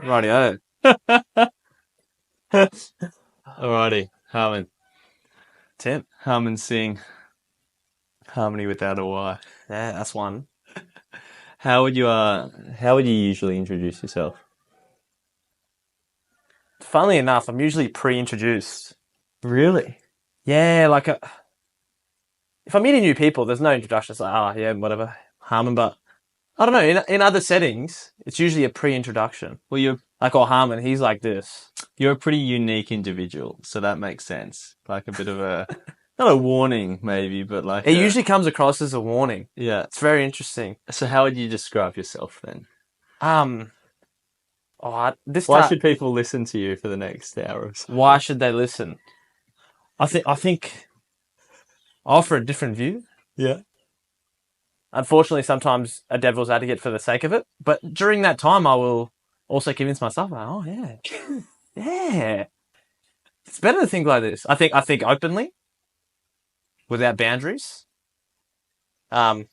Rightio. Alrighty, Harmon. Tim. Harmon Singh. Harmony without a Y. Yeah, that's one. How would you usually introduce yourself? Funnily enough, I'm usually pre-introduced. Really? Yeah, if I'm meeting new people, there's no introduction. It's like, yeah, whatever, Harmon. But I don't know. In other settings, it's usually a pre-introduction. Well, you're Harmon, he's like this. a pretty unique individual, so that makes sense. Like a bit of a not a warning, maybe, but like It usually comes across as a warning. yeah. It's very interesting. So how would you describe yourself then? Why should people listen to you for the next hour or so? Why should they listen? I think I offer a different view. Yeah. Unfortunately, sometimes a devil's advocate for the sake of it. But during that time, I will also convince myself, oh, yeah. Yeah. It's better to think like this. I think openly, without boundaries. Yeah,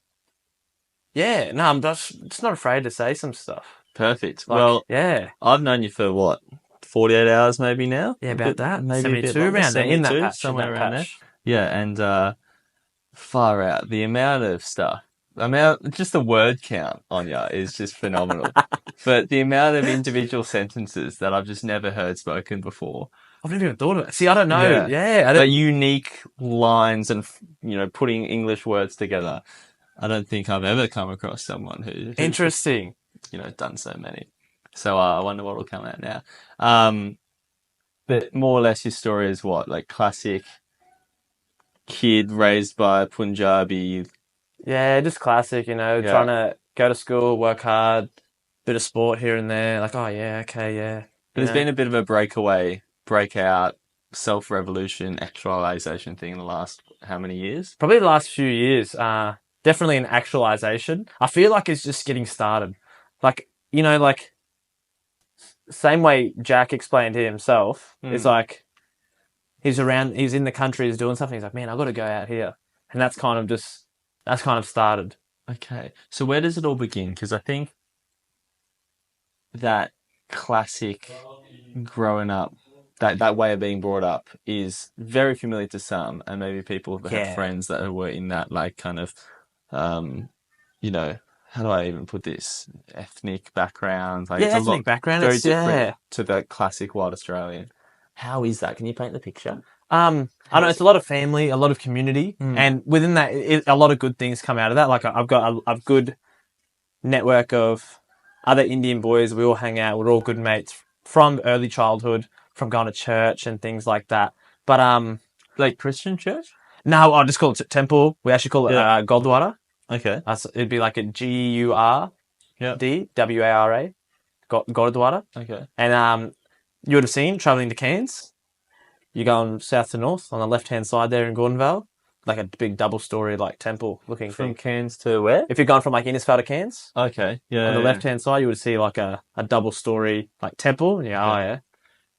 no, I'm just not afraid to say some stuff. Perfect. Yeah. I've known you for what, 48 hours maybe now? Yeah, about that. Maybe a bit 72 longer, around there, in that 72, patch. somewhere around there. Yeah, and far out. The amount of stuff. Just the word count on you is just phenomenal. But the amount of individual sentences that I've just never heard spoken before. I've never even thought of it. See, I don't know. Yeah. But unique lines and, putting English words together. I don't think I've ever come across someone who Interesting. Done so many. So I wonder what will come out now. But more or less your story is what? Like classic kid raised by Punjabi. Yeah, just classic, trying to go to school, work hard, bit of sport here and there. Like, oh, yeah, okay, yeah. But there's been a bit of a breakout, self-revolution, actualization thing in the last how many years? Probably the last few years. Definitely an actualization. I feel like it's just getting started. Same way Jack explained to himself. It's like he's in the country, he's doing something. He's like, man, I've got to go out here. And that's kind of started. Okay. So where does it all begin? Because I think that classic growing up, that way of being brought up is very familiar to some, and maybe people that have friends that were in that like kind of, how do I even put this? Ethnic background. Like it's ethnic background. Very different to the classic white Australian. How is that? Can you paint the picture? I know it's a lot of family, a lot of community, and within that, a lot of good things come out of that. Like I've got a good network of other Indian boys. We all hang out. We're all good mates from early childhood, from going to church and things like that. But like Christian church? No, I'll just call it temple. We actually call it Gurdwara. Okay. It'd be like a Gurdwara. Gurdwara. Okay. And you would have seen traveling to Cairns. You're going south to north on the left-hand side there in Gordonvale, like a big double-story like temple-looking thing. From Cairns to where? If you're going from like Innisfail to Cairns, okay, yeah. On the left-hand side, you would see like a double-story like temple. Yeah.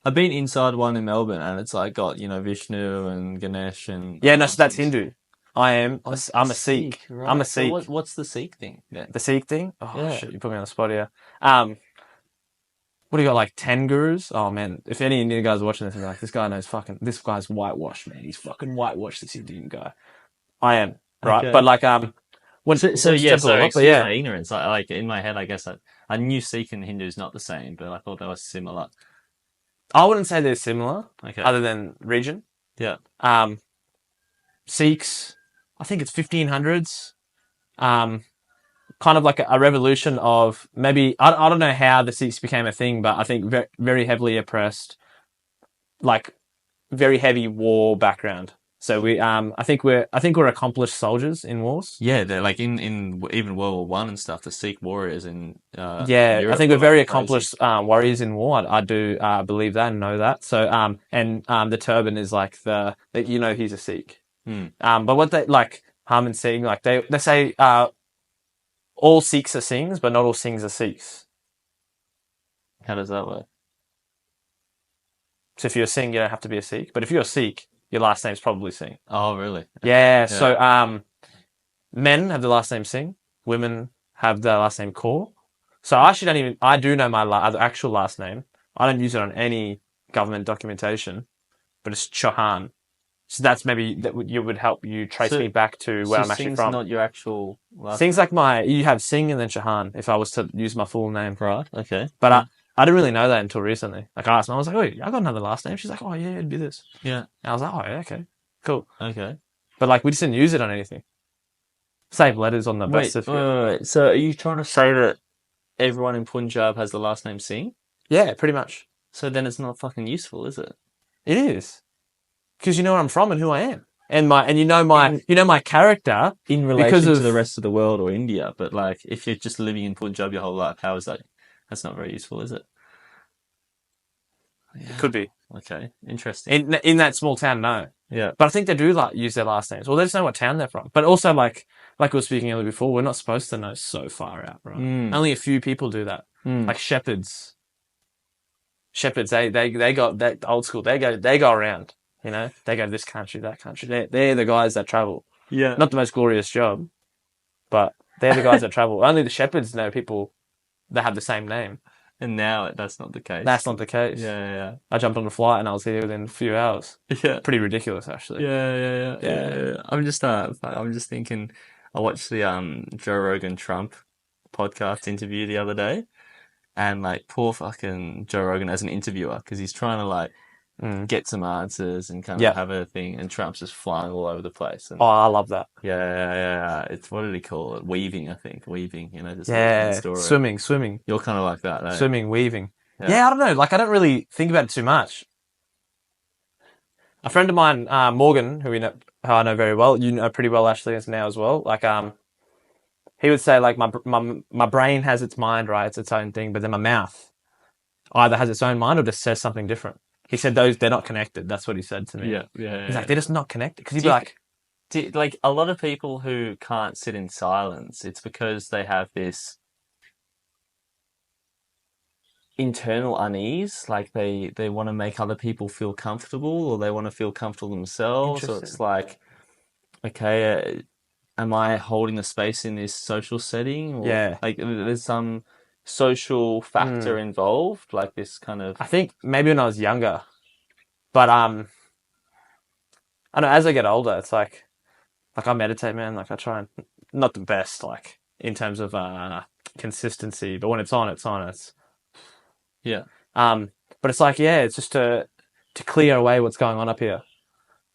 I've been inside one in Melbourne, and it's like got Vishnu and Ganesh and so that's Hindu. I'm a Sikh. Right. I'm a Sikh. So what's the Sikh thing then? The Sikh thing? Oh shit! You put me on the spot here. What do you got? Like 10 gurus? Oh man! If any Indian guys are watching this, and like, this guy's whitewashed, man. He's fucking whitewashed, this Indian guy. I am right, but like my ignorance. Like in my head, I guess I knew Sikh and Hindu is not the same, but I thought they were similar. I wouldn't say they're similar. Okay. Other than region. Yeah. Sikhs, I think it's 1500s. Kind of like a revolution of maybe I don't know how the Sikhs became a thing, but I think very, very heavily oppressed, like very heavy war background. So I think we're accomplished soldiers in wars. Yeah, they're like in even World War One and stuff. The Sikh warriors in Europe, I think we're very accomplished warriors in war. I do believe that and know that. So the turban is like he's a Sikh. But what they like Harmon Singh, like they say all Sikhs are Singhs, but not all Singhs are Sikhs. How does that work? So if you're a Singh, you don't have to be a Sikh. But if you're a Sikh, your last name's probably Singh. Oh, really? Yeah. So men have the last name Singh. Women have the last name Kaur. So I actually don't even. I do know my actual last name. I don't use it on any government documentation, but it's Chauhan. So that's maybe that would help you trace So, me back to where so I'm actually Singh's from. not your actual last Singh's like you have Singh and then Chauhan. If I was to use my full name, right? Okay. but Yeah. I didn't really know that until recently. Like I asked my, I was like, oh, I got another last name. She's like, oh yeah, it'd be this. Yeah. And I was like, oh yeah, okay, cool. Okay. But like we just didn't use it on anything. Save letters on the birth Wait, wait, certificate. wait, wait. So are you trying to say that everyone in Punjab has the last name Singh? Yeah, pretty much. So then it's not fucking useful, is it? It is because you know where I'm from and who I am, and In you know my character in because relation to the of rest of the world or India, but like if you're just living in Punjab your whole life, how is that? That's not very useful, is it? it Yeah. could be Okay. Interesting. in that small town. No, Yeah. but I think they do like use their last names. Well, they just know what town they're from. But also like we were speaking earlier before, we're not supposed to know so far out, right? Mm. Only a few people do that. Mm. Like shepherds. Shepherds, they got that old school. They go around. You know, they go to this country, that country. They're the guys that travel. Yeah. Not the most glorious job, but they're the guys that travel. Only the shepherds know people that have the same name. And now that's not the case. That's not the case. Yeah. I jumped on a flight and I was here within a few hours. Yeah. Pretty ridiculous, actually. Yeah. I'm just thinking. I watched the Joe Rogan Trump podcast interview the other day, and like poor fucking Joe Rogan as an interviewer because he's trying to like get some answers and kind of have a thing, and Trump's just flying all over the place. And Oh, I love that. yeah. It's what did he call it? Weaving, I think. Weaving, just the story. Swimming. You're kind of like that, eh? Swimming, weaving. Yeah. Yeah, I don't know. Like, I don't really think about it too much. A friend of mine, Morgan, who I know very well, you know pretty well, Ashley, as now as well. Like, he would say, like, my brain has its mind, right? It's its own thing, but then my mouth either has its own mind or just says something different. He said they're not connected. That's what he said to me. Yeah. He's like, they're just not connected. Because he'd be like, like a lot of people who can't sit in silence, it's because they have this internal unease, like they want to make other people feel comfortable, or they want to feel comfortable themselves. So it's like, okay, am I holding a space in this social setting? Or, yeah. like there's some social factor involved, like this kind of. I think maybe when I was younger, but I know as I get older, it's like I meditate, man. Like I try and not the best, like in terms of consistency, but when it's on, it's on. Yeah. But it's like, yeah, it's just to clear away what's going on up here.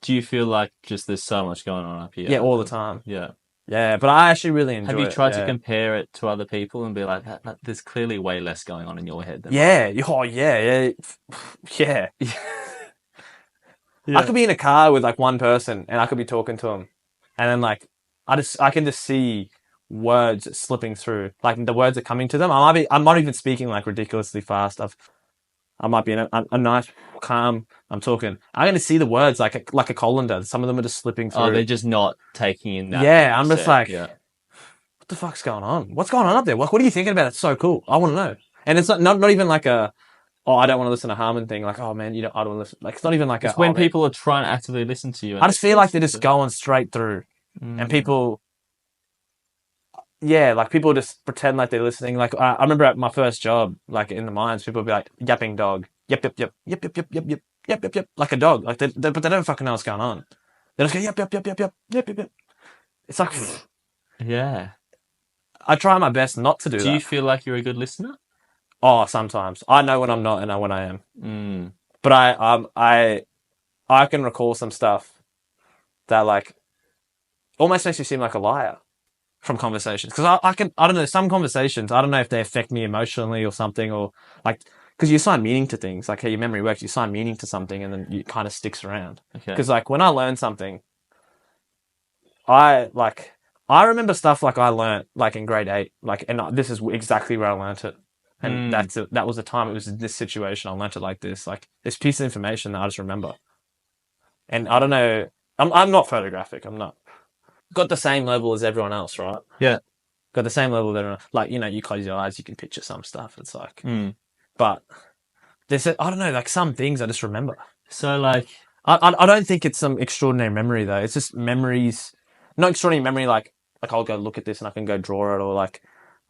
Do you feel like just there's so much going on up here? Yeah, all the time. Yeah. Yeah, but I actually really enjoy it. Have you tried to compare it to other people and be like, there's clearly way less going on in your head than yeah. Oh, yeah. I could be in a car with like one person and I could be talking to them, and then like I can just see words slipping through. Like the words are coming to them. I'm not even speaking like ridiculously fast. I might be in a nice calm. I'm talking. I'm going to see the words like a colander. Some of them are just slipping through. Oh, they're just not taking in that. Yeah, I'm just like, what the fuck's going on? What's going on up there? What are you thinking about? It's so cool. I want to know. And it's not even like I don't want to listen to Harmon thing. Like, oh man, I don't want to listen. Like, it's not even like it's when people are trying to actively listen to you. I just feel like they're just going straight through, and people. Yeah, like people just pretend like they're listening. Like I remember at my first job, like in the mines, people would be like yapping dog, yep, like a dog. Like but they don't fucking know what's going on. They just go yep. It's like, yeah. I try my best not to do that. Do you feel like you're a good listener? Oh, sometimes I know when I'm not, and I when I am. But I can recall some stuff that like almost makes me seem like a liar. From conversations, because I don't know, some conversations, I don't know if they affect me emotionally or something, or like, because you assign meaning to things, like how your memory works, you assign meaning to something and then it kind of sticks around. Because like when I learn something, I remember stuff like I learned like in grade 8, like, and this is exactly where I learned it, and that was the time. It was in this situation I learned it like this piece of information that I just remember. And I don't know, I'm not photographic, I'm not. Got the same level as everyone else, right? Yeah. Got the same level that everyone, like, you close your eyes, you can picture some stuff. It's like, but there's, I don't know, like some things I just remember. So like, I don't think it's some extraordinary memory though. It's just memories, not extraordinary memory. Like I'll go look at this and I can go draw it, or like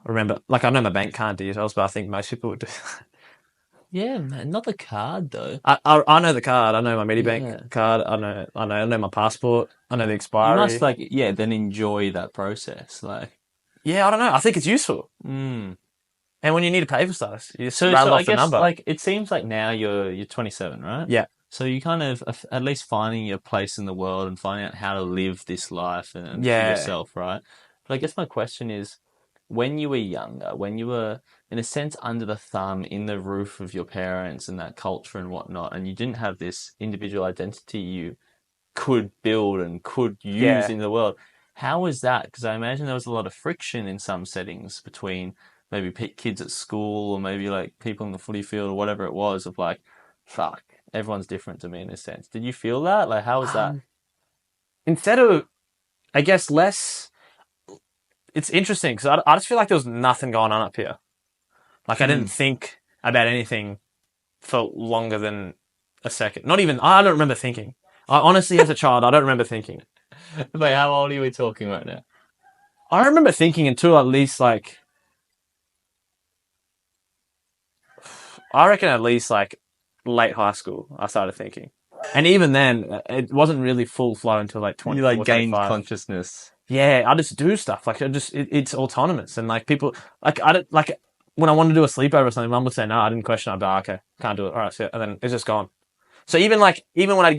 remember, like I know my bank card details, but I think most people would do. Yeah, man, not the card though. I know the card. I know my Yeah. Medibank card. I know my passport. I know the You must expiry. like, yeah, then enjoy that process. Like, Yeah, I don't know. I think it's useful. mm. And when you need to pay for stuff, you just So rattle I off the guess number. like it seems like now you're 27, right? Yeah. So you kind of at least finding your place in the world and finding out how to live this life and for Yeah. yourself, right? But I guess my question is, when you were younger, when you were in a sense under the thumb in the roof of your parents and that culture and whatnot, and you didn't have this individual identity you could build and could use Yeah. in the world. How was that? Because I imagine there was a lot of friction in some settings between maybe kids at school or maybe like people in the footy field or whatever it was of like, fuck, everyone's different to me in a sense. Did you feel that? Like, how was that? Um, Instead of, I guess, less. It's interesting because I just feel like there was nothing going on up here. Like I didn't Mm. think about anything for longer than a second. Not even. I don't remember thinking. I honestly, as a child, I don't remember thinking. Like, how old are we talking right now? I remember thinking until at least like I reckon at least like late high school. I started thinking, and even then, it wasn't really full flow until like You 24, like gained 25. consciousness. Yeah, I just do stuff. Like it's autonomous, and like people, like I don't like when I wanted to do a sleepover or something. Mum would say no. I didn't question. I'd be like, okay, can't do it. All right, so, and then it's just gone. So even when I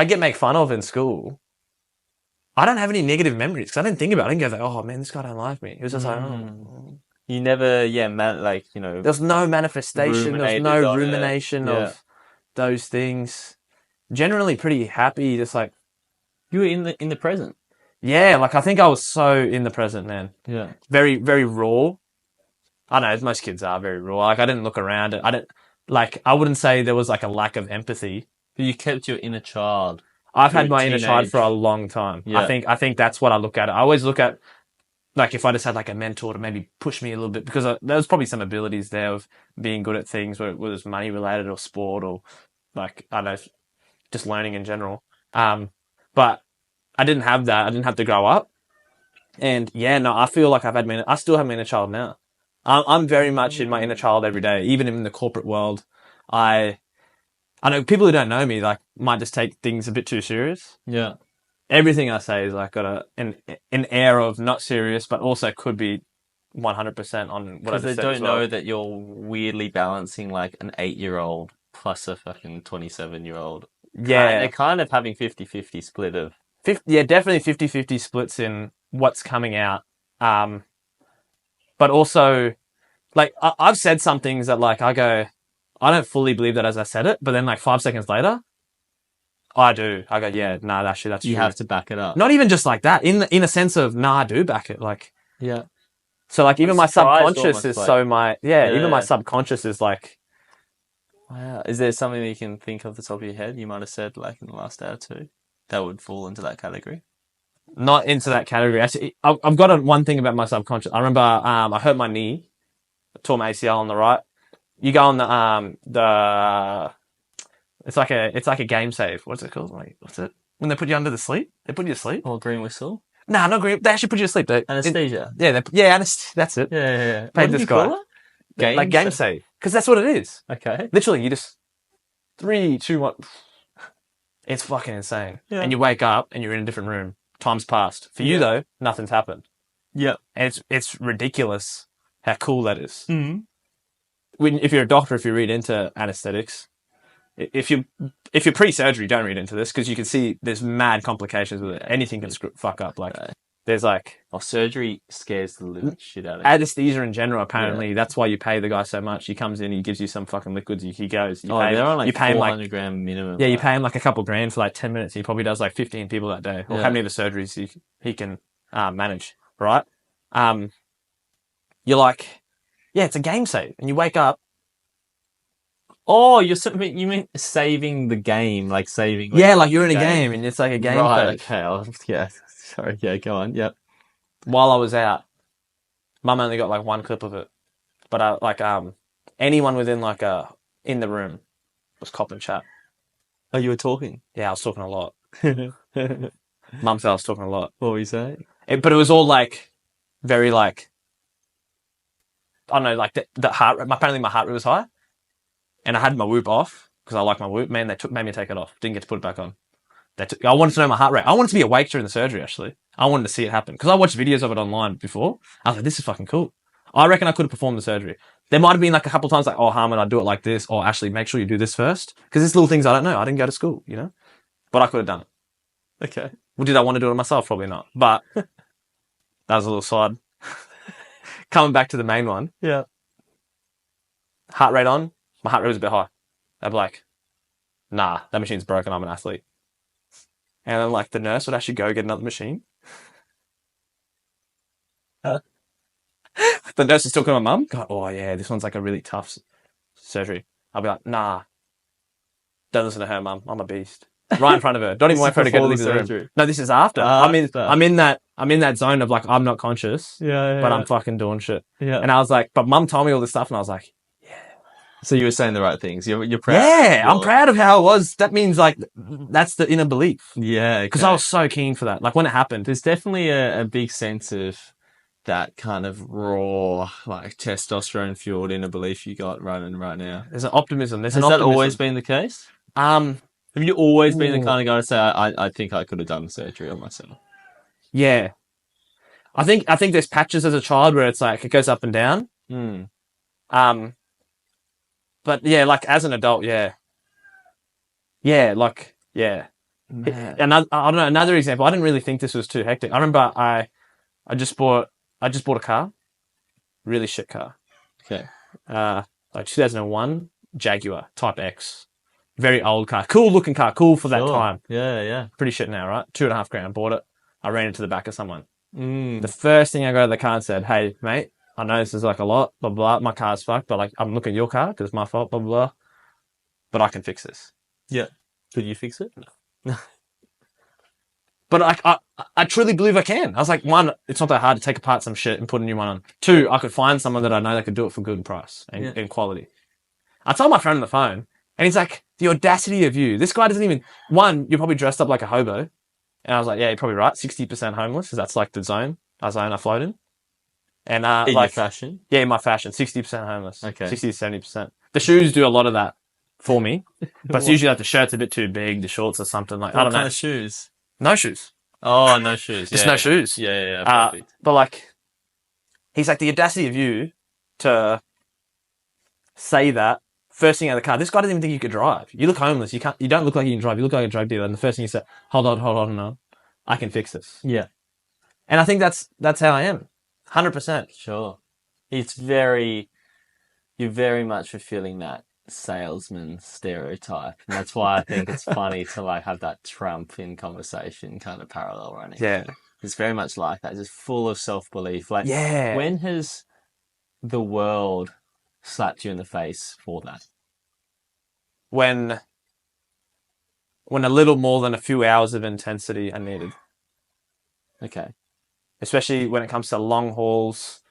get made fun of in school, I don't have any negative memories because I didn't think about it. I didn't go like, oh man, this guy don't like me. It was just like, Mm. oh. You never, yeah, man, like, you know, There's no manifestation. There's no ruminated on it. rumination Yeah. of those things. Generally pretty happy. Just like, You were in the present. yeah, like I think I was so in the present, man. Yeah. Very, very raw. I don't know, most kids are very raw. Like I didn't look around. I wouldn't say there was like a lack of empathy. You kept your inner child I've had through my inner child teenage. for a long time. Yeah. I think that's what I look at. I always look at like if I just had like a mentor to maybe push me a little bit because there was probably some abilities there of being good at things whether it was money related or sport or like I don't know just learning in general. But I didn't have that. I didn't have to grow up. And yeah, no, I feel like I still have my inner child now. I'm very much in my inner child every day, even in the corporate world. I I know people who don't know me like might just take things a bit too serious. Yeah. Everything I say is like got an air of not serious, but also could be 100% on what I Because they just said as don't well. know that you're weirdly balancing like an 8-year-old plus a fucking 27-year-old. Yeah, They're kind of having 50-50 split of. 50, yeah, definitely 50-50 splits in what's coming out. But also like I've said some things that like I go, I don't fully believe that as I said it, but then like 5 seconds later, I do. I go, yeah, nah, that's You true. have to back it up. Not even just like that. In a sense of, nah, I do back it. Like, Yeah. so like even I'm my surprised subconscious almost, is like, so even my yeah. subconscious is like, Wow. Is there something that you can think off the top of your head you might have said like in the last day or two that would fall into that category? not into that category. Actually, I've got one thing about my subconscious. I remember, I hurt my knee, tore my ACL on the right. You go on it's like a game save. What's it called? Like, what's it? When they put you under the sleep? They put you to sleep? Or green whistle? Nah, not green. They actually put you to sleep. Anesthesia. That's it. Yeah. What Paid did this you guy. call it? Like game save. Because that's what it is. Okay. Literally, you just 3, 2, 1. It's fucking insane. Yeah. And you wake up and you're in a different room. Time's passed. For you though, nothing's happened. Yeah. And it's ridiculous how cool that is. Mm-hmm. If you're a doctor, if you read into anesthetics, if you pre-surgery, don't read into this because you can see there's mad complications with it. Anything can fuck up. Like there's like surgery scares the living shit out of you. anesthesia in general. Apparently, that's why you pay the guy so much. He comes in, he gives you some fucking liquids. He goes. They're on like you pay him 400 gram minimum. Yeah, you pay him like a couple grand for like 10 minutes. He probably does like 15 people that day. Or how many of the surgeries he can manage, right? You're like, yeah, it's a game save. And you wake up. Oh, you mean saving the game, like saving. Yeah, like you're in a game and it's like a game right, save. okay. Yeah, sorry. Yeah, go on. Yep. While I was out, Mum only got like one clip of it. But anyone within like in the room was copping chat. Oh, you were talking? Yeah, I was talking a lot. Mum said I was talking a lot. What were you saying? But it was all like, very like, I don't know, like the heart rate. Apparently my heart rate was high, and I had my whoop off because I like my whoop. Man, made me take it off. Didn't get to put it back on. I wanted to know my heart rate. I wanted to be awake during the surgery. Actually, I wanted to see it happen because I watched videos of it online before. I was like, this is fucking cool. I reckon I could have performed the surgery. There might have been like a couple of times like, oh, Harmon, I'd do it like this, or Ashley, make sure you do this first, because there's little things I don't know. I didn't go to school, you know, but I could have done it. Okay. Well, did I want to do it myself? Probably not. But that was a little side. Coming back to the main one. Yeah. Heart rate on. My heart rate was a bit high. They'd be like, nah, that machine's broken. I'm an athlete. And then like the nurse would actually go get another machine. The nurse is talking to my mum. God, oh yeah, this one's like a really tough surgery. I'll be like, nah, don't listen to her, mum. I'm a beast. Right in front of her. Don't even wait for her to get to leave the room. No, this is after. I'm in that zone of like, I'm not conscious, but I'm fucking doing shit. Yeah. And I was like, but mum told me all this stuff, and I was like, so you were saying the right things. You're proud. yeah, I'm proud of how it was. That means like, that's the inner belief. Yeah. Because I was so keen for that. Like when it happened. There's definitely a big sense of that kind of raw, like testosterone fueled inner belief you got running right now. There's an optimism. Has that always been the case? Have you always been the kind of guy to say, I think I could have done the surgery on myself? Yeah. I think there's patches as a child where it's like, it goes up and down. But yeah, like as an adult, yeah. Yeah, like, yeah. Another, I don't know, another example. I didn't really think this was too hectic. I remember I just bought a car. Really shit car. Okay. Like 2001 Jaguar Type X. Very old car. Cool looking car. Cool for that time. Yeah, yeah. Pretty shit now, right? $2,500. Bought it. I ran into the back of someone. The first thing I got out of the car and said, hey, mate, I know this is like a lot, blah, blah, my car's fucked, but like, I'm looking at your car because it's my fault, blah, blah, blah. But I can fix this. Yeah. Could you fix it? No. But I truly believe I can. I was like, one, it's not that hard to take apart some shit and put a new one on. Two, I could find someone that I know that could do it for good price and quality. I told my friend on the phone, and he's like, the audacity of you. This guy doesn't even, one, you're probably dressed up like a hobo. And I was like, yeah, you're probably right. 60% homeless, because that's like the zone I float in. And in like, your fashion? Yeah, in my fashion. 60% homeless. Okay. 60 to 70%. The shoes do a lot of that for me. But it's usually like the shirt's a bit too big, the shorts or something. Like, I don't know. What kind of shoes? No shoes. Oh, no shoes. Just no shoes. Yeah. Perfect. But like, he's like, the audacity of you to say that first thing out of the car. This guy doesn't even think you could drive. You look homeless. You don't look like you can drive. You look like a drug dealer. And the first thing you say, hold on, no. I can fix this. Yeah. And I think that's how I am. 100%. Sure. You're very much fulfilling that salesman stereotype. And that's why I think it's funny to like have that Trump in conversation kind of parallel running. Yeah. It's very much like that, just full of self-belief. Like, yeah. When has the world slapped you in the face for that? When a little more than a few hours of intensity are needed. Okay. Especially when it comes to long hauls.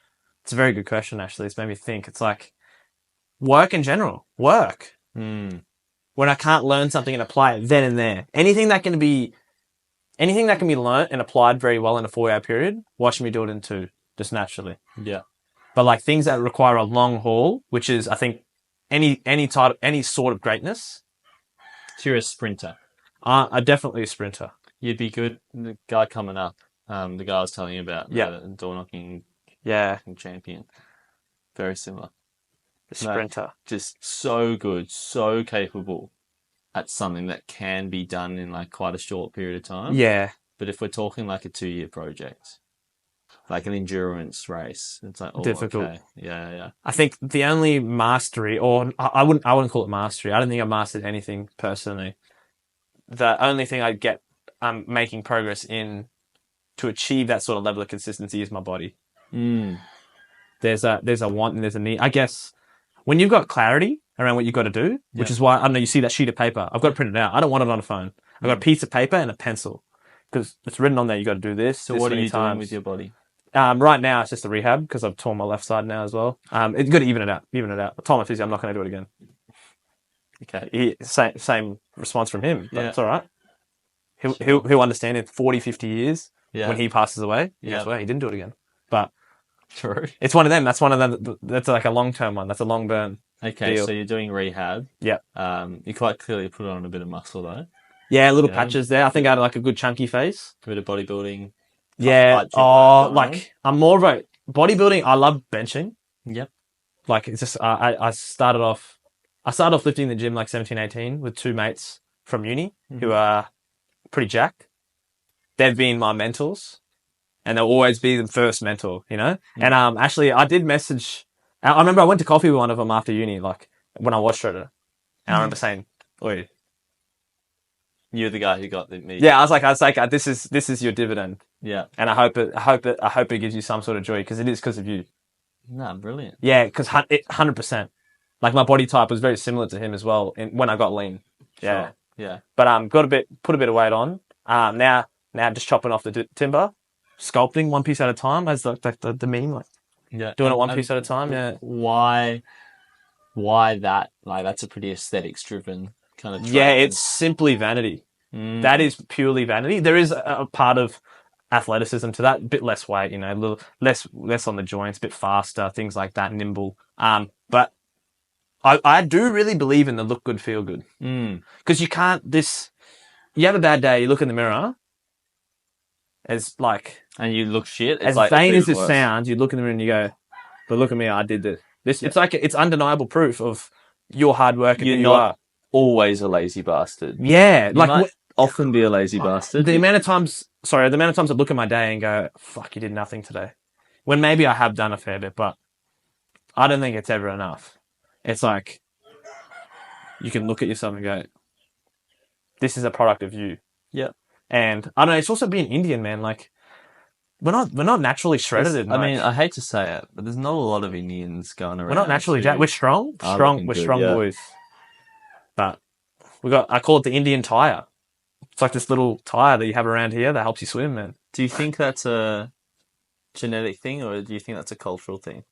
It's a very good question, actually. It's made me think. It's like work in general. Work. When I can't learn something and apply it then and there. Anything that can be learnt and applied very well in a 4-hour period, watch me do it in 2, just naturally. Yeah. But like things that require a long haul, which is, I think, any sort of greatness. So you're a sprinter. I'm definitely a sprinter. You'd be good. The guy coming up, the guy I was telling you about, the door knocking champion. Very similar. The sprinter. Just so good, so capable at something that can be done in like quite a short period of time. Yeah. But if we're talking like a 2-year project, like an endurance race, it's like difficult. Okay. Yeah. I think the only mastery, or I wouldn't call it mastery. I don't think I mastered anything personally. The only thing I get making progress in to achieve that sort of level of consistency is my body. There's a want and there's a need. I guess when you've got clarity around what you've got to do, which is why, I don't know, you see that sheet of paper. I've got to print it out. I don't want it on a phone. I've got a piece of paper and a pencil because it's written on there. You got to do this. So what are you doing with your body? Right now it's just a rehab because I've torn my left side now as well. It's got to even it out. I told my physio I'm not going to do it again. Okay. Same response from him, but it's all right. He'll understand in 40, 50 years when he passes away. Guess what? He didn't do it again. But True. It's one of them. That's one of them. That's like a long-term one. That's a long burn. Okay, Deal. so you're doing rehab. Yep. You quite clearly put on a bit of muscle though. Yeah, little Yeah, patches there. I think I had like a good chunky face. a bit of bodybuilding. Yeah. Tight gym going on. Like I'm more of a bodybuilding. I love benching. Yep. Like it's just I started off lifting in the gym like 17, 18 with two mates from uni who are pretty jacked. They've been my mentors, and they'll always be the first mentor, you know. And actually, I did message. I remember I went to coffee with one of them after uni, like when I was shredder, and I remember saying, "Oi, You're the guy who got the meat. yeah." I was like, this is your dividend, Yeah. and I hope it gives you some sort of joy because it is because of you. No, brilliant. Yeah, because 100%. Like my body type was very similar to him as well when I got lean. Yeah, Sure. Yeah. but put a bit of weight on. Now just chopping off the timber, sculpting one piece at a time, as the meme, like Yeah. doing it one piece at a time. Yeah, Why that? Like, that's a pretty aesthetics driven kind of yeah, training. it's simply vanity. That is purely vanity. There is a part of athleticism to that, a bit less weight, you know, a little less on the joints, a bit faster, things like that, nimble. But I do really believe in the look good, feel good. Because you have a bad day, you look in the mirror, as like, and you look shit. It's as like vain even as it worse. sounds, you look in the mirror and you go, but look at me, I did this. It's like, it's undeniable proof of your hard work and You're who you not are. always a lazy bastard. Yeah. You Like, might often be a lazy bastard. the amount of times I look at my day and go, fuck, you did nothing today. When maybe I have done a fair bit, but I don't think it's ever enough. It's like, you can look at yourself and go, this is a product of you. Yeah. And I don't know, it's also being Indian, man. Like, we're not naturally shredded. I mean, I hate to say it, but there's not a lot of Indians going around. we're not naturally jacked. We're strong. looking We're good, strong yeah. boys. But I call it the Indian tire. It's like this little tire that you have around here that helps you swim, man. Do you think that's a genetic thing, or do you think that's a cultural thing?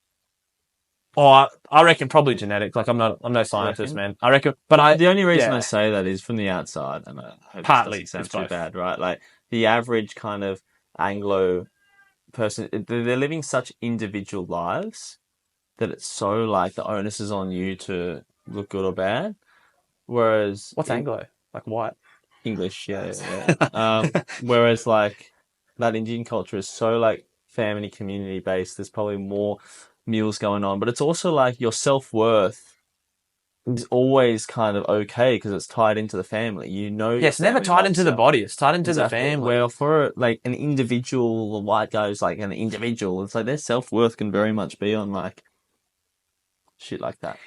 Oh, I reckon probably genetic. Like I'm no scientist, man. I reckon, but The only reason yeah. I say that is from the outside, and I hope Partly, this doesn't it's sound too both. bad, right? Like the average kind of Anglo person, they're living such individual lives that it's so like the onus is on you to look good or bad. Whereas What's Anglo? Like white? English, yeah. Whereas like that Indian culture is so like family community based. There's probably more meals going on, but it's also like your self-worth is always kind of okay because it's tied into the family. You know, Yeah, it's never tied into the body. It's tied into the family. Well, for like an individual, the white guy's like an individual. It's like their self-worth can very much be on like shit like that.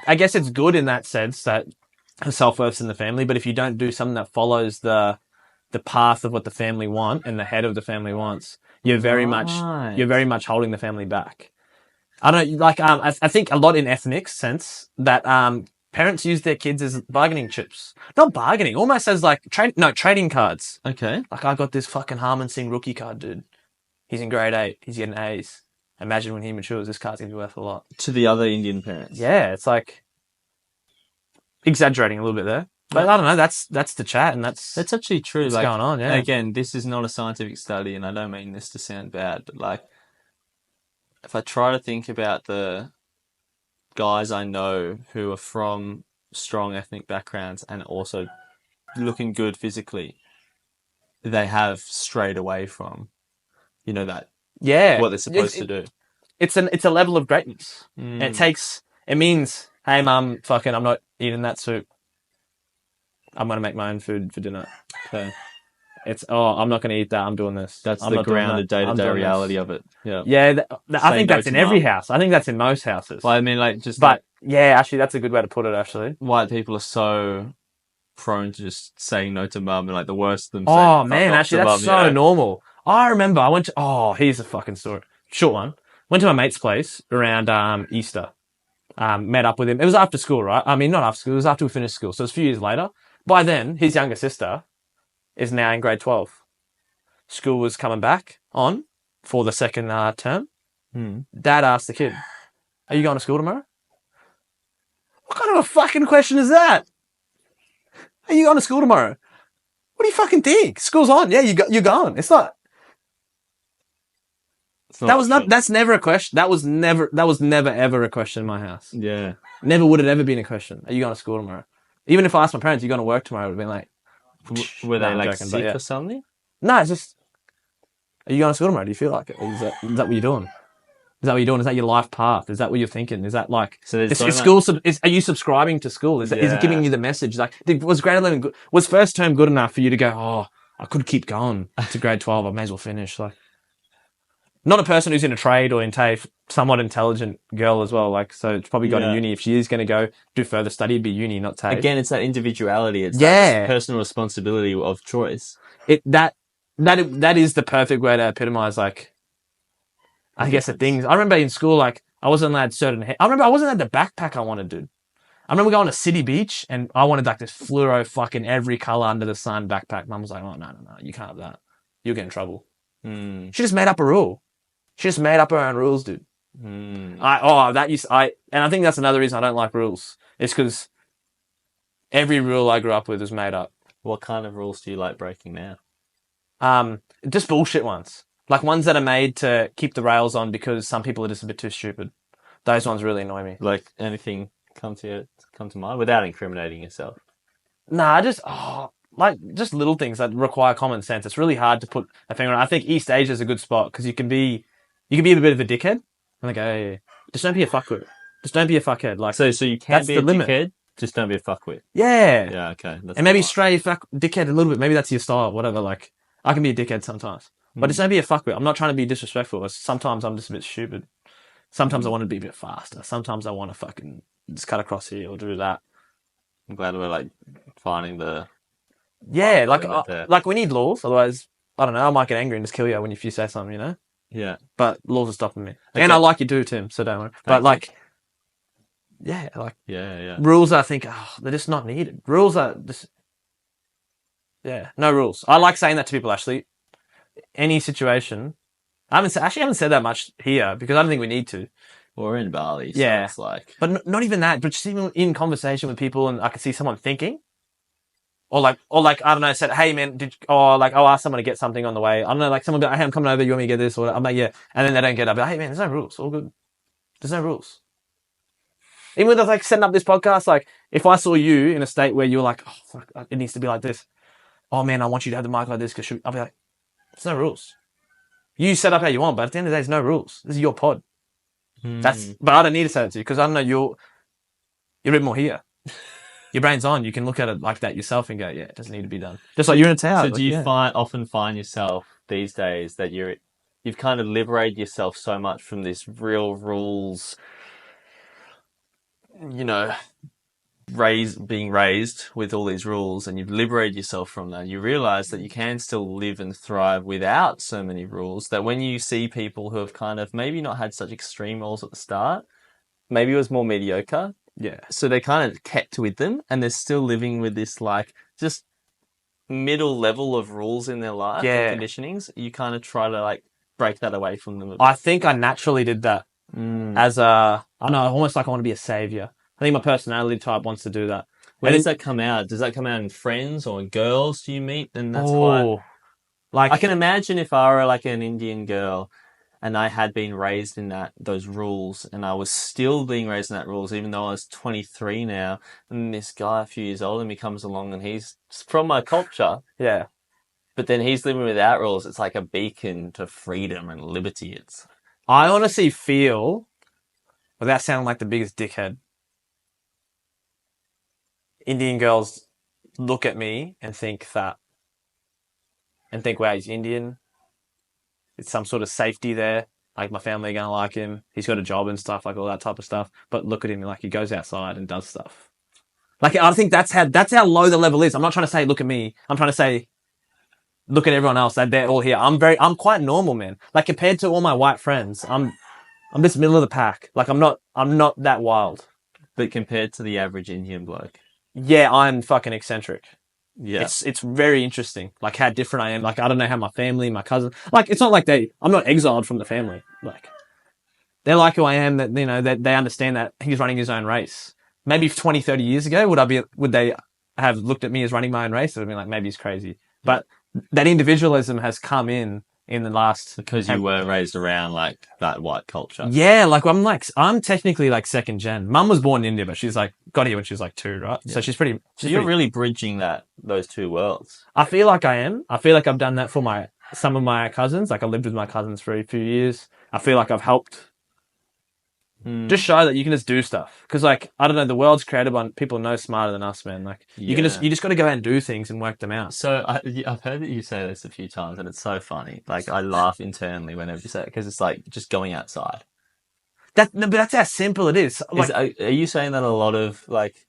I guess it's good in that sense that self-worth's in the family, but if you don't do something that follows the path of what the family want and the head of the family wants, you're very much holding the family back. I don't like. I think a lot in ethnic sense that parents use their kids as bargaining chips. Not bargaining, almost as like trading cards. Okay. Like I got this fucking Harmon Singh rookie card, dude. He's in grade 8. He's getting A's. Imagine when he matures, this card's gonna be worth a lot. To the other Indian parents. Yeah, it's like exaggerating a little bit there, but I don't know. That's the chat, and that's actually true. what's like, going on. Yeah. Again, this is not a scientific study, and I don't mean this to sound bad, but like, if I try to think about the guys I know who are from strong ethnic backgrounds and also looking good physically, they have strayed away from, that what they're supposed to do. It's a level of greatness. And it means, hey mum, I'm not eating that soup. I'm gonna make my own food for dinner. So I'm not gonna eat that. I'm doing this. That's I'm the not doing grounded that. day-to-day reality of it. Yeah. Yeah, I think no that's in to every mum. house. I think that's in most houses. Well, I mean, like, just but yeah, actually, that's a good way to put it. Actually, white people are so prone to just saying no to mum, and like the worst of them. Oh saying, man, actually, that's so normal. I remember I went to. Here's a fucking story. Short one. Went to my mate's place around Easter. Met up with him. It was after school, right? I mean, not after school. It was after we finished school. So it was a few years later. By then, his younger sister is now in grade 12. School was coming back on for the second term. Dad asked the kid, "Are you going to school tomorrow?" What kind of a fucking question is that? Are you going to school tomorrow? What do you fucking think? School's on. Yeah, you're going. It's not. It's not. that's never a question. That was never ever a question in my house. Yeah. Never would it ever been a question. Are you going to school tomorrow? Even if I asked my parents, are you going to work tomorrow? It would have been like, Were they I'm like joking, but sick yeah. or something? No, it's just, are you going to school tomorrow? Do you feel like it? Is that what you're doing? Is that what you're doing? Is that your life path? Is that what you're thinking? Is that like, So there's so is much- school, are you subscribing to school? Is it Yeah. giving you the message? Like, was grade 11 good? Was first term good enough for you to go, oh, I could keep going to grade 12. I may as well finish. Like, not a person who's in a trade or in TAFE, somewhat intelligent girl as well. Like, so it's probably got Yeah. a uni. If she is going to go do further study, it'd be uni, not TAFE. Again, it's that individuality. It's Yeah. that personal responsibility of choice. That is the perfect way to epitomize, like, I guess the things. I remember in school, like, I wasn't allowed I wasn't allowed the backpack I wanted, dude. I remember going to City Beach and I wanted like this fluoro fucking every color under the sun backpack. Mum was like, oh, no, you can't have that. You'll get in trouble. She just made up a rule. She just made up her own rules, dude. And I think that's another reason I don't like rules. It's because every rule I grew up with was made up. What kind of rules do you like breaking now? Just bullshit ones. Like ones that are made to keep the rails on because some people are just a bit too stupid. Those ones really annoy me. Like anything come to mind without incriminating yourself? Nah, just little things that require common sense. It's really hard to put a finger on. I think East Asia is a good spot because you can be a bit of a dickhead. And like, hey, just don't be a fuckwit. Just don't be a fuckhead. Like, so you can be a dickhead, just don't be a fuckwit. Yeah. Yeah, okay. And maybe stray dickhead a little bit. Maybe that's your style, whatever. Like, I can be a dickhead sometimes. But just don't be a fuckwit. I'm not trying to be disrespectful. Sometimes I'm just a bit stupid. Sometimes I want to be a bit faster. Sometimes I want to fucking just cut across here or do that. I'm glad we're like finding the... Yeah, like we need laws. Otherwise, I don't know, I might get angry and just kill you if you say something, you know? Yeah. But laws are stopping me. Okay. And I like you too, Tim, so don't worry. But like, yeah, like... Yeah. Rules, I think, they're just not needed. Rules are just... Yeah, no rules. I like saying that to people, actually. Any situation... I haven't said that much here because I don't think we need to. Well, we're in Bali, so yeah. It's like... But not even that, but just even in conversation with people and I can see someone thinking. Or like, I don't know, said, hey man, I'll ask someone to get something on the way. I don't know, like someone be like, hey, I'm coming over, you want me to get this? Or I'm like, yeah. And then they don't get it. I'll be like, hey man, there's no rules. All good. There's no rules. Even with like setting up this podcast, like if I saw you in a state where you're like, oh fuck, it needs to be like this. Oh man, I want you to have the mic like this because I'll be like, there's no rules. You set up how you want, but at the end of the day, there's no rules. This is your pod. But I don't need to say it to you because I don't know you're a bit more here. Your brain's on. You can look at it like that yourself and go, yeah, it doesn't need to be done. Just like you're in a tower. So do you often find yourself these days that you've kind of liberated yourself so much from this real rules, being raised with all these rules, and you've liberated yourself from that. You realize that you can still live and thrive without so many rules, that when you see people who have kind of maybe not had such extreme rules at the start, maybe it was more mediocre. Yeah. So they kind of kept with them and they're still living with this like just middle level of rules in their life and conditionings. You kind of try to like break that away from them. I think I naturally did that as almost like I want to be a savior. I think my personality type wants to do that. Where does that come out? Does that come out in friends or in girls do you meet? And that's why. Like I can imagine if I were like an Indian girl and I had been raised in those rules and I was still being raised in that rules, even though I was 23 now, and this guy a few years older than me comes along and he's from my culture. Yeah. But then he's living without rules. It's like a beacon to freedom and liberty. I honestly feel, without sounding like the biggest dickhead, Indian girls look at me and think, wow, he's Indian. It's some sort of safety there. Like my family are going to like him. He's got a job and stuff, like all that type of stuff. But look at him, like he goes outside and does stuff. Like I think that's how low the level is. I'm not trying to say, look at me. I'm trying to say, look at everyone else. They're all here. I'm quite normal, man. Like compared to all my white friends, I'm just middle of the pack. Like I'm not that wild. But compared to the average Indian bloke. Yeah, I'm fucking eccentric. Yeah. It's very interesting, like how different I am. Like I don't know how my family, my cousin, like it's not like I'm not exiled from the family. Like they're like who I am. That that they understand that he's running his own race. Maybe 20, 30 years ago, would they have looked at me as running my own race? It would have been like maybe he's crazy. But that individualism has come in in the last. Because you were raised around like that white culture. Yeah, I'm technically like second gen. Mum was born in India, but she's like got here when she was like 2, right? Yeah. So she's pretty. So you're really bridging those two worlds. I feel like I am. I feel like I've done that for some of my cousins. Like I lived with my cousins for a few years. I feel like I've helped just show that you can just do stuff. Because like I don't know, the world's created by people no smarter than us, man. Like you just got to go out and do things and work them out. So I've heard that you say this a few times, and it's so funny. Like I laugh internally whenever you say it because it's like just going outside. But that's how simple it is. Like, Are you saying that a lot of like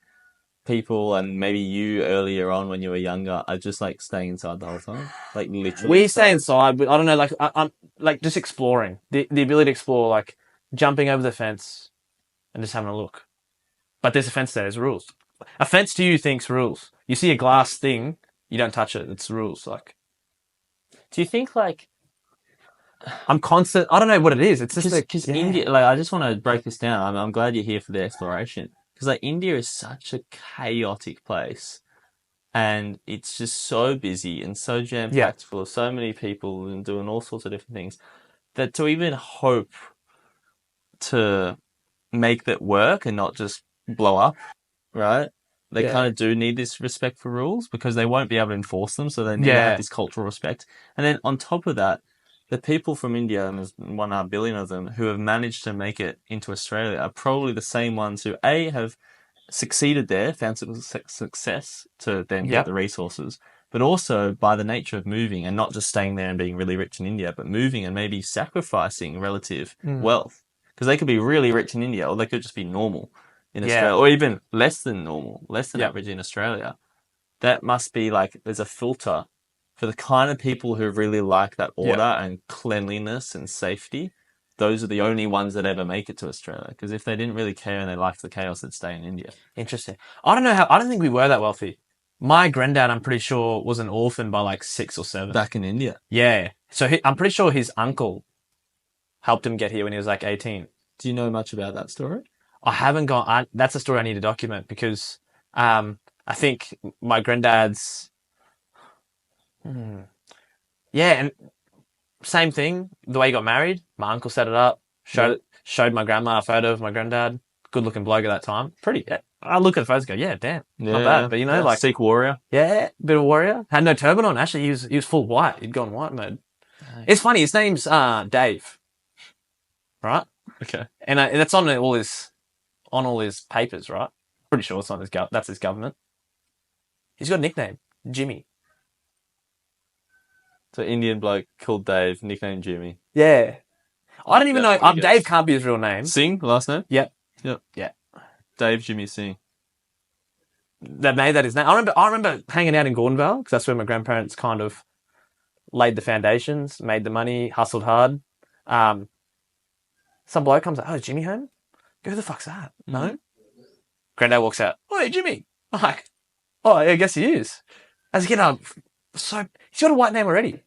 people and maybe you earlier on when you were younger are just like staying inside the whole time? Like literally. we stay inside, but I don't know. Like I'm like just exploring the ability to explore, like jumping over the fence and just having a look. But there's a fence there. There's rules. A fence to you thinks rules. You see a glass thing, you don't touch it. It's rules. Like, do you think like I'm constant. I don't know what it is. It's just because India. Like I just want to break this down. I'm glad you're here for the exploration because like India is such a chaotic place. And it's just so busy and so jam-packed full of so many people and doing all sorts of different things that to even hope to make that work and not just blow up, right? They kind of do need this respect for rules because they won't be able to enforce them. So they need to have this cultural respect. And then on top of that, the people from India, and there's 1.5 billion of them, who have managed to make it into Australia are probably the same ones who, A, have succeeded there, found success to then get the resources, but also by the nature of moving and not just staying there and being really rich in India, but moving and maybe sacrificing relative wealth. Because they could be really rich in India or they could just be normal in Australia or even less than normal, less than average in Australia. That must be like, there's a filter for the kind of people who really like that order and cleanliness and safety. Those are the only ones that ever make it to Australia. Because if they didn't really care and they liked the chaos, they'd stay in India. Interesting. I don't think we were that wealthy. My granddad, I'm pretty sure, was an orphan by like 6 or 7. Back in India. Yeah. So I'm pretty sure his uncle helped him get here when he was like 18. Do you know much about that story? I haven't that's a story I need to document because I think my granddad's... Yeah, and same thing. The way he got married, my uncle set it up. Showed my grandma a photo of my granddad. Good looking bloke at that time. I look at the photos and go, yeah, damn, not bad. But like Sikh warrior. Yeah, bit of warrior. Had no turban on. Actually, he was full white. He'd gone white mode. Nice. It's funny. His name's Dave, right? Okay. And that's on all his papers, right? Pretty sure it's on that's his government. He's got a nickname, Jimmy. So Indian bloke called Dave, nicknamed Jimmy. Yeah. I don't even know. Dave can't be his real name. Singh, last name? Yep. Yeah. Dave Jimmy Singh. They made that his name. I remember hanging out in Gordonvale because that's where my grandparents kind of laid the foundations, made the money, hustled hard. Some bloke comes out, oh, is Jimmy home? Who the fuck's that? Mm-hmm. No? Granddad walks out, oh, hey, Jimmy. I'm like, oh, yeah, I guess he is. As a kid, he's got a white name already.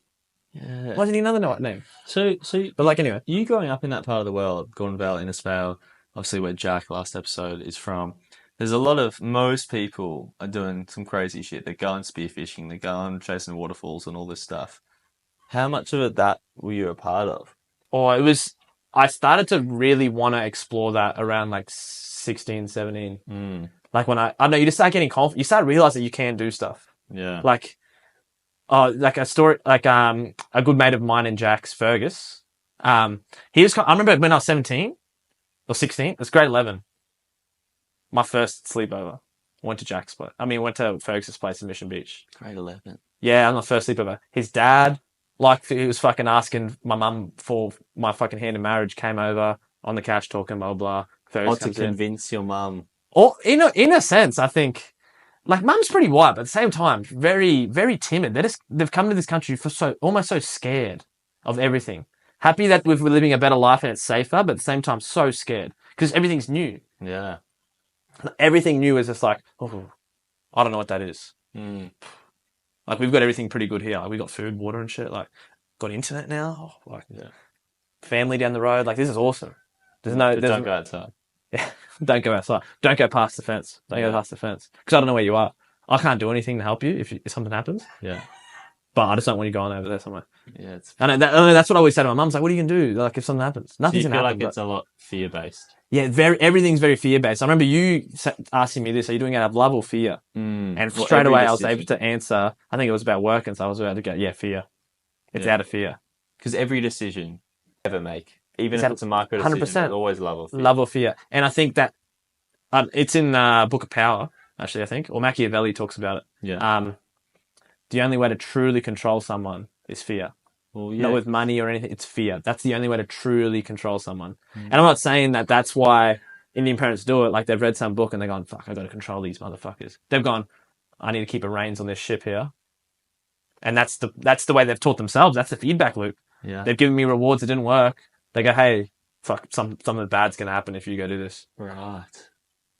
Yeah. Why didn't he another white name? But like anyway. You growing up in that part of the world, Gordonvale, Innisfail, obviously where Jack last episode is from, there's most people are doing some crazy shit. They're going spearfishing, they're going chasing waterfalls and all this stuff. How much of it that were you a part of? I started to really want to explore that around like 16, 17. Like when I don't know, you just start getting confident. You start realizing you can do stuff. Yeah. Like a story, like a good mate of mine and Jack's, Fergus. I remember when I was 17 or 16, it was grade 11. My first sleepover. Went to Fergus's place in Mission Beach. Grade 11. Yeah, on my first sleepover. His dad, like, he was fucking asking my mum for my fucking hand in marriage, came over on the couch talking, blah, blah, blah. To convince your mum. Or, in a sense, I think, like, mum's pretty white, but at the same time, very, very timid. They've come to this country almost so scared of everything. Happy that we're living a better life and it's safer, but at the same time, so scared. Because everything's new. Yeah. Everything new is just like, oh, I don't know what that is. Like, we've got everything pretty good here. Like, we've got food, water and shit. Like, got internet now. Family down the road. Like, this is awesome. Don't go outside. Yeah, don't go outside. Don't go past the fence. Don't go past the fence. Because I don't know where you are. I can't do anything to help you if something happens. Yeah. but I just don't want you going over there somewhere. Yeah, it's. And that's what I always say to my mum's like, what are you gonna do? Like if something happens, Do you nothing's gonna feel happen. like it's a lot fear based? Yeah, everything's very fear based. I remember you asking me this: are you doing it out of love or fear? And Well, straight every away, I was able decision. to answer. I think it was about work, and so I was able to go, yeah, fear. It's Yeah, out of fear. because every decision you ever make, even It's if out it's a micro of decision, there's 100% always love or fear. love or fear. And I think that it's in Book of Power, actually. I think, or Machiavelli talks about it. Yeah. The only way to truly control someone is fear. Well, Not yeah. with money or anything. It's fear. That's the only way to truly control someone. Mm. And I'm not saying that that's why Indian parents do it. Like they've read some book and they're going, fuck, I got to control these motherfuckers. They've gone, I need to keep a reins on this ship here. And that's the way they've taught themselves. That's the feedback loop. Yeah. They've given me rewards that didn't work. They go, hey, fuck, some of the bad's going to happen if you go do this. Right.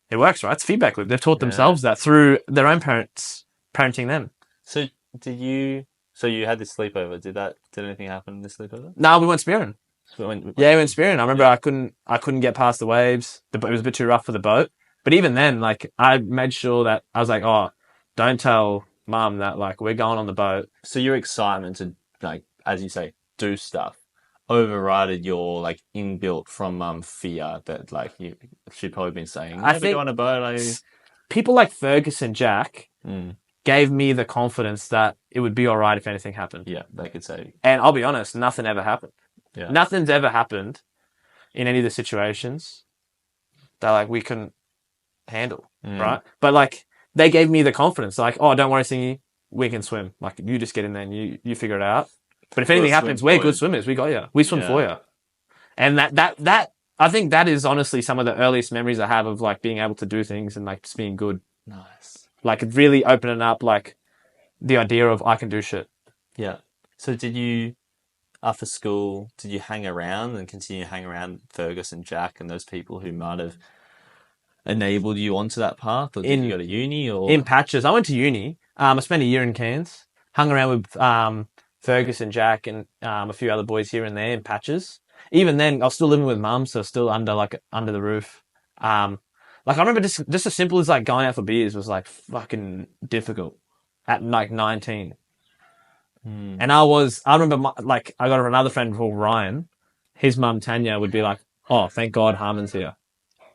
It works, right? It's feedback loop. They've taught Yeah. themselves that through their own parents parenting them. So did you? So you had this sleepover. Did anything happen in this sleepover? No, we went spearing. So Yeah, we went spearing. I remember I couldn't get past the waves. It was a bit too rough for the boat. But even then, like I made sure that I was like, oh, don't tell mum that like we're going on the boat. So your excitement to, like, as you say, do stuff overrided your like inbuilt from fear that like she'd probably been saying, I never think go on a boat. Like, people like Fergus and Jack mm, gave me the confidence that it would be all right if anything happened. yeah, they could say, And I'll be honest, nothing ever happened. yeah, Nothing's ever happened in any of the situations that like we couldn't handle, right? But like they gave me the confidence, like, oh, don't worry, Singy, we can swim. Like you just get in there and you figure it out. But if anything happens, we're good swimmers. We got you. We swim for you. And that I think that is honestly some of the earliest memories I have of like being able to do things and like just being good. Nice. Like really opening up like the idea of I can do shit. Yeah. So did you, after school, did you hang around and continue to hang around Fergus and Jack and those people who might have enabled you onto that path, or did you go to uni or in patches? I went to uni. I spent a year in Cairns, hung around with Fergus and Jack and a few other boys here and there in patches. Even then, I was still living with mum, so still under the roof. Like I remember just as simple as like going out for beers was like fucking difficult at like 19. And I remember I got another friend called Ryan. His mum Tanya would be like, "Oh, thank God Harmon's here."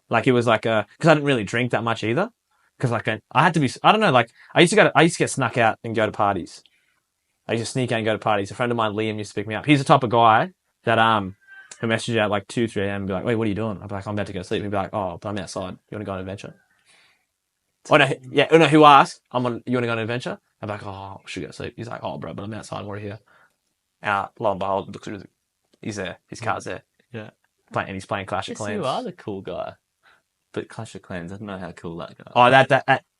Like it was like because I didn't really drink that much either. Because like I had to be, I don't know, like I used to get snuck out and go to parties. I used to sneak out and go to parties. A friend of mine, Liam, used to pick me up. He's the type of guy that who messaged you at like 2, 3 a.m. and be like, "Wait, what are you doing?" I'd be like, "I'm about to go to sleep." He'd be like, "Oh, but I'm outside. You want to go on an adventure?" Oh no, yeah, oh no, who asked? You want to go on an adventure? I'm like, "Oh, I should go to sleep." He's like, "Oh, bro, but I'm outside. We're here." Lo and behold, looks at he's there. His car's there. yeah? And he's playing Clash of Clans. You are the cool guy, but Clash of Clans, I don't know how cool that guy. Oh,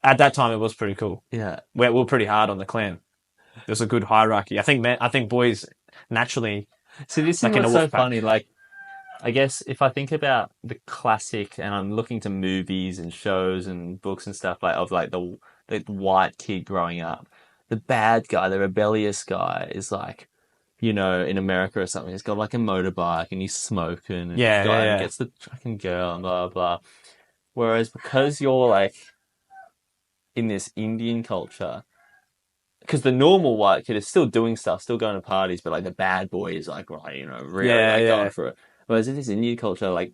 at that time it was pretty cool. Yeah, We were pretty hard on the clan. There's a good hierarchy. I think boys naturally. so this like is in a what's so wolf pack. funny. Like, I guess if I think about the classic, and I'm looking to movies and shows and books and stuff like of like the white kid growing up, the bad guy, the rebellious guy, is like, you know, in America or something, he's got like a motorbike and he's smoking and Yeah, he's got, yeah. and gets the fucking girl and blah blah. Whereas because you're like in this Indian culture, because the normal white kid is still doing stuff, still going to parties, but like the bad boy is like, right, you know, really like going for it. Whereas in this Indian culture, like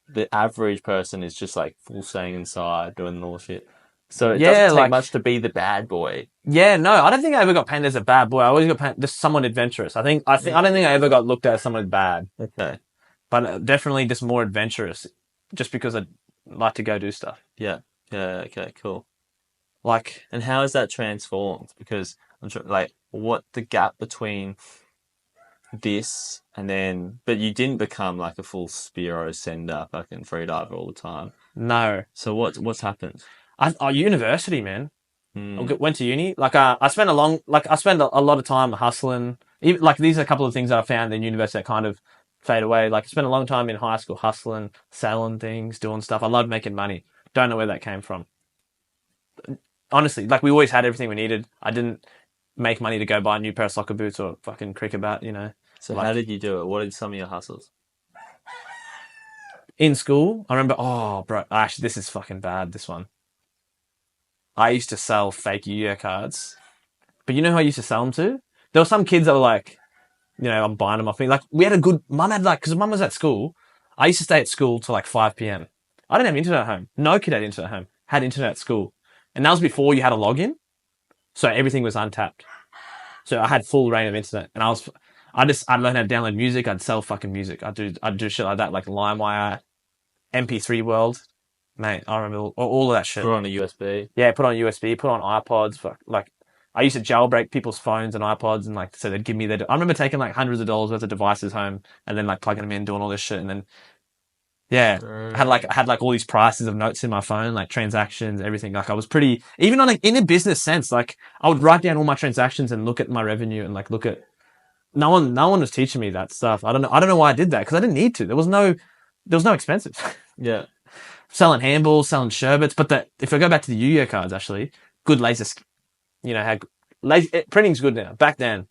the average person is just like full staying inside doing all shit. So it doesn't take much to be the bad boy. Yeah, no, I don't think I ever got painted as a bad boy. I always got painted as someone adventurous. I don't think I ever got looked at as someone bad. Okay. But definitely just more adventurous, just because I like to go do stuff. Yeah. Yeah. Okay. Cool. Like, and how has that transformed? Because I'm sure, like, what the gap between this and then, but you didn't become like a full Spiro sender, fucking freediver all the time. No. So what's happened? University, man. I went to uni. Like, I spent a lot of time hustling. Even, like, these are a couple of things that I found in university that kind of fade away. Like, I spent a long time in high school hustling, selling things, doing stuff. I loved making money. Don't know where that came from. Honestly, like, we always had everything we needed. I didn't make money to go buy a new pair of soccer boots or fucking cricket bat, you know. So how did you do it? What are some of your hustles? In school, I remember, oh, bro, actually, this is fucking bad, this one. I used to sell fake Yu-Gi-Oh cards. But you know who I used to sell them to? there were some kids that were like, I'm buying them off me. Like, we had a good, mum had like, because mum was at school. I used to stay at school till like 5 p.m. I didn't have internet at home. No kid had internet at home. Had internet at school. And that was before you had a login. So everything was untapped. So I had full reign of internet. And I'd learn how to download music. I'd sell fucking music. I'd do shit like that, like LimeWire, MP3 World. Mate, I remember all of that shit. Put on a USB. Yeah, put on USB, put on iPods. Like, I used to jailbreak people's phones and iPods, and like, so they'd give me I remember taking like hundreds of dollars worth of devices home, and then like plugging them in, doing all this shit, and then, yeah, I had like all these prices of notes in my phone, like transactions, everything. Like, I was pretty, even on like in a business sense, like I would write down all my transactions and look at my revenue and like look at. No one was teaching me that stuff. I don't know why I did that because I didn't need to. There was no expenses. Yeah. Selling handballs, selling sherbets, but if I go back to the Yu-Gi-Oh cards, actually, good laser, printing's good now. Back then,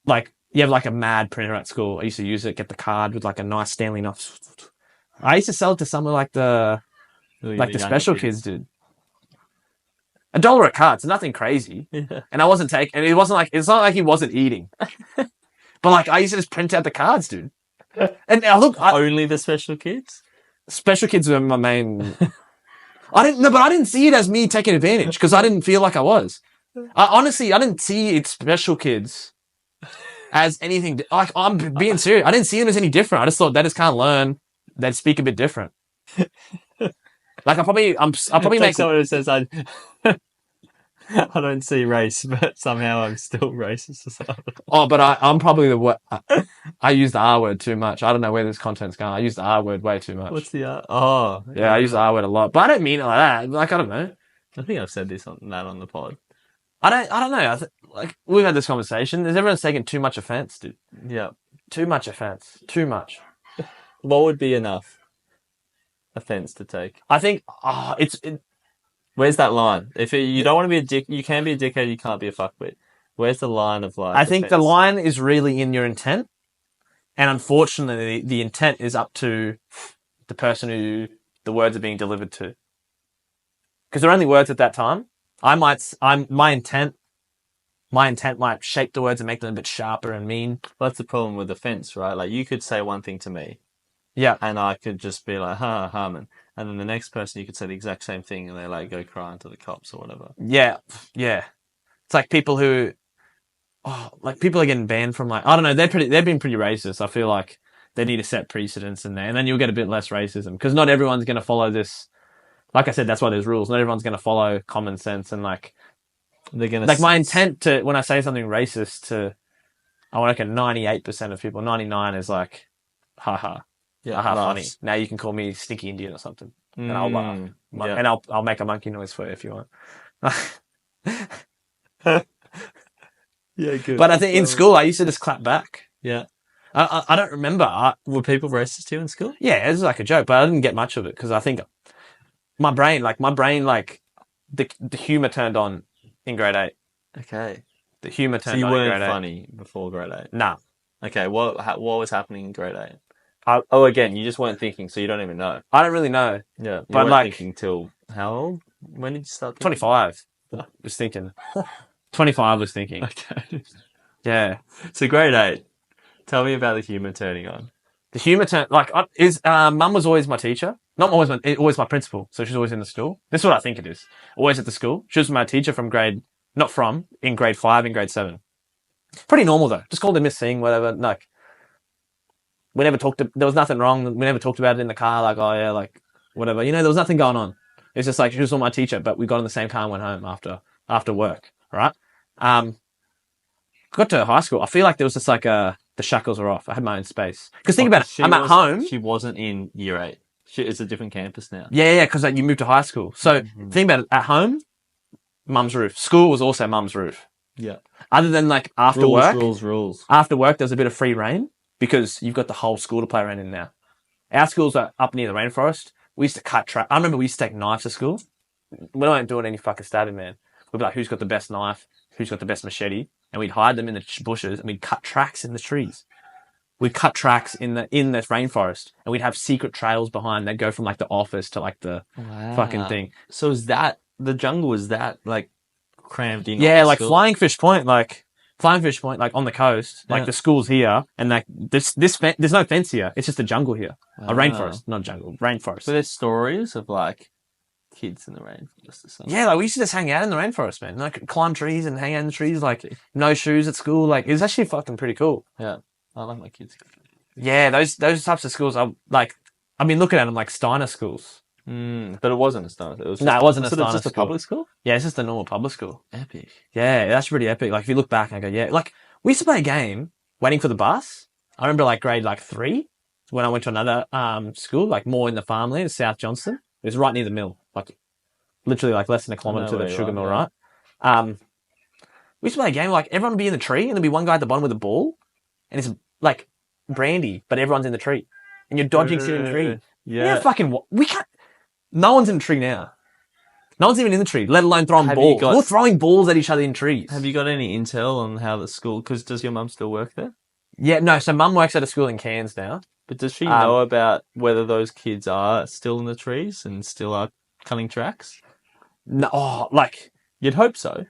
like, you have like a mad printer at school. I used to use it, get the card with like a nice Stanley knife. I used to sell it to some of like the special kids, dude. $1 a card, it's nothing crazy. Yeah. And I wasn't taking, and it's not like he wasn't eating. But like, I used to just print out the cards, dude. And now look, only the special kids? Special kids were my main. I didn't see it as me taking advantage because I didn't feel like I was. Honestly, I didn't see it special kids as anything. Like, I'm being serious. I didn't see them as any different. I just thought they just can't learn. They'd speak a bit different. Like, I'll probably make someone who says I don't see race, but somehow I'm still racist or something. Oh, but I'm probably I use the R word too much. I don't know where this content's going. I use the R word way too much. What's the R? Oh. Yeah, I use the R word a lot, but I don't mean it like that. Like, I don't know. I think I've said this on the pod. I don't know. Like, we've had this conversation. Everyone's taking too much offense, dude. Yeah. Too much offense. Too much. What would be enough offense to take? I think where's that line? If you don't want to be a dick, you can be a dickhead, you can't be a fuckwit. Where's the line of like? I think the line is really in your intent, and unfortunately, the intent is up to the person who the words are being delivered to. Because they're only words at that time. My intent might shape the words and make them a bit sharper and mean. Well, that's the problem with offense, right? Like, you could say one thing to me. Yeah. And I could just be like, Harmon. And then the next person, you could say the exact same thing and they like go crying to the cops or whatever. Yeah. Yeah. It's like people who, people are getting banned from like, I don't know, they've been pretty racist. I feel like they need to set precedents in there and then you'll get a bit less racism because not everyone's going to follow this. Like I said, that's why there's rules. Not everyone's going to follow common sense and like, they're going to. Like, my intent when I say something racist I want to reckon 98% of people, 99 is like, haha. Yeah, funny. Now you can call me Stinky Indian or something, and I'll laugh, and I'll make a monkey noise for you if you want. Yeah, good. But I think in school I used to just clap back. Yeah, I don't remember. Were people racist to you in school? Yeah, it was like a joke, but I didn't get much of it because I think my brain, the humor turned on in grade 8. Okay, the humor turned on. So you weren't funny before grade 8? Nah. Okay, what was happening in grade 8? Again, you just weren't thinking, so you don't even know. I don't really know. Yeah, but weren't thinking till how old? When did you start thinking? 25. Was thinking. 25 was thinking. Okay. Yeah. So grade 8. Tell me about the humour turning on. The humour Mum was always my teacher. Not always my principal. So she's always in the school. This is what I think it is. Always at the school. She was my teacher in grade 5 and grade 7. Pretty normal though. Just called her Miss Singh, whatever. Like, we never there was nothing wrong. We never talked about it in the car, like, oh yeah, like, whatever. There was nothing going on. It's just like, she was all my teacher, but we got in the same car and went home after work, right? Got to high school. I feel like there was just like, the shackles were off. I had my own space. Because think about it, I'm at home. She wasn't in year 8. It's a different campus now. Yeah, because you moved to high school. So, think about it, at home, mum's roof. School was also mum's roof. Yeah. Other than like after work. Rules. After work, there was a bit of free reign. Because you've got the whole school to play around in now. Our schools are up near the rainforest. We used to cut track. I remember we used to take knives to school. We weren't doing any fucking stabbing, man. We'd be like, who's got the best knife? Who's got the best machete? And we'd hide them in the bushes and we'd cut tracks in the trees. We'd cut tracks in the rainforest and we'd have secret trails behind that go from like the office to like the fucking thing. So is that, the jungle was that like crammed in? Yeah, like school? Flying Fish Point, like Flying Fish Point, like on the coast, like Yeah. the school's here, and like there's no fence here. It's just a jungle here, a Ah. rainforest, not jungle, rainforest. But there's stories of like kids in the rainforest or something. Yeah, like we used to just hang out in the rainforest, man. Like climb trees and hang out in the trees, like no shoes at school. Like it was actually fucking pretty cool. Yeah. I like my kids. Yeah, those types of schools are like, I mean, looking at them like Steiner schools. But it wasn't a Steiner. It was No, it wasn't a was it Steiner just a school. public school. Yeah, it's just a normal public school. Epic. Yeah, that's pretty epic. Like if you look back and go, yeah, like we used to play a game waiting for the bus. I remember like grade like 3 when I went to another school, like more in the farmland, South Johnston. It was right near the mill, like literally like less than a kilometre to the sugar mill, right? We used to play a game like everyone would be in the tree and there'd be one guy at the bottom with a ball, and it's like brandy, but everyone's in the tree, and you're dodging sitting in the tree. Yeah. Fucking we can't. No one's in the tree now. No one's even in the tree, let alone throwing balls. We're throwing balls at each other in trees. Have you got any intel on how the school? Because does your mum still work there? Yeah, no. So mum works at a school in Cairns now. But does she know about whether those kids are still in the trees and still are cutting tracks? No, like you'd hope so.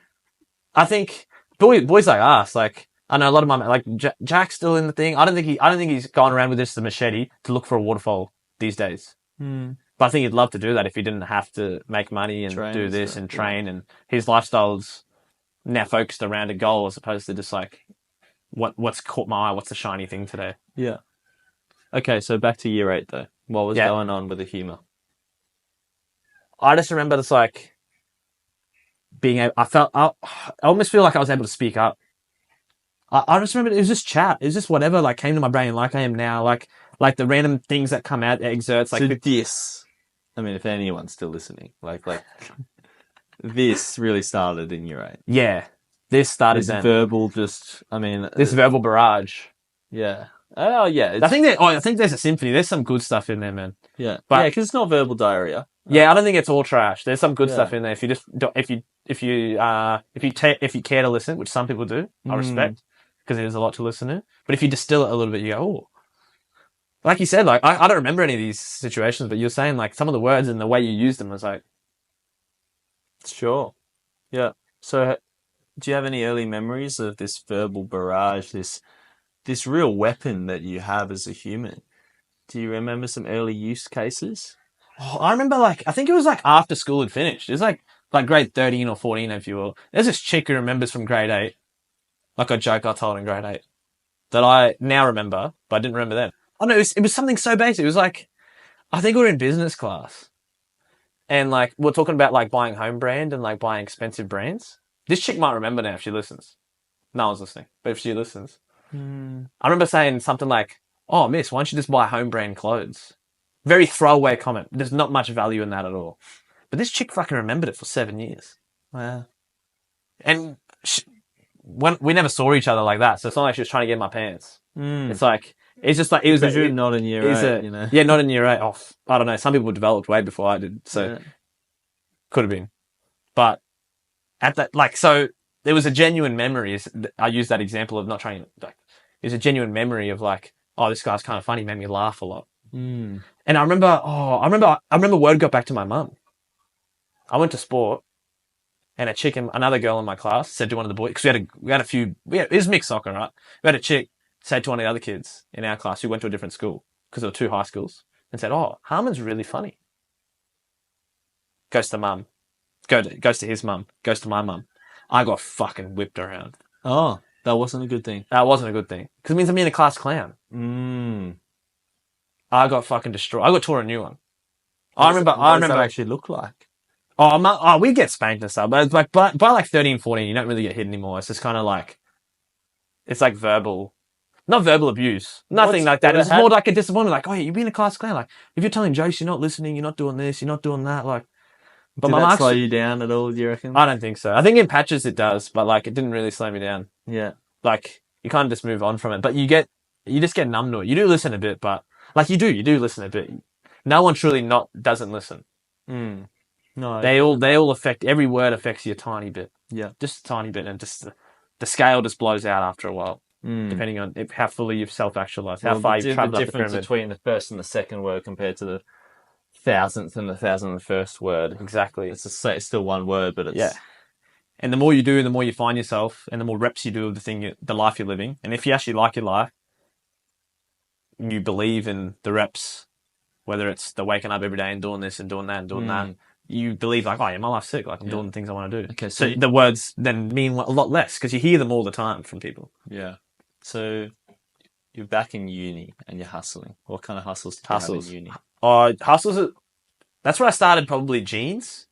I think boys like us, like I know a lot of my like Jack's still in the thing. I don't think he's gone around with just a machete to look for a waterfall these days. But I think he'd love to do that if he didn't have to make money and do this and train. And his lifestyle's now focused around a goal as opposed to just like what's caught my eye, what's the shiny thing today. Yeah. Okay, so back to year 8 though. What was going on with the humour? I just remember just like being able. I almost feel like I was able to speak up. I just remember it was just chat. It was just whatever like came to my brain, like I am now, like the random things that come out exerts. Like so this, I mean, if anyone's still listening, like this really started in year 8. Yeah, this started this then. Verbal, just I mean, this verbal barrage. Yeah. Oh yeah. I think there's a symphony. There's some good stuff in there, man. Yeah. But because it's not verbal diarrhea. Yeah, I don't think it's all trash. There's some good stuff in there. If you just if you care to listen, which some people do, I respect, because there's a lot to listen to. But if you distill it a little bit, you go, oh. Like you said, like I don't remember any of these situations, but you're saying like some of the words and the way you used them was like, sure, yeah. So, do you have any early memories of this verbal barrage, this real weapon that you have as a human? Do you remember some early use cases? Oh, I remember like I think it was like after school had finished. It was like grade 13 or 14, if you will. There's this chick who remembers from grade 8, like a joke I told in grade 8, that I now remember, but I didn't remember then. Oh no, it was something so basic. It was like, I think we were in business class, and like we're talking about like buying home brand and like buying expensive brands. This chick might remember now if she listens. No one's listening, but if she listens, I remember saying something like, "Oh, miss, why don't you just buy home brand clothes?" Very throwaway comment. There's not much value in that at all. But this chick fucking remembered it for 7 years. Wow. And when we never saw each other like that, so it's not like she was trying to get in my pants. It's like. It's just like, it was not in year 8, you know? Yeah, not in year 8. Oh, I don't know. Some people developed way before I did, so could have been. But at that, like, so there was a genuine memory. I use that example of not trying, like, there's a genuine memory of like, oh, this guy's kind of funny, made me laugh a lot. And I remember word got back to my mum. I went to sport, and another girl in my class said to one of the boys, because it was mixed soccer, right? We had a chick said to one of the other kids in our class who went to a different school, because there were 2 high schools, and said, oh, Harmon's really funny. Goes to mum. Goes to his mum. Goes to my mum. I got fucking whipped around. Oh, that wasn't a good thing. That wasn't a good thing. Because it means I'm being a class clown. I got fucking destroyed. I got taught a new one. I remember. What does that actually look like? We get spanked and stuff, but it's like by like 13, 14, you don't really get hit anymore. It's just kind of like, it's like verbal. Not verbal abuse. Nothing like that. It's more like a disappointment. Like, oh, you're being a class clown. Like, if you're telling jokes, you're not listening, you're not doing this, you're not doing that. Like, but did that slow you down at all, do you reckon? I don't think so. I think in patches it does, but like, it didn't really slow me down. Yeah. Like, you kind of just move on from it. But you just get numb to it. You do listen a bit, but like, you do listen a bit. No one truly doesn't listen. No. They all affect, every word affects you a tiny bit. Yeah. Just a tiny bit, and just the scale just blows out after a while. Depending on how fully you've self-actualized, how far you've traveled up the pyramid. The difference between the first and the second word compared to the 1,000th and the 1,001st word. Exactly. It's still one word, but it's... Yeah. And the more you do, the more you find yourself, and the more reps you do of the life you're living. And if you actually like your life, you believe in the reps, whether it's the waking up every day and doing this and doing that and doing that. You believe like, oh yeah, my life's sick. Like I'm doing the things I want to do. Okay, so the words then mean a lot less because you hear them all the time from people. Yeah. So you're back in uni and you're hustling. What kind of hustles did you have in uni? Hustles. That's where I started. Probably jeans.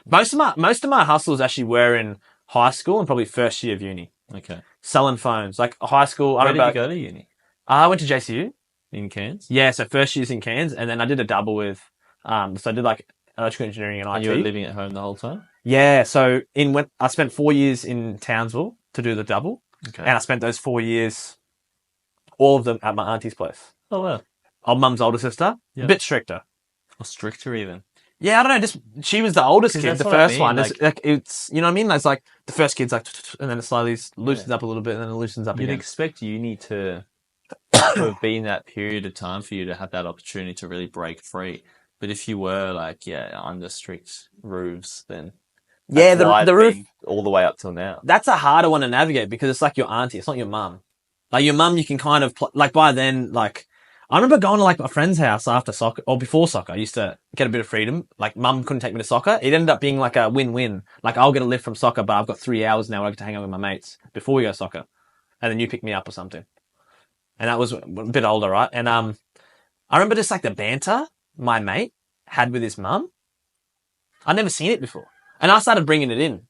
Most of my hustles actually were in high school and probably first year of uni. Okay. Selling phones, like high school. Where did you go to uni? I went to JCU in Cairns. Yeah, so first year's in Cairns, and then I did a double with. So I did like electrical engineering and IT. And you were living at home the whole time? Yeah, so I spent 4 years in Townsville to do the double, and I spent those 4 years, all of them at my auntie's place. Oh wow. Mum's older sister, a bit stricter. Or stricter even. Yeah, I don't know. Just she was the oldest kid, the first one. Like, it's you know what I mean. It's like the first kid's like, and then it slowly loosens up a little bit, and then it loosens up again. You'd expect uni to have been that period of time for you to have that opportunity to really break free. But if you were like, under strict roofs, then the roof all the way up till now. That's a harder one to navigate because it's like your auntie. It's not your mum. Like your mum, you can kind of like by then like. I remember going to like my friend's house after soccer or before soccer. I used to get a bit of freedom. Like mum couldn't take me to soccer. It ended up being like a win-win. Like I'll get a lift from soccer, but I've got 3 hours now where I get to hang out with my mates before we go soccer. And then you pick me up or something. And that was a bit older, right? And I remember just like the banter my mate had with his mum. I'd never seen it before. And I started bringing it in.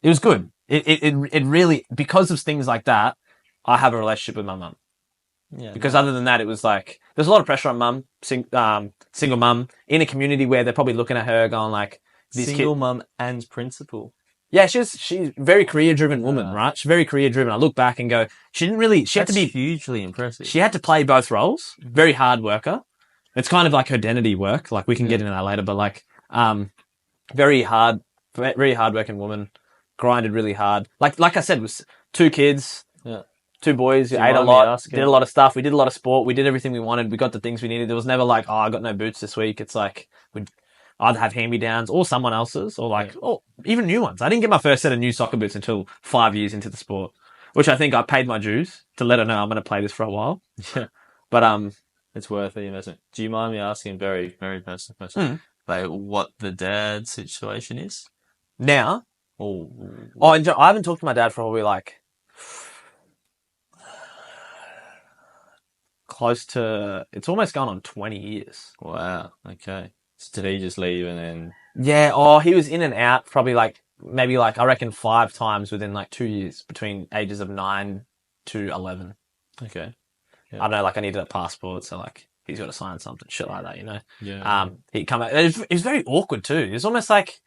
It was good. It really, because of things like that, I have a relationship with my mum. Yeah, because other than that, it was like there's a lot of pressure on mum, single mum in a community where they're probably looking at her going like this single mum and principal. Yeah, she's very career driven woman, right? She's very career driven. I look back and go, she had to be hugely impressive. She had to play both roles. Very hard worker. It's kind of like her identity work. Like we can get into that later, but like very hard working woman, grinded really hard. Like I said, was 2 kids. Yeah. 2 boys, ate a lot, did a lot of stuff. We did a lot of sport. We did everything we wanted. We got the things we needed. There was never like, I got no boots this week. It's like we'd either have hand-me-downs or someone else's or like, or even new ones. I didn't get my first set of new soccer boots until 5 years into the sport, which I think I paid my dues to let her know I'm going to play this for a while. Yeah. But it's worth the investment. Do you mind me asking very, very personal question? Like what the dad situation is? Now? I haven't talked to my dad for probably like close to, it's almost gone on 20 years. Wow. Okay. So did he just leave and then? Yeah. He was in and out probably like, maybe like, I reckon 5 times within like 2 years between ages of 9 to 11. Okay. Yeah. I don't know, like I needed a passport. So like, he's got to sign something, shit like that, you know? Yeah. He'd come out. It was very awkward too. It's almost like,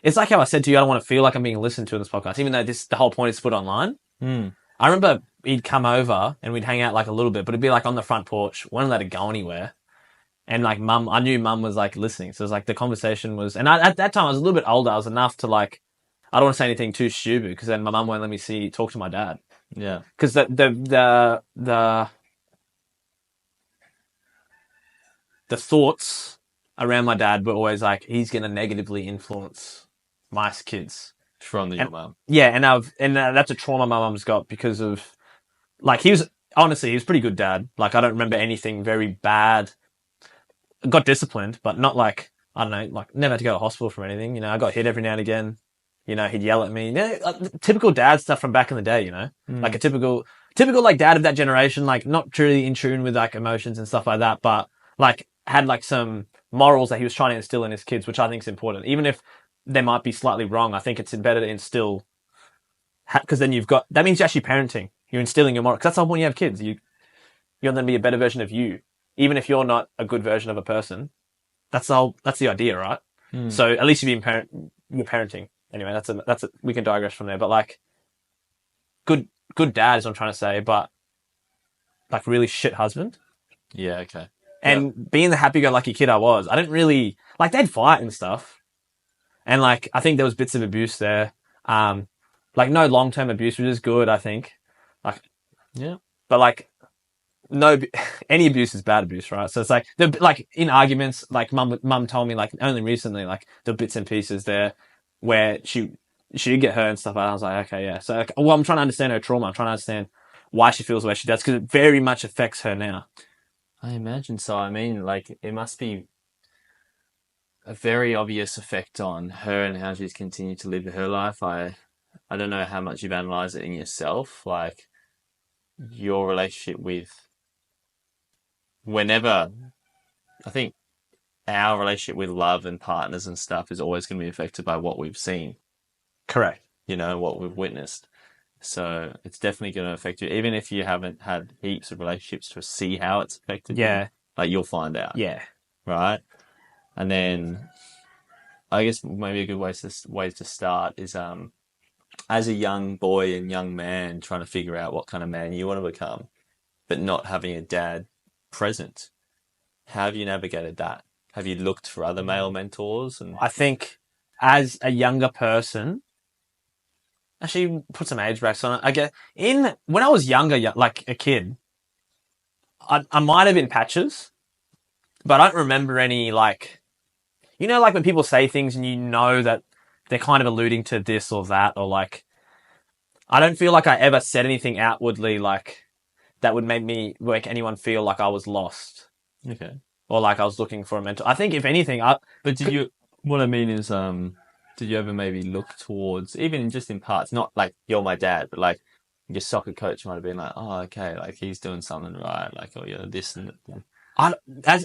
it's like how I said to you, I don't want to feel like I'm being listened to in this podcast, even though the whole point is to put online. I remember he'd come over and we'd hang out like a little bit, but it'd be like on the front porch. Wouldn't let it go anywhere. And like I knew mum was like listening. So it was like the conversation was, and at that time I was a little bit older. I was enough to like, I don't want to say anything too stupid because then my mum won't let me talk to my dad. Yeah. Because the thoughts around my dad were always like, he's going to negatively influence my kids. From your mum. Yeah, and that's a trauma my mum's got because of, like, he was pretty good dad. Like, I don't remember anything very bad. Got disciplined, but not like, I don't know, like, never had to go to hospital for anything. You know, I got hit every now and again. You know, he'd yell at me. You know, like, typical dad stuff from back in the day, you know? Like a typical, like, dad of that generation, like, not truly in tune with, like, emotions and stuff like that, but, like, had, like, some morals that he was trying to instill in his kids, which I think is important. Even if they might be slightly wrong, I think it's better to instill, because then that means you're actually parenting. You're instilling your morals. Because that's the whole point you have kids. You want them to be a better version of you. Even if you're not a good version of a person. That's the idea, right? So at least you're parenting. Anyway, we can digress from there. But like, good dad is what I'm trying to say, but like really shit husband. Yeah, okay. And being the happy-go-lucky kid I was, I didn't really, like, they'd fight and stuff. And like, I think there was bits of abuse there. Like no long-term abuse, which is good, I think. Like, yeah. But like, no, any abuse is bad abuse, right? So it's like, like in arguments, like mum told me like only recently, like the bits and pieces there where she she'd get hurt and stuff. And I was like, okay, yeah. So, like, well, I'm trying to understand her trauma. I'm trying to understand why she feels the way she does because it very much affects her now. I imagine so. I mean, like, it must be a very obvious effect on her and how she's continued to live her life. I don't know how much you've analysed it in yourself, like your relationship with whenever. I think our relationship with love and partners and stuff is always going to be affected by what we've seen, Correct. what we've witnessed. So it's definitely going to affect you, even if you haven't had heaps of relationships to see how it's affected you. Yeah. Like you'll find out, Yeah. right? And then I guess maybe a good way to start is as a young boy and young man trying to figure out what kind of man you want to become, but not having a dad present. How have you navigated that? Have you looked for other male mentors? And I think as a younger person, actually put some age brackets on it. I get when I was younger, like a kid, I might have been patches, but I don't remember any like, like when people say things and you know that they're kind of alluding to this or that, or like, I don't feel like I ever said anything outwardly like that would make anyone feel like I was lost okay, or like I was looking for a mentor. I think if anything, but did you? What I mean is, did you ever maybe look towards, even just in parts, not like you're my dad, but like your soccer coach might have been like, oh, okay, like he's doing something right, like oh yeah, this and that.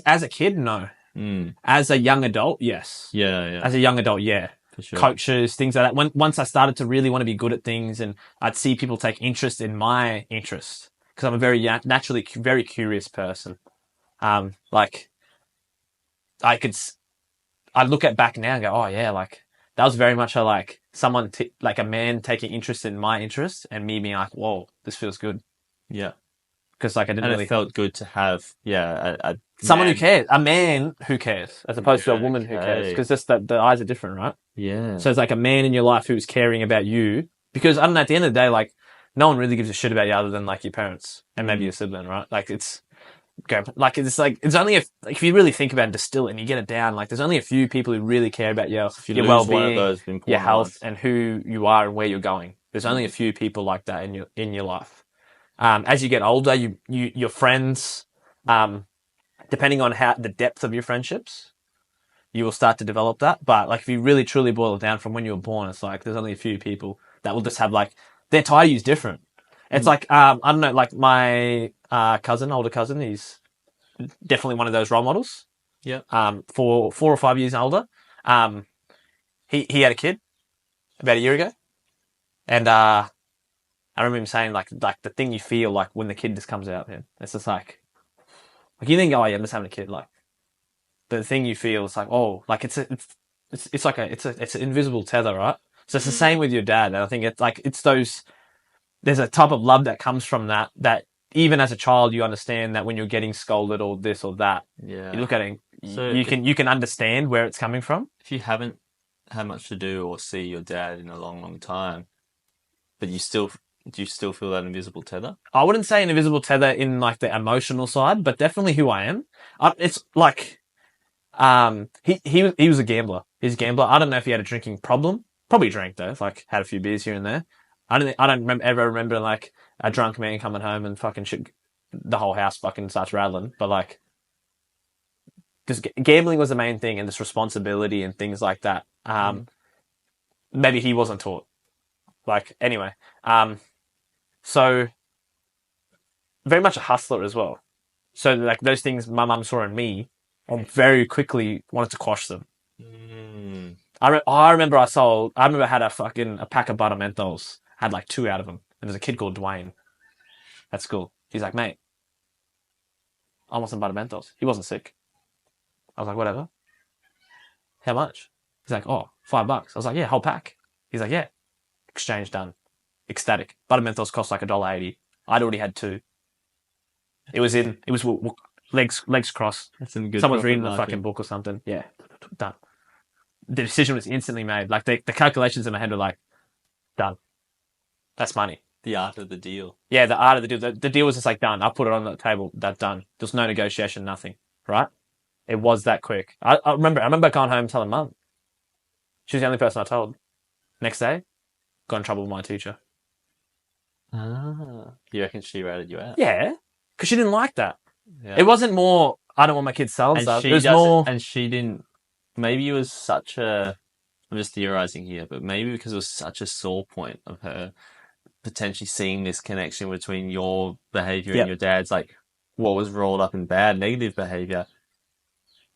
as a kid, no. Mm. As a young adult, yes. Yeah, As a young adult, yeah. for sure. Coaches, things like that. Once I started to really want to be good at things, and I'd see people take interest in my interest because I'm a very naturally very curious person. Like I look at back now and go, oh yeah, like that was very much like someone like a man taking interest in my interest and me being like, whoa, this feels good Yeah, because like I didn't and really it felt good to have, a someone who man. cares, a man who cares, as opposed to a woman who cares, Okay. because just the eyes are different, right? Yeah. So it's like a man in your life who's caring about you because I don't know. At the end of the day, like no one really gives a shit about you other than like your parents and maybe your sibling, right? Like it's it's only if you really think about it and distill it and you get it down, like there's only a few people who really care about your If you your lose one of well-being, those your important health, ones. and who you are and where you're going. There's only a few people like that in your life. As you get older, your friends, depending on how the depth of your friendships, you will start to develop that. But like if you really truly boil it down from when you were born, it's like there's only a few people that will just have like their tie is different. It's like I don't know, like my older cousin, he's definitely one of those role models. Yep. For 4 or 5 years older. He had a kid about a year ago, and I remember him saying like the thing you feel like when the kid just comes out, man. It's just like you think, oh yeah, I'm just having a kid. Like the thing you feel is like, oh, like it's an invisible tether, right? So it's the same with your dad. And I think it's like there's a type of love that comes from that even as a child you understand that when you're getting scolded or this or that, Yeah. you look at it, So you can understand where it's coming from. if you haven't had much to do or see your dad in a long, long time, but do you still feel that invisible tether? I wouldn't say an invisible tether in like the emotional side, but definitely who I am. It's like he was a gambler. He's a gambler. I don't know if he had a drinking problem. Probably drank though. Like had a few beers here and there. I don't ever remember like a drunk man coming home and fucking shit, the whole house fucking starts rattling. But like, just gambling was the main thing, and this responsibility and things like that. Maybe he wasn't taught. Like anyway, so very much a hustler as well. So like those things my mum saw in me, and very quickly wanted to quash them. Mm. I remember I had a pack of butter menthols. Had like 2 out of them. And there's a kid called Dwayne at school. He's like, mate, I want some butter menthols. He wasn't sick. I was like, whatever. How much? He's like, oh, $5. I was like, yeah, whole pack. He's like, yeah. Exchange done. Ecstatic. Butter menthols cost like $1.80. I'd already had 2. It was legs crossed. That's some good Someone's profit reading the market. fucking book or something. Yeah, done. The decision was instantly made. Like the calculations in my head were like, done. That's money. The art of the deal. Yeah, the art of the deal. The deal was just like done. I put it on the table. That's done. There's no negotiation, nothing. Right? It was that quick. I remember going home telling mum. She was the only person I told. Next day, got in trouble with my teacher. You reckon she ratted you out? Yeah, because she didn't like that. Yeah. It wasn't more, I don't want my kids selling And stuff. she It was doesn't, more, and she didn't. Maybe it was such a. I'm just theorizing here, but maybe because it was such a sore point of her potentially seeing this connection between your behavior and Yep. your dad's, like what was rolled up in bad, negative behavior.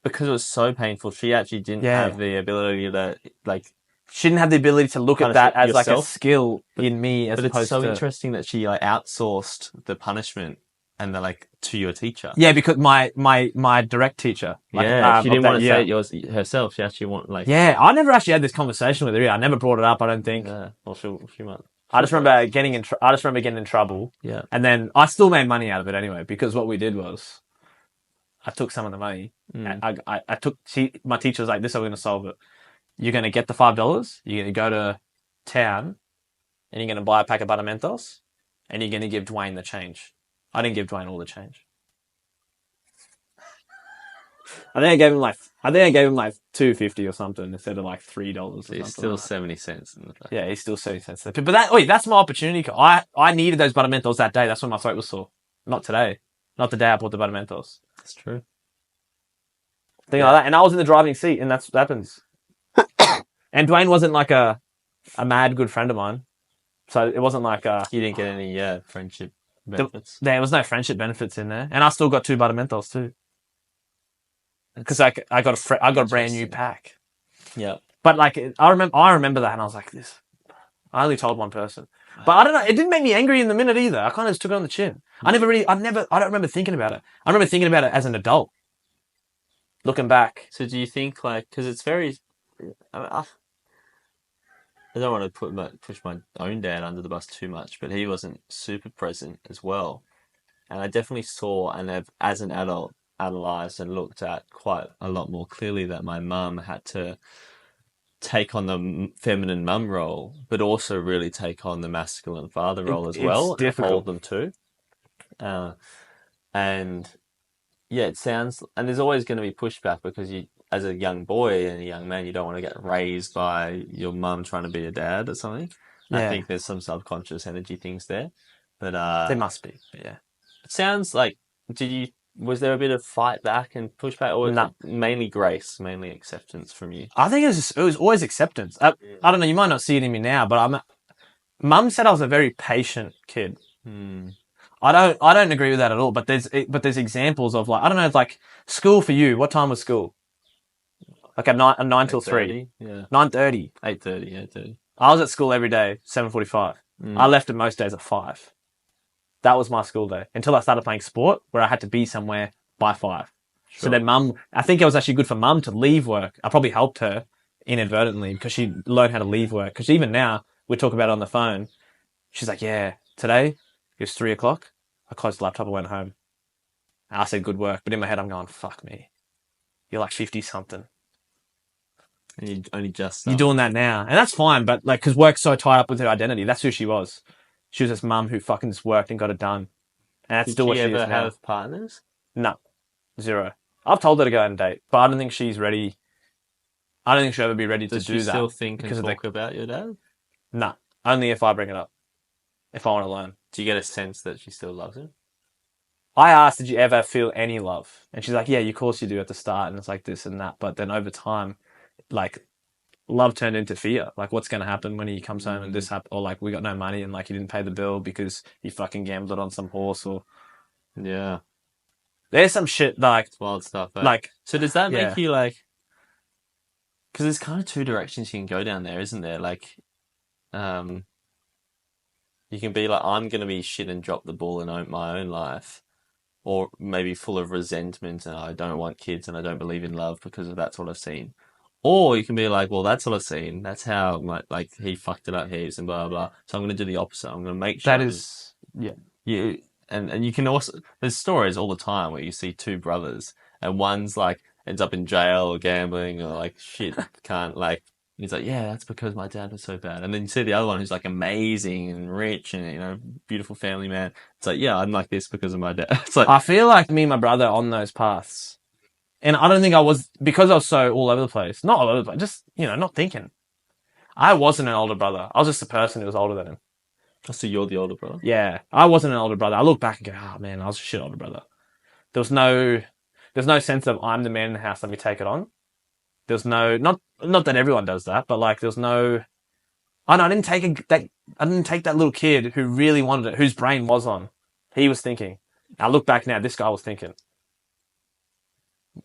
Because it was so painful, she actually didn't Yeah. have the ability to like. she didn't have the ability to look Kind at of that as like a yourself. skill in me as But it's opposed so to. interesting that she like outsourced the punishment and the like to your teacher. Yeah, because my direct teacher. Like, Yeah, she of didn't that want to year. say it yours herself. She actually wanted like. Yeah, I never actually had this conversation with her. I never brought it up. I don't think. Yeah, well, she might. I just remember getting in. I just remember getting in trouble. Yeah. And then I still made money out of it anyway because what we did was, I took some of the money. I took. My teacher was like, "This is how we're going to solve it. You're going to get the $5. You're going to go to town, and you're going to buy a pack of Buttermentos, and you're going to give Dwayne the change." I didn't give Dwayne all the change. I think I gave him like $2.50 or something instead of like $3 or something. It's still 70 cents in the back. Yeah, he's still 70 cents. But that's my opportunity. I needed those Buttermentos that day. That's when my throat was sore. Not today. Not the day I bought the Buttermentos. That's true. Thing like that. And I was in the driving seat, and that's what happens. And Dwayne wasn't like a mad good friend of mine. So it wasn't like You didn't get any friendship benefits. there was no friendship benefits in there. And I still got 2 Buttermentos too. Because I got a brand new pack. Yeah. But like I remember that, and I was like, this. I only told one person, but I don't know. It didn't make me angry in the minute either. I kind of just took it on the chin. I don't remember thinking about it. I remember thinking about it as an adult, looking back. So do you think like because it's very, I don't want to push my own dad under the bus too much, but he wasn't super present as well, and I definitely saw and have as an adult analysed and looked at quite a lot more clearly that my mum had to take on the feminine mum role, but also really take on the masculine father role as well. It's difficult. Hold them too. And yeah, it sounds, and there's always going to be pushback because you, as a young boy and a young man, you don't want to get raised by your mum trying to be a dad or something. Yeah. I think there's some subconscious energy things there, but There must be. But yeah. it sounds like, was there a bit of fight back and pushback, or No. mainly grace, mainly acceptance from you? I think it was always acceptance. I don't know. You might not see it in me now, but Mum said I was a very patient kid. I don't agree with that at all. But there's examples of like, I don't know, like school for you. What time was school? Like a 9 till 3. Yeah. 9:30. 8:30. I was at school every day, 7:45. I left it most days at 5. That was my school day until I started playing sport, where I had to be somewhere by 5. Sure. So then I think it was actually good for Mum to leave work. I probably helped her inadvertently because she learned how to leave work. Because even now, we talk about it on the phone. She's like, yeah, today it was 3 o'clock. I closed the laptop and went home. And I said, good work. But in my head, I'm going, fuck me. You're like 50 something. And you only just You're doing that now. And that's fine. But like, because work's so tied up with her identity. That's who she was. She was this mum who fucking just worked and got it done. And that's still what she is now. Did you ever have partners? No. 0. I've told her to go out and date, but I don't think she's ready. I don't think she'll ever be ready to do that. Does she still think and talk about your dad? No. Only if I bring it up. If I want to learn. Do you get a sense that she still loves him? I asked, did you ever feel any love? And she's like, yeah, of course you do at the start. And it's like this and that. But then over time, like, love turned into fear. Like, what's going to happen when he comes home and this happen? Or like, we got no money and like, he didn't pay the bill because he fucking gambled on some horse or... Yeah. There's some shit like... It's wild stuff. Eh? Like... So does that make you like... Because there's kind of 2 directions you can go down there, isn't there? Like, you can be like, I'm going to be shit and drop the ball and own my own life. Or maybe full of resentment and I don't want kids and I don't believe in love because of that's what I've seen. Or you can be like, well, that's what I've seen. That's how, like he fucked it up heaps and blah, blah, blah. So I'm going to do the opposite. I'm going to make sure... That is... Yeah. And you can also... There's stories all the time where you see 2 brothers and one's like, ends up in jail or gambling or like, shit, can't like... He's like, yeah, that's because my dad was so bad. And then you see the other one who's like amazing and rich and, you know, beautiful family man. It's like, yeah, I'm like this because of my dad. It's like... I feel like me and my brother on those paths... And I don't think I was, because I was so all over the place. Not all over the place, just, you know, not thinking. I wasn't an older brother. I was just a person who was older than him. Oh, so you're the older brother? Yeah, I wasn't an older brother. I look back and go, oh man, I was a shit older brother. There was no, there's no sense of I'm the man in the house. Let me take it on. There's no, not that everyone does that, but like there's no. I know I didn't take that. I didn't take that little kid who really wanted it, whose brain was on. He was thinking. I look back now. This guy was thinking.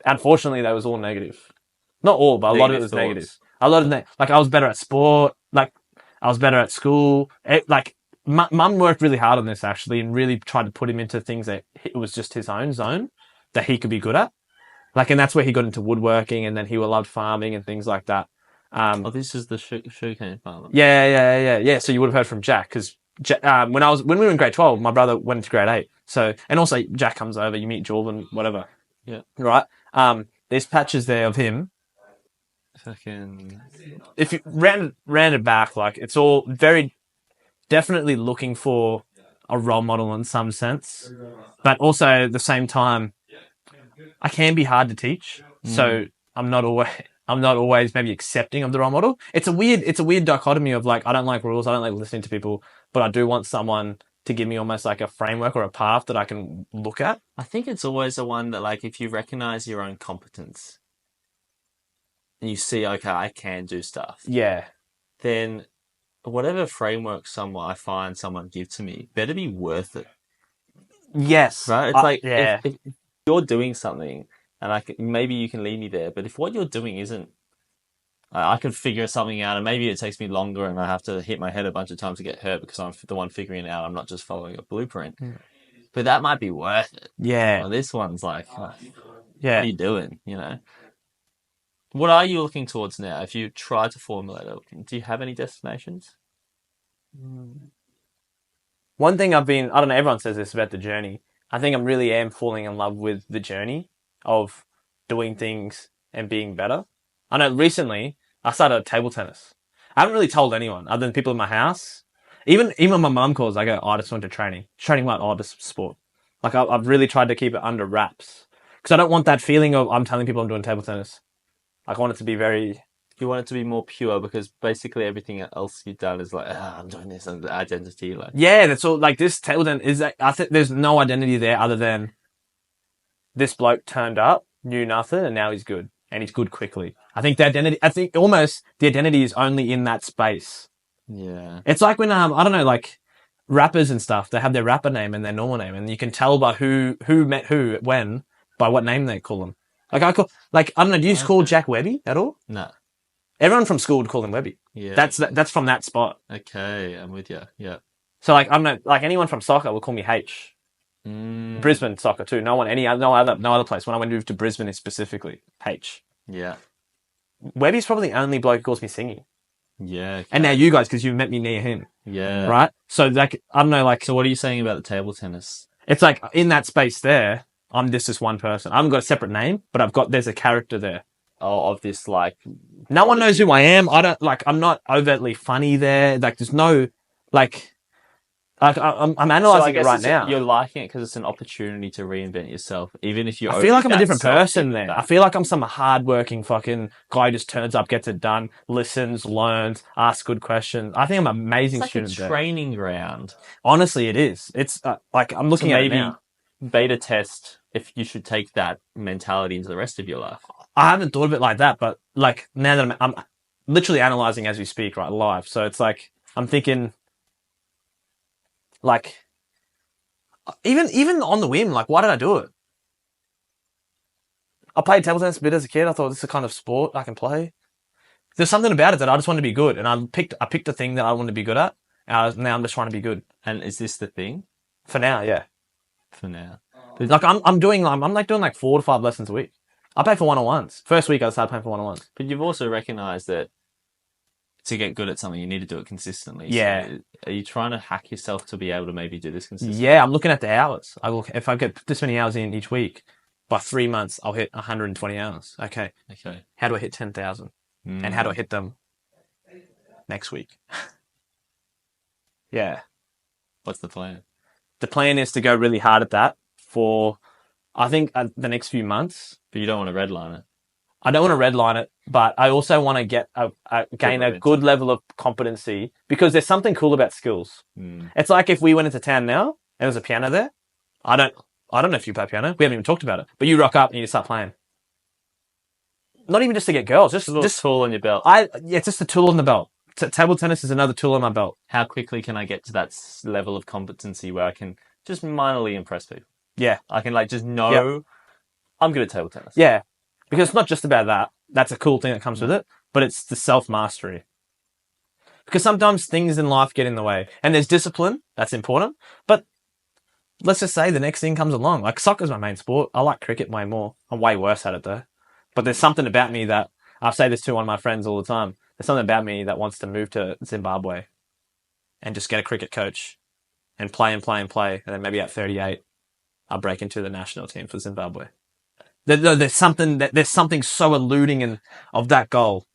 Unfortunately, that was all negative. Not all, but a lot of it was negative. A lot of like I was better at sport. Like I was better at school. Like mum worked really hard on this actually, and really tried to put him into things that it was just his own zone that he could be good at. Like, and that's where he got into woodworking, and then he loved farming and things like that. Oh, this is the sugarcane farmer. Yeah. So you would have heard from Jack because when we were in grade 12, my brother went into grade 8. So, and also Jack comes over, you meet Jordan, whatever. Yeah. Right. There's patches there of him. Fucking. If you round it back, like it's all very definitely looking for a role model in some sense, but also at the same time, I can be hard to teach. So I'm not always maybe accepting of the role model. It's a weird dichotomy of like, I don't like rules. I don't like listening to people, but I do want someone to give me almost like a framework or a path that I can look at. I think it's always the one that like, if you recognize your own competence and you see, okay, I can do stuff. Yeah. Then whatever framework I find someone give to me better be worth it. Yes. Right. It's like, yeah. If you're doing something and maybe you can lead me there, but if what you're doing isn't, I could figure something out and maybe it takes me longer and I have to hit my head a bunch of times to get hurt because I'm the one figuring it out. I'm not just following a blueprint, but that might be worth it. Yeah. Well, this one's like, yeah. What are you doing? You know, what are you looking towards now? If you try to formulate it, do you have any destinations? One thing I don't know, everyone says this about the journey. I think I really am falling in love with the journey of doing things and being better. I know recently I started table tennis. I haven't really told anyone other than people in my house. Even my mum calls, I go, oh, I just went to training. Training like, oh, just sport. Like I've really tried to keep it under wraps. Because I don't want that feeling of I'm telling people I'm doing table tennis. Like, I want it to be very... You want it to be more pure because basically everything else you've done is like, I'm doing this and the identity. Like, yeah, that's all. Like this table tennis is that I think there's no identity there other than this bloke turned up, knew nothing, and now he's good. And he's good quickly. I think almost the identity is only in that space. Yeah. It's like when, I don't know, like rappers and stuff, they have their rapper name and their normal name, and you can tell by who met who, when, by what name they call them. Like I don't know, do you call Jack Webby at all? No. Everyone from school would call him Webby. Yeah. That's from that spot. Okay, I'm with you. Yeah. So like, I don't know, like anyone from soccer would call me H. Brisbane soccer too. No other place. When I went to move to Brisbane specifically, H. Yeah. Webby's probably the only bloke who calls me Singy. Yeah. Okay. And now you guys, because you met me near him. Yeah. Right? So like, I don't know, like... So what are you saying about the table tennis? It's like, in that space there, I'm just one person. I haven't got a separate name, but there's a character there. Oh, of this, like... No one knows who I am. I'm not overtly funny there. Like, there's no, like... I'm analysing it right now. You're liking it because it's an opportunity to reinvent yourself, even if you're... I feel like I'm a different person there. I feel like I'm some hardworking fucking guy who just turns up, gets it done, listens, learns, asks good questions. I think I'm an amazing student there. It's like a training ground. Honestly, it is. It's like, I'm looking at it now. Beta test if you should take that mentality into the rest of your life. I haven't thought of it like that, but like now that I'm literally analysing as we speak, right, live. So it's like, I'm thinking... Like, even on the whim, like, why did I do it? I played table tennis a bit as a kid. I thought this is a kind of sport I can play. There's something about it that I just wanted to be good, and I picked a thing that I wanted to be good at. And now I'm just trying to be good. And is this the thing? For now, yeah. For now, like I'm doing like 4 to 5 lessons a week. I pay for one-on-ones. First week I started paying for one-on-ones. But you've also recognised that to get good at something, you need to do it consistently. Yeah. So are you trying to hack yourself to be able to maybe do this consistently? Yeah, I'm looking at the hours. If I get this many hours in each week, by 3 months, I'll hit 120 hours. Okay. How do I hit 10,000? And how do I hit them next week? Yeah. What's the plan? The plan is to go really hard at that for, I think, the next few months. But you don't want to redline it. I don't want to redline it, but I also want to gain a good level of competency because there's something cool about skills. It's like if we went into town now and there was a piano there. I don't know if you play piano. We haven't even talked about it. But you rock up and you start playing. Not even just to get girls, just tool on your belt. It's just a tool on the belt. Table tennis is another tool on my belt. How quickly can I get to that level of competency where I can just minorly impress people? Yeah, I can just know I'm good at table tennis. Yeah, because it's not just about that. That's a cool thing that comes with it, but it's the self-mastery. Because sometimes things in life get in the way, and there's discipline that's important. But let's just say the next thing comes along. Like soccer's my main sport. I like cricket way more. I'm way worse at it though. But there's something about me that I say this to one of my friends all the time. There's something about me that wants to move to Zimbabwe and just get a cricket coach and play and play and play. And then maybe at 38, I'll break into the national team for Zimbabwe. There's something so eluding of that goal.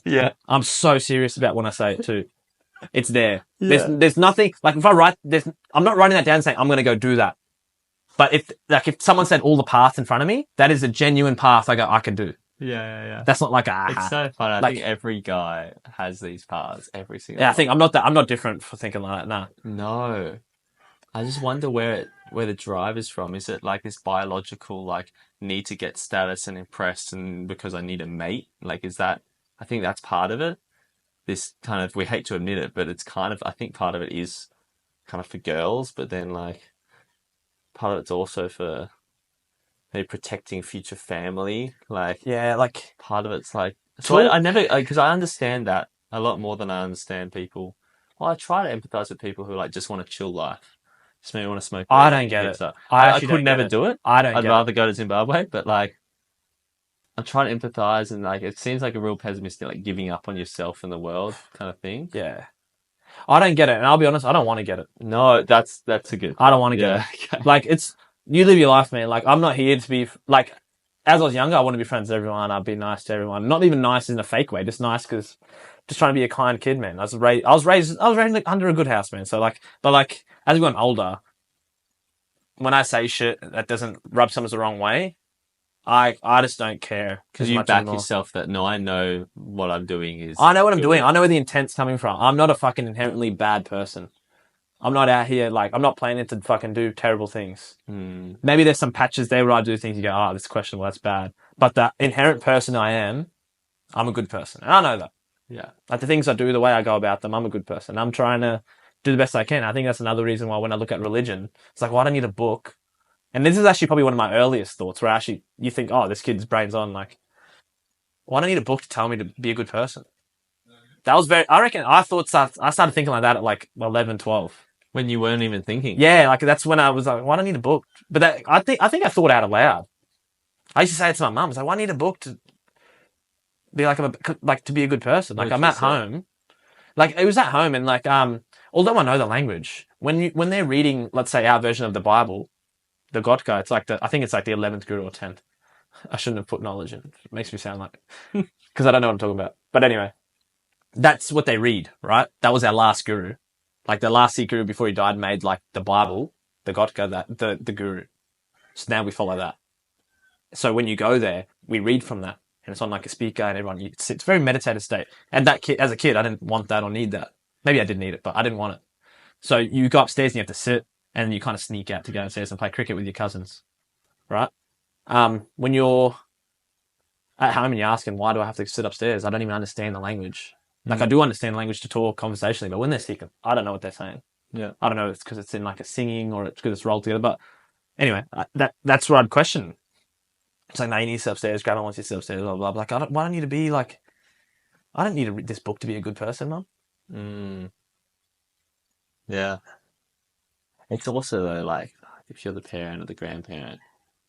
Yeah. I'm so serious about when I say it too. It's there. Yeah. There's nothing, like if I write, I'm not writing that down saying I'm going to go do that. But if someone said all the paths in front of me, that is a genuine path I can do. Yeah. That's not like It's so fun. I think every guy has these paths every single Yeah, I think I'm not different for thinking like that. Nah. No. I just wonder where the drive is from. Is it like this biological need to get status and impressed and because I need a mate? Is that, I think that's part of it. This kind of, we hate to admit it, but it's kind of, I think part of it is kind of for girls, but then part of it's also for maybe protecting future family. Part of it's so I never, because I understand that a lot more than I understand people. Well, I try to empathize with people who just want a chill life. Just maybe want to smoke. I don't get it. I could never do it. I'd rather go to Zimbabwe, but I'm trying to empathize and it seems like a real pessimistic, giving up on yourself and the world kind of thing. Yeah. I don't get it. And I'll be honest, I don't want to get it. No, that's a good point. I don't want to get it. Okay. You live your life, man. I'm not here to be, as I was younger, I want to be friends with everyone. I'd be nice to everyone. Not even nice in a fake way, just nice because just trying to be a kind kid, man. I was raised under a good house, man. So as I've gotten older, when I say shit that doesn't rub someone the wrong way, I just don't care. Because you back yourself that, no, I know what I'm doing is... I know what I'm doing. I know where the intent's coming from. I'm not a fucking inherently bad person. I'm not out here, I'm not planning to fucking do terrible things. Maybe there's some patches there where I do things you go, this is questionable, that's bad. But the inherent person I am, I'm a good person. And I know that. Yeah. The things I do, the way I go about them, I'm a good person. I'm trying to do the best I can. I think that's another reason why when I look at religion, it's I don't need a book. And this is actually probably one of my earliest thoughts where you think, this kid's brain's on. Why do I need a book to tell me to be a good person? That was I started thinking like that at 11, 12. When you weren't even thinking. Yeah, that's when I was why do I need a book? But I think I thought out aloud. I used to say it to my mum. I was why do I need a book to be to be a good person? I'm at home. It was at home and although I know the language, when they're reading, let's say our version of the Bible, the Gotka, it's I think it's the 11th guru or 10th. I shouldn't have put knowledge in. It makes me sound because I don't know what I'm talking about. But anyway, that's what they read, right? That was our last guru. The last Sikh guru before he died made the Bible, the Gotka, the guru. So now we follow that. So when you go there, we read from that. And it's on a speaker and everyone, it's a very meditative state. And as a kid, I didn't want that or need that. Maybe I did need it, but I didn't want it. So you go upstairs and you have to sit and you kind of sneak out to go upstairs and play cricket with your cousins. Right? When you're at home and you're asking, why do I have to sit upstairs? I don't even understand the language. I do understand the language to talk conversationally, but when they're Sikh, I don't know what they're saying. Yeah. I don't know if it's because it's in a singing or it's because it's rolled together. But anyway, that's where I'd question. It's no, you need to sit upstairs. Grandma wants you to sit upstairs. Blah, blah, blah. Why don't you to be I don't need to read this book to be a good person, Mum. Yeah. It's also though, if you're the parent or the grandparent,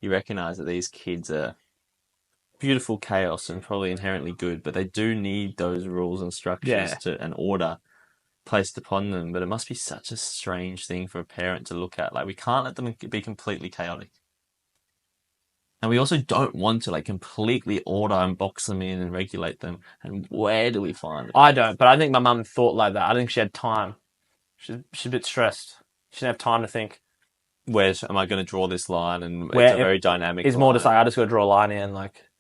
you recognize that these kids are beautiful chaos and probably inherently good, but they do need those rules and structures and order placed upon them. But it must be such a strange thing for a parent to look at. We can't let them be completely chaotic. And we also don't want to completely order and box them in and regulate them. And where do we find it? I don't, but I think my mum thought like that. I think she had time. She's a bit stressed. She didn't have time to think. Where am I going to draw this line? And it's a very dynamic It's line. more just I just got to draw a line in.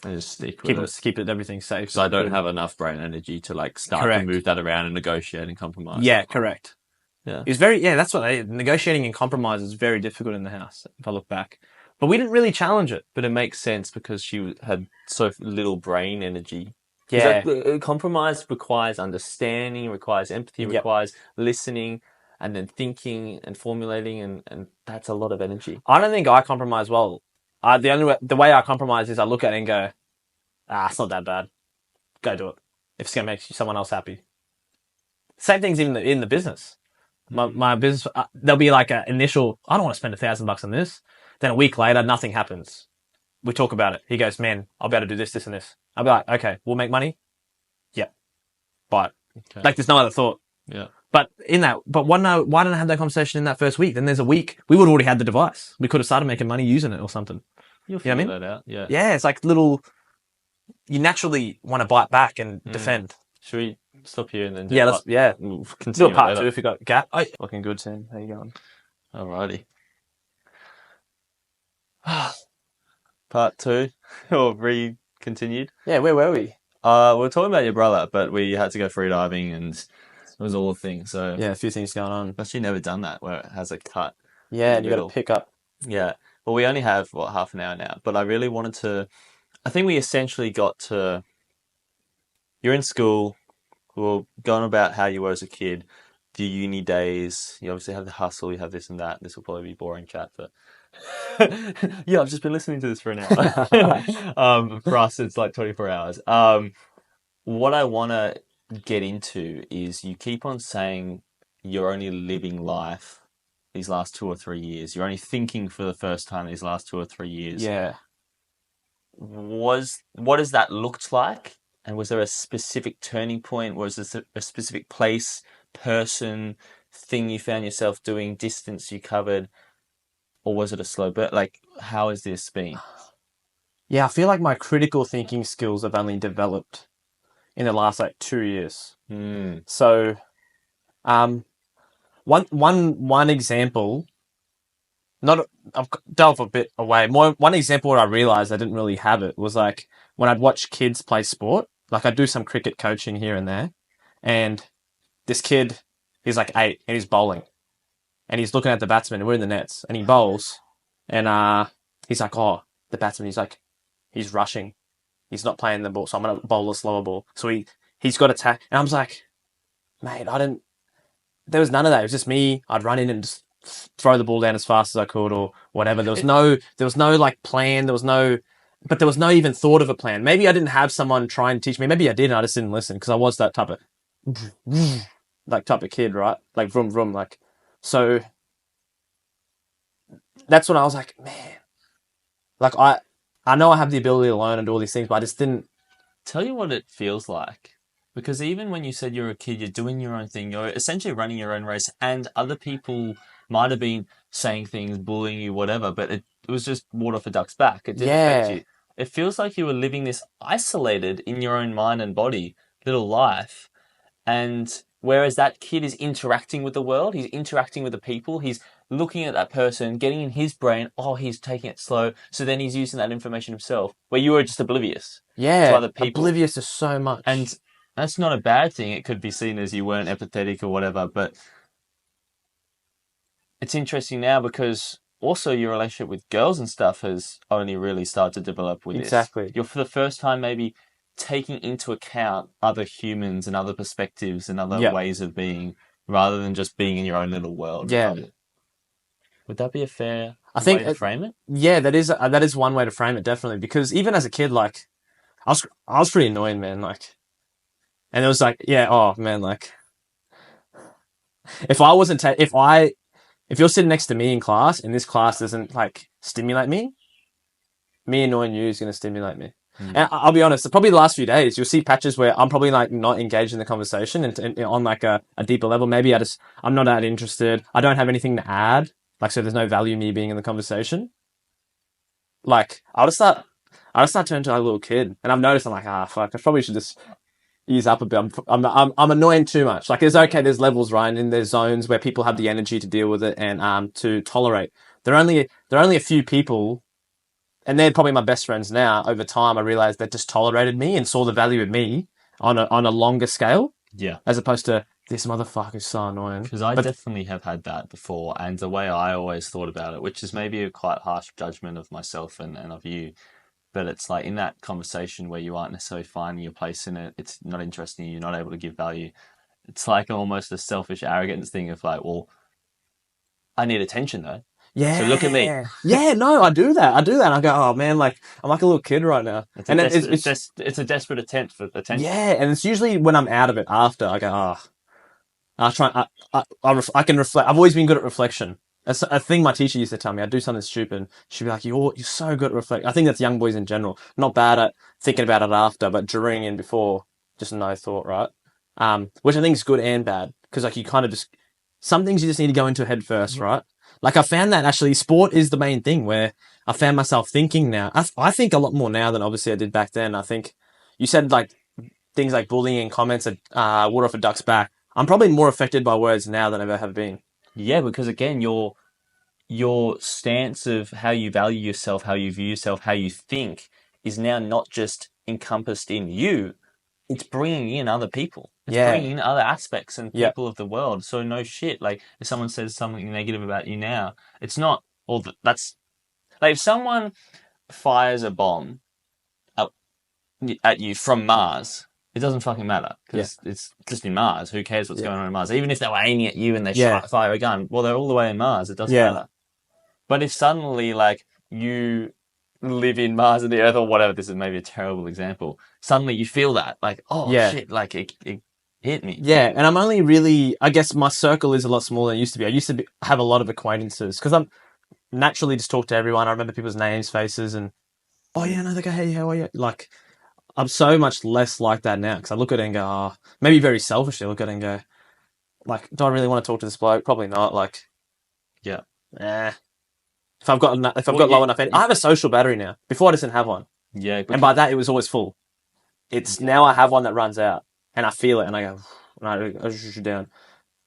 And just stick with it. keep it everything safe. So I don't have enough brain energy to like start Correct. to move that around and negotiate and compromise. Yeah, correct. Yeah. It's very, that's what negotiating and compromise is very difficult in the house, if I look back. But we didn't really challenge it. But it makes sense because she had so little brain energy. Yeah. Compromise requires understanding, requires empathy, requires listening, and then thinking and formulating, and that's a lot of energy. I don't think I compromise well. The way I compromise is I look at it and go, it's not that bad. Go do it. If it's going to make someone else happy. Same things even in the business. My business, there'll be like an initial, I don't want to spend $1,000 on this. Then a week later, nothing happens. We talk about it. He goes, man, I'll be able to do this, this, and this. I'll be like, okay, we'll make money. Yep. Buy it. Okay. Like there's no other thought. Yeah. But why didn't I have that conversation in that first week? Then there's a week, we would have already had the device. We could have started making money using it or something. You'll figure that out. Yeah. Yeah, it's like you naturally want to bite back and defend. Should we stop here and then we'll continue do a part later. 2 if you got a gap. Oh, fucking good, Sam. How you going? Alrighty. Part 2, or continued. Yeah, where were we? We were talking about your brother, but we had to go freediving and it was all a thing. So yeah, a few things going on. I've actually never done that where it has a cut. Yeah, and you got to pick up. Yeah. Well, we only have half an hour now, but I really wanted to. I think we essentially got to. You're in school. We're going about how you were as a kid, the uni days. You obviously have the hustle. You have this and that. This will probably be boring chat, but yeah, I've just been listening to this for an hour. For us, it's like 24 hours. What I want to get into is you keep on saying you're only living life these last 2 or 3 years. You're only thinking for the first time these last 2 or 3 years. Yeah. What has that looked like? And was there a specific turning point? Was there a specific place, person, thing you found yourself doing, distance you covered? Or was it a slow burn? Like, how has this been? Yeah, I feel like my critical thinking skills have only developed in the last 2 years. So, one example, I've delved a bit away. One example where I realized I didn't really have it was like when I'd watch kids play sport. Like I do some cricket coaching here and there, and this kid, he's like 8 and he's bowling, and he's looking at the batsman. And we're in the nets, and he bowls, and he's like, "Oh, the batsman." He's rushing. He's not playing the ball, so I'm gonna bowl a slower ball. So he's got attack, and I was like, "Mate, there was none of that. It was just me. I'd run in and just throw the ball down as fast as I could or whatever. There was no like plan. There was no even thought of a plan. Maybe I didn't have someone try and teach me. Maybe I did and I just didn't listen because I was that type of kid, right? Like vroom, vroom. Like, so that's when I was like, man, like I know I have the ability to learn and do all these things, but I just didn't. Tell you what it feels like. Because even when you said you're a kid, you're doing your own thing, you're essentially running your own race, and other people might have been saying things, bullying you, whatever, but it was just water for duck's back. It didn't affect you. It feels like you were living this isolated in your own mind and body little life, and whereas that kid is interacting with the world, he's interacting with the people, he's looking at that person, getting in his brain, oh, he's taking it slow, so then he's using that information himself, where you were just oblivious to other people. Oblivious to so much. And that's not a bad thing. It could be seen as you weren't empathetic or whatever, but it's interesting now because also your relationship with girls and stuff has only really started to develop with this. You're for the first time maybe taking into account other humans and other perspectives and other ways of being rather than just being in your own little world. Yeah. Would that be a fair way to frame it? Yeah, that is one way to frame it, definitely. Because even as a kid, like, I was pretty annoying, man. Like, and it was like, yeah, oh man, like, if you're sitting next to me in class and this class doesn't like stimulate me annoying you is going to stimulate me. And I'll be honest, probably the last few days, you'll see patches where I'm probably like not engaged in the conversation and on like a deeper level. Maybe I'm not that interested. I don't have anything to add. Like, so there's no value in me being in the conversation. Like, I'll just start turning to like a little kid. And I've noticed, I'm like, fuck, I probably should just ease up a bit. I'm annoying too much. Like, it's okay. There's levels, right? And there's zones where people have the energy to deal with it and to tolerate. There are only a few people and they're probably my best friends now. Over time, I realized they just tolerated me and saw the value in me on a longer scale, Yeah. as opposed to this motherfucker's so annoying. Because I But definitely have had that before, and the way I always thought about it, which is maybe a quite harsh judgment of myself and of you, but it's like in that conversation where you aren't necessarily finding your place in it, it's not interesting you, you're not able to give value. It's like almost a selfish arrogance thing of like, well, I need attention though. So look at me. yeah, no, I do that. I do that. And I go, oh man, like I'm like a little kid right now. It's a And then it's a desperate attempt for attention. yeah, and it's usually when I'm out of it after I go, I try. I can reflect. I've always been good at reflection. That's a thing my teacher used to tell me. I'd do something stupid. She'd be like, you're so good at reflect. I think that's young boys in general. Not bad at thinking about it after, but during and before, just no thought, right? Which I think is good and bad. Because like you kind of just, some things you just need to go into head first, right? Like I found that actually sport is the main thing where I found myself thinking now. I think a lot more now than obviously I did back then. I think you said like things like bullying and comments at water off a duck's back. I'm probably more affected by words now than I ever have been. Yeah, because again, your stance of how you value yourself, how you view yourself, how you think is now not just encompassed in you, it's bringing in other people. It's Yeah. bringing in other aspects and Yep. people of the world. So no shit, like if someone says something negative about you now, it's not all that's like if someone fires a bomb at, at you from Mars, it doesn't fucking matter because it's just in Mars. Who cares what's going on in Mars? Even if they were aiming at you and they fire a gun, well, they're all the way in Mars. It doesn't matter. But if suddenly, like, you live in Mars and the Earth or whatever, this is maybe a terrible example, suddenly you feel that, like, oh shit, like, it hit me. Yeah, and I'm only really, I guess my circle is a lot smaller than it used to be. I used to have a lot of acquaintances because I'm naturally just talk to everyone. I remember people's names, faces, and, oh yeah, no, they go, hey, how are you? Like, I'm so much less like that now because I look at it and go, oh, maybe very selfishly look at it and go, like, do I really want to talk to this bloke? Probably not. Like, Yeah. If I've got low enough, I have a social battery now. Before I just didn't have one, Yeah. and by that it was always full. It's now I have one that runs out, and I feel it, and I go, no, I shoot down.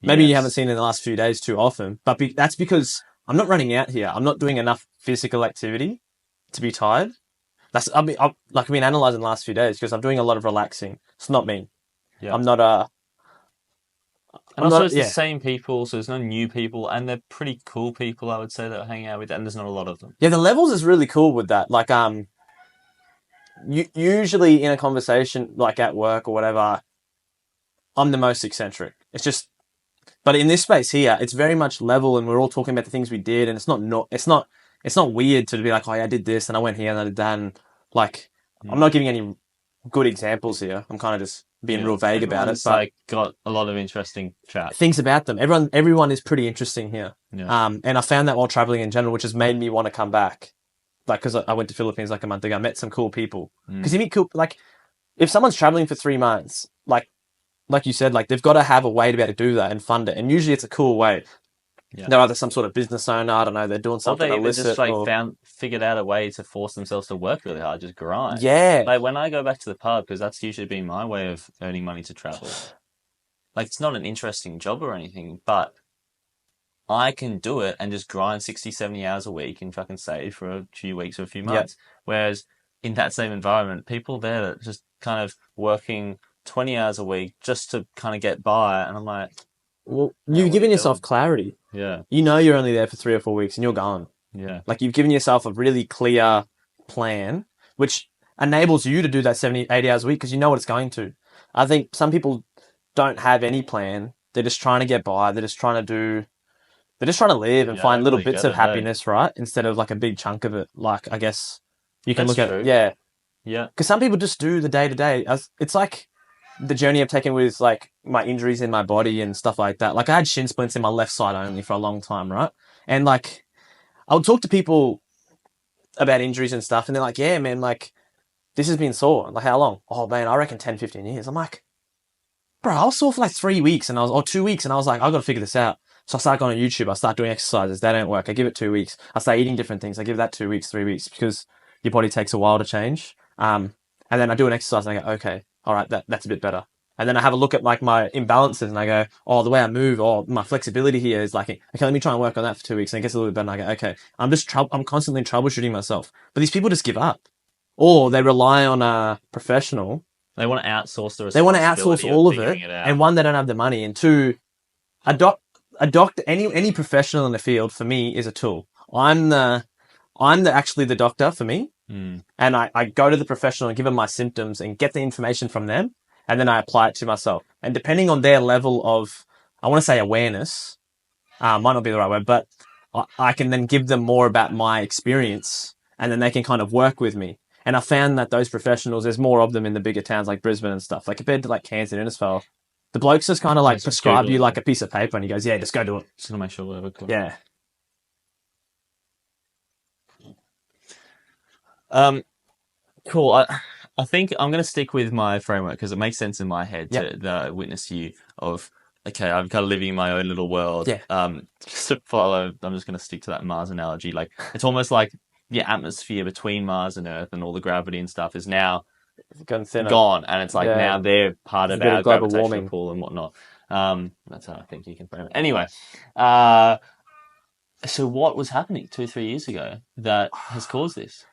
Maybe you haven't seen it in the last few days too often, but that's because I'm not running out here. I'm not doing enough physical activity to be tired. I've been analyzing the last few days because I'm doing a lot of relaxing. It's not me. Yeah. I'm not And also, it's the same people, so there's no new people, and they're pretty cool people, I would say, that I hang out with, and there's not a lot of them. Yeah, the levels is really cool with that. Like, usually in a conversation, like at work or whatever, I'm the most eccentric. It's just, but in this space here, it's very much level, and we're all talking about the things we did, and it's not weird to be like, oh yeah, I did this, and I went here, and I did that, and like, I'm not giving any good examples here. I'm kind of just being real vague about it. But like got a lot of interesting chat. Things about them. Everyone is pretty interesting here. Yeah. And I found that while traveling in general, which has made me want to come back. Like, because I went to Philippines like a month ago, I met some cool people. Because you meet cool, like, if someone's traveling for 3 months, like you said, like they've got to have a way to be able to do that and fund it. And usually it's a cool way. Yeah. They're either some sort of business owner, I don't know, they're doing something illicit. They just like figured out a way to force themselves to work really hard, just grind. Yeah. Like when I go back to the pub, because that's usually been my way of earning money to travel. Like it's not an interesting job or anything, but I can do it and just grind 60, 70 hours a week and fucking save for a few weeks or a few months. Whereas in that same environment, people there that just kind of working 20 hours a week just to kind of get by. And I'm like, well, you've given yourself clarity. Yeah. You know you're only there for 3 or 4 weeks and you're gone. Yeah. Like you've given yourself a really clear plan, which enables you to do that 70, 80 hours a week because you know what it's going to. I think some people don't have any plan. They're just trying to get by. They're just trying to live and find little bits of happiness, right? Instead of like a big chunk of it. Like, I guess you can look at it. Yeah. Yeah. Because some people just do the day to day. It's like the journey I've taken with like my injuries in my body and stuff like that. Like I had shin splints in my left side only for a long time, right? And like I would talk to people about injuries and stuff and they're like, yeah, man, like this has been sore. I'm like, how long? Oh man, I reckon 10, 15 years. I'm like, bro, I was sore for like 3 weeks or 2 weeks and I was like, I've got to figure this out. So I start going on YouTube. I start doing exercises. That don't work. I give it 2 weeks. I start eating different things. I give that 2 weeks, 3 weeks because your body takes a while to change. And then I do an exercise and I go, okay, all right, that's a bit better. And then I have a look at like my imbalances and I go, oh, the way I move, or my flexibility here is lacking. Okay, let me try and work on that for 2 weeks. And it gets a little bit better. And I go, okay, I'm constantly troubleshooting myself. But these people just give up, or they rely on a professional. They want to outsource the They want to outsource responsibility of all of figuring it. it out. And one, they don't have the money. And two, a doctor, any professional in the field for me is a tool. Actually the doctor for me. Mm. And I go to the professional and give them my symptoms and get the information from them. And then I apply it to myself. And depending on their level of, I want to say awareness, might not be the right word, but I can then give them more about my experience and then they can kind of work with me. And I found that those professionals, there's more of them in the bigger towns like Brisbane and stuff. Like compared to like Cairns and Innisfail, the blokes just kind of like Just prescribe Google you it. like a piece of paper and he goes, yeah, just go do it. Just gonna make sure whatever. Yeah. Cool. I think I'm going to stick with my framework because it makes sense in my head to witness you of, okay, I'm kind of living in my own little world. Yeah. Just to follow, I'm just going to stick to that Mars analogy. Like, it's almost like the atmosphere between Mars and Earth and all the gravity and stuff is now Gone thinner. gone. And it's like Yeah. now they're part There's of a bit our of global gravitational warming. pull and whatnot. That's how I think you can frame it. Anyway, so what was happening 2-3 years ago that has caused this?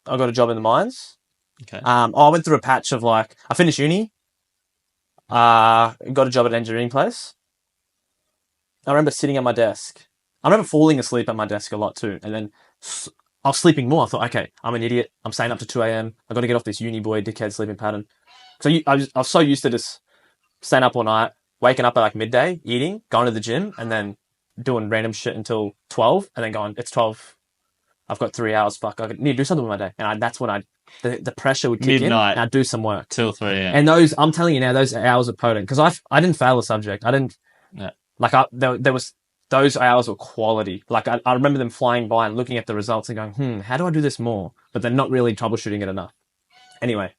I got a job in the mines. Okay. I went through a patch of like, I finished uni, got a job at an engineering place. I remember sitting at my desk. I remember falling asleep at my desk a lot too. And then I was sleeping more. I thought, okay, I'm an idiot. I'm staying up to 2 a.m. I got to get off this uni boy dickhead sleeping pattern. So I was so used to just staying up all night, waking up at like midday, eating, going to the gym, and then doing random shit until 12, and then going, it's 12. I've got 3 hours. Fuck, I need to do something with my day. And that's when the pressure would kick Midnight. in and I'd do some work. Till 3 a.m. And those, I'm telling you now, those hours are potent because I didn't fail a subject. I didn't, there was, those hours were quality. Like I remember them flying by and looking at the results and going, how do I do this more? But they're not really troubleshooting it enough. Anyway,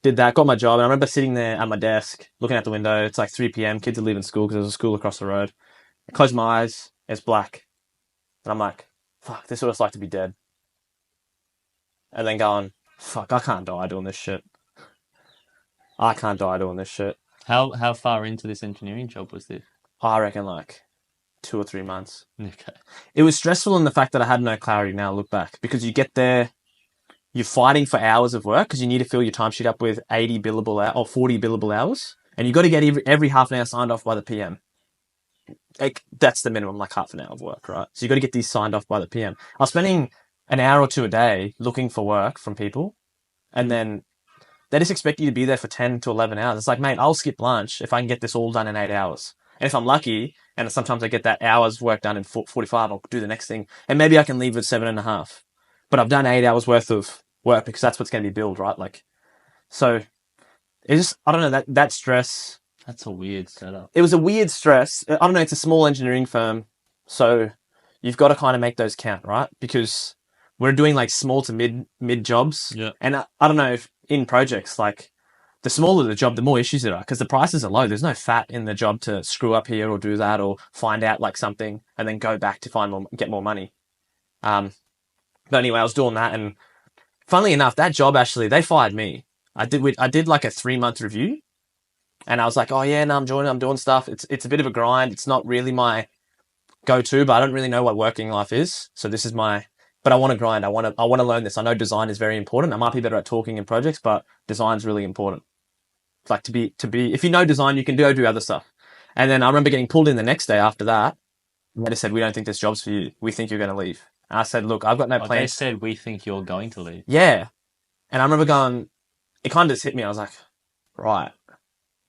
did that, got my job. And I remember sitting there at my desk, looking out the window. It's like 3 p.m. Kids are leaving school because there's a school across the road. I close my eyes. It's black. And I'm like, fuck, this is what it's like to be dead. And then going, fuck, I can't die doing this shit. I can't die doing this shit. How far into this engineering job was this? I reckon like 2 or 3 months. Okay. It was stressful in the fact that I had no clarity now, look back. Because you get there, you're fighting for hours of work because you need to fill your timesheet up with 80 billable hours or 40 billable hours. And you got to get every half an hour signed off by the PM. Like, that's the minimum, like half an hour of work, right? So you got to get these signed off by the PM. I was spending an hour or two a day looking for work from people. And then they just expect you to be there for 10 to 11 hours. It's like, mate, I'll skip lunch if I can get this all done in 8 hours. And if I'm lucky, and sometimes I get that hour's work done in 45, I'll do the next thing. And maybe I can leave at 7.5. But I've done 8 hours worth of work because that's what's going to be billed, right? Like, so it's just, I don't know, that stress. That's a weird setup. It was a weird stress. I don't know, it's a small engineering firm. So you've got to kind of make those count, right? Because we're doing like small to mid jobs. Yeah. And I don't know if in projects, like the smaller the job, the more issues there are because the prices are low. There's no fat in the job to screw up here or do that or find out like something and then go back to get more money. But anyway, I was doing that, and funnily enough, that job actually, they fired me. I did like a 3-month review, and I was like, oh yeah, no, I'm doing stuff. It's a bit of a grind. It's not really my go-to, but I don't really know what working life is. So this is but I want to grind. I want to learn this. I know design is very important. I might be better at talking in projects, but design's really important. Like to be, if you know design, you can go do other stuff. And then I remember getting pulled in the next day after that. And they just said, we don't think this job's for you. We think you're going to leave. And I said, look, I've got no plans. They said, we think you're going to leave. Yeah. And I remember going, it kind of just hit me. I was like, right.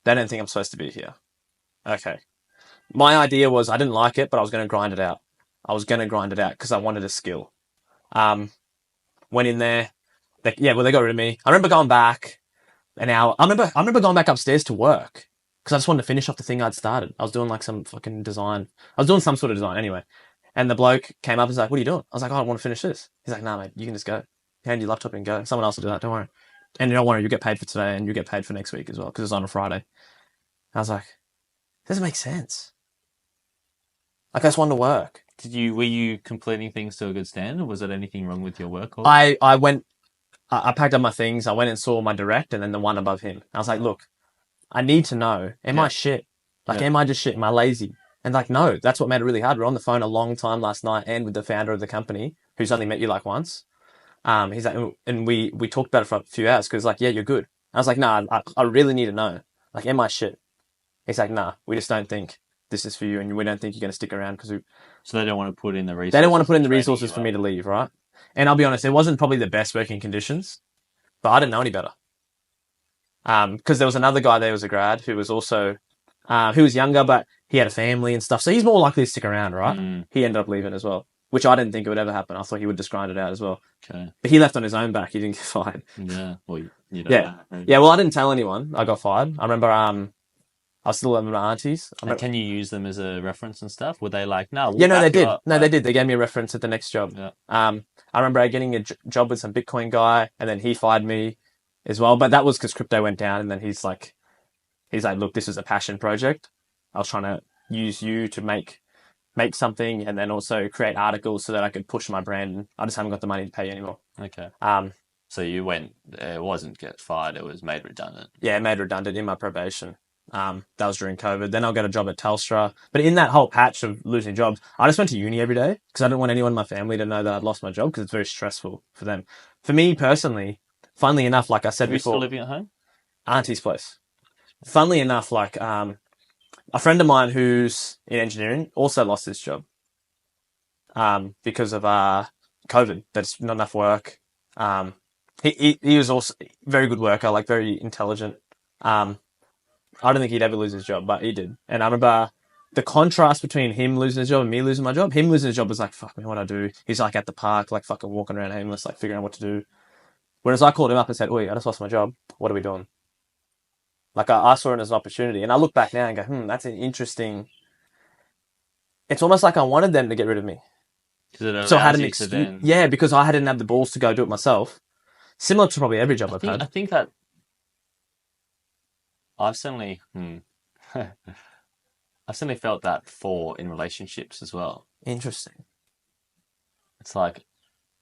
They don't think I'm supposed to be here. Okay. My idea was I didn't like it, but I was going to grind it out. I was going to grind it out because I wanted a skill. Went in there. They got rid of me. I remember going back an hour. I remember going back upstairs to work because I just wanted to finish off the thing I'd started. I was doing like some fucking design. I was doing some sort of design anyway. And the bloke came up and was like, what are you doing? I was like, oh, I want to finish this. He's like, nah, mate, you can just go. Hand your laptop and go. Someone else will do that. Don't worry. And don't worry, you get paid for today and you get paid for next week as well because it's on a Friday. I was like, doesn't make sense. Like, I just wanted to work. Were you completing things to a good standard, or was there anything wrong with your work? I packed up my things. I went and saw my direct and then the one above him. I was like, look, I need to know, am I Yeah. shit? Like, Yeah. am I just shit? Am I lazy? And like, no, that's what made it really hard. We're on the phone a long time last night and with the founder of the company who's only met you like once. He's like, and we talked about it for a few hours because like, yeah, you're good. I was like, nah, I really need to know. Like, am I shit? He's like, nah, we just don't think this is for you, and we don't think you're going to stick around because So they don't want to put in the they don't want to resources put to in the training resources you for me up. to leave, right? And I'll be honest, it wasn't probably the best working conditions, but I didn't know any better. Because there was another guy there who was a grad who was also, who was younger, but he had a family and stuff, so he's more likely to stick around, right? Mm, He ended up leaving as well, which I didn't think it would ever happen. I thought he would just grind it out as well. okay. But he left on his own back. He didn't get fired. Yeah. Well, you don't Yeah. know. Yeah, well, I didn't tell anyone I got fired. I remember I was still living with my aunties. And can you use them as a reference and stuff? Were they like, no, we'll Yeah, no, they back you did. up? No, they did. They gave me a reference at the next job. Yeah. I remember getting a job with some Bitcoin guy, and then he fired me as well. But that was because crypto went down, and then he's like, look, this is a passion project. I was trying to use you to make something, and then also create articles so that I could push my brand. I just haven't got the money to pay you anymore. Okay. Um, So you went, it wasn't get fired, it was made redundant. yeah, made redundant in my probation. That was during COVID. Then I got a job at Telstra. But in that whole patch of losing jobs, I just went to uni every day because I didn't want anyone in my family to know that I'd lost my job because it's very stressful for them. For me personally, funnily enough, like I said Are you still before, living at home? auntie's place. Funnily enough, like a friend of mine who's in engineering also lost his job because of COVID. There's not enough work. Um, he was also a very good worker, like very intelligent. I don't think he'd ever lose his job, but he did. And I remember the contrast between him losing his job and me losing my job. Him losing his job was like, fuck me, what do I do? He's like at the park, like fucking walking around aimless, like figuring out what to do. Whereas I called him up and said, oi, I just lost my job. What are we doing? Like I saw it as an opportunity. And I look back now and go, that's an interesting. It's almost like I wanted them to get rid of me. Because it So I had allows an you to excuse. then. Yeah, because I hadn't had the balls to go do it myself. Similar to probably every job I've I had. think that I've certainly, I've certainly felt that in relationships as well. Interesting. It's like,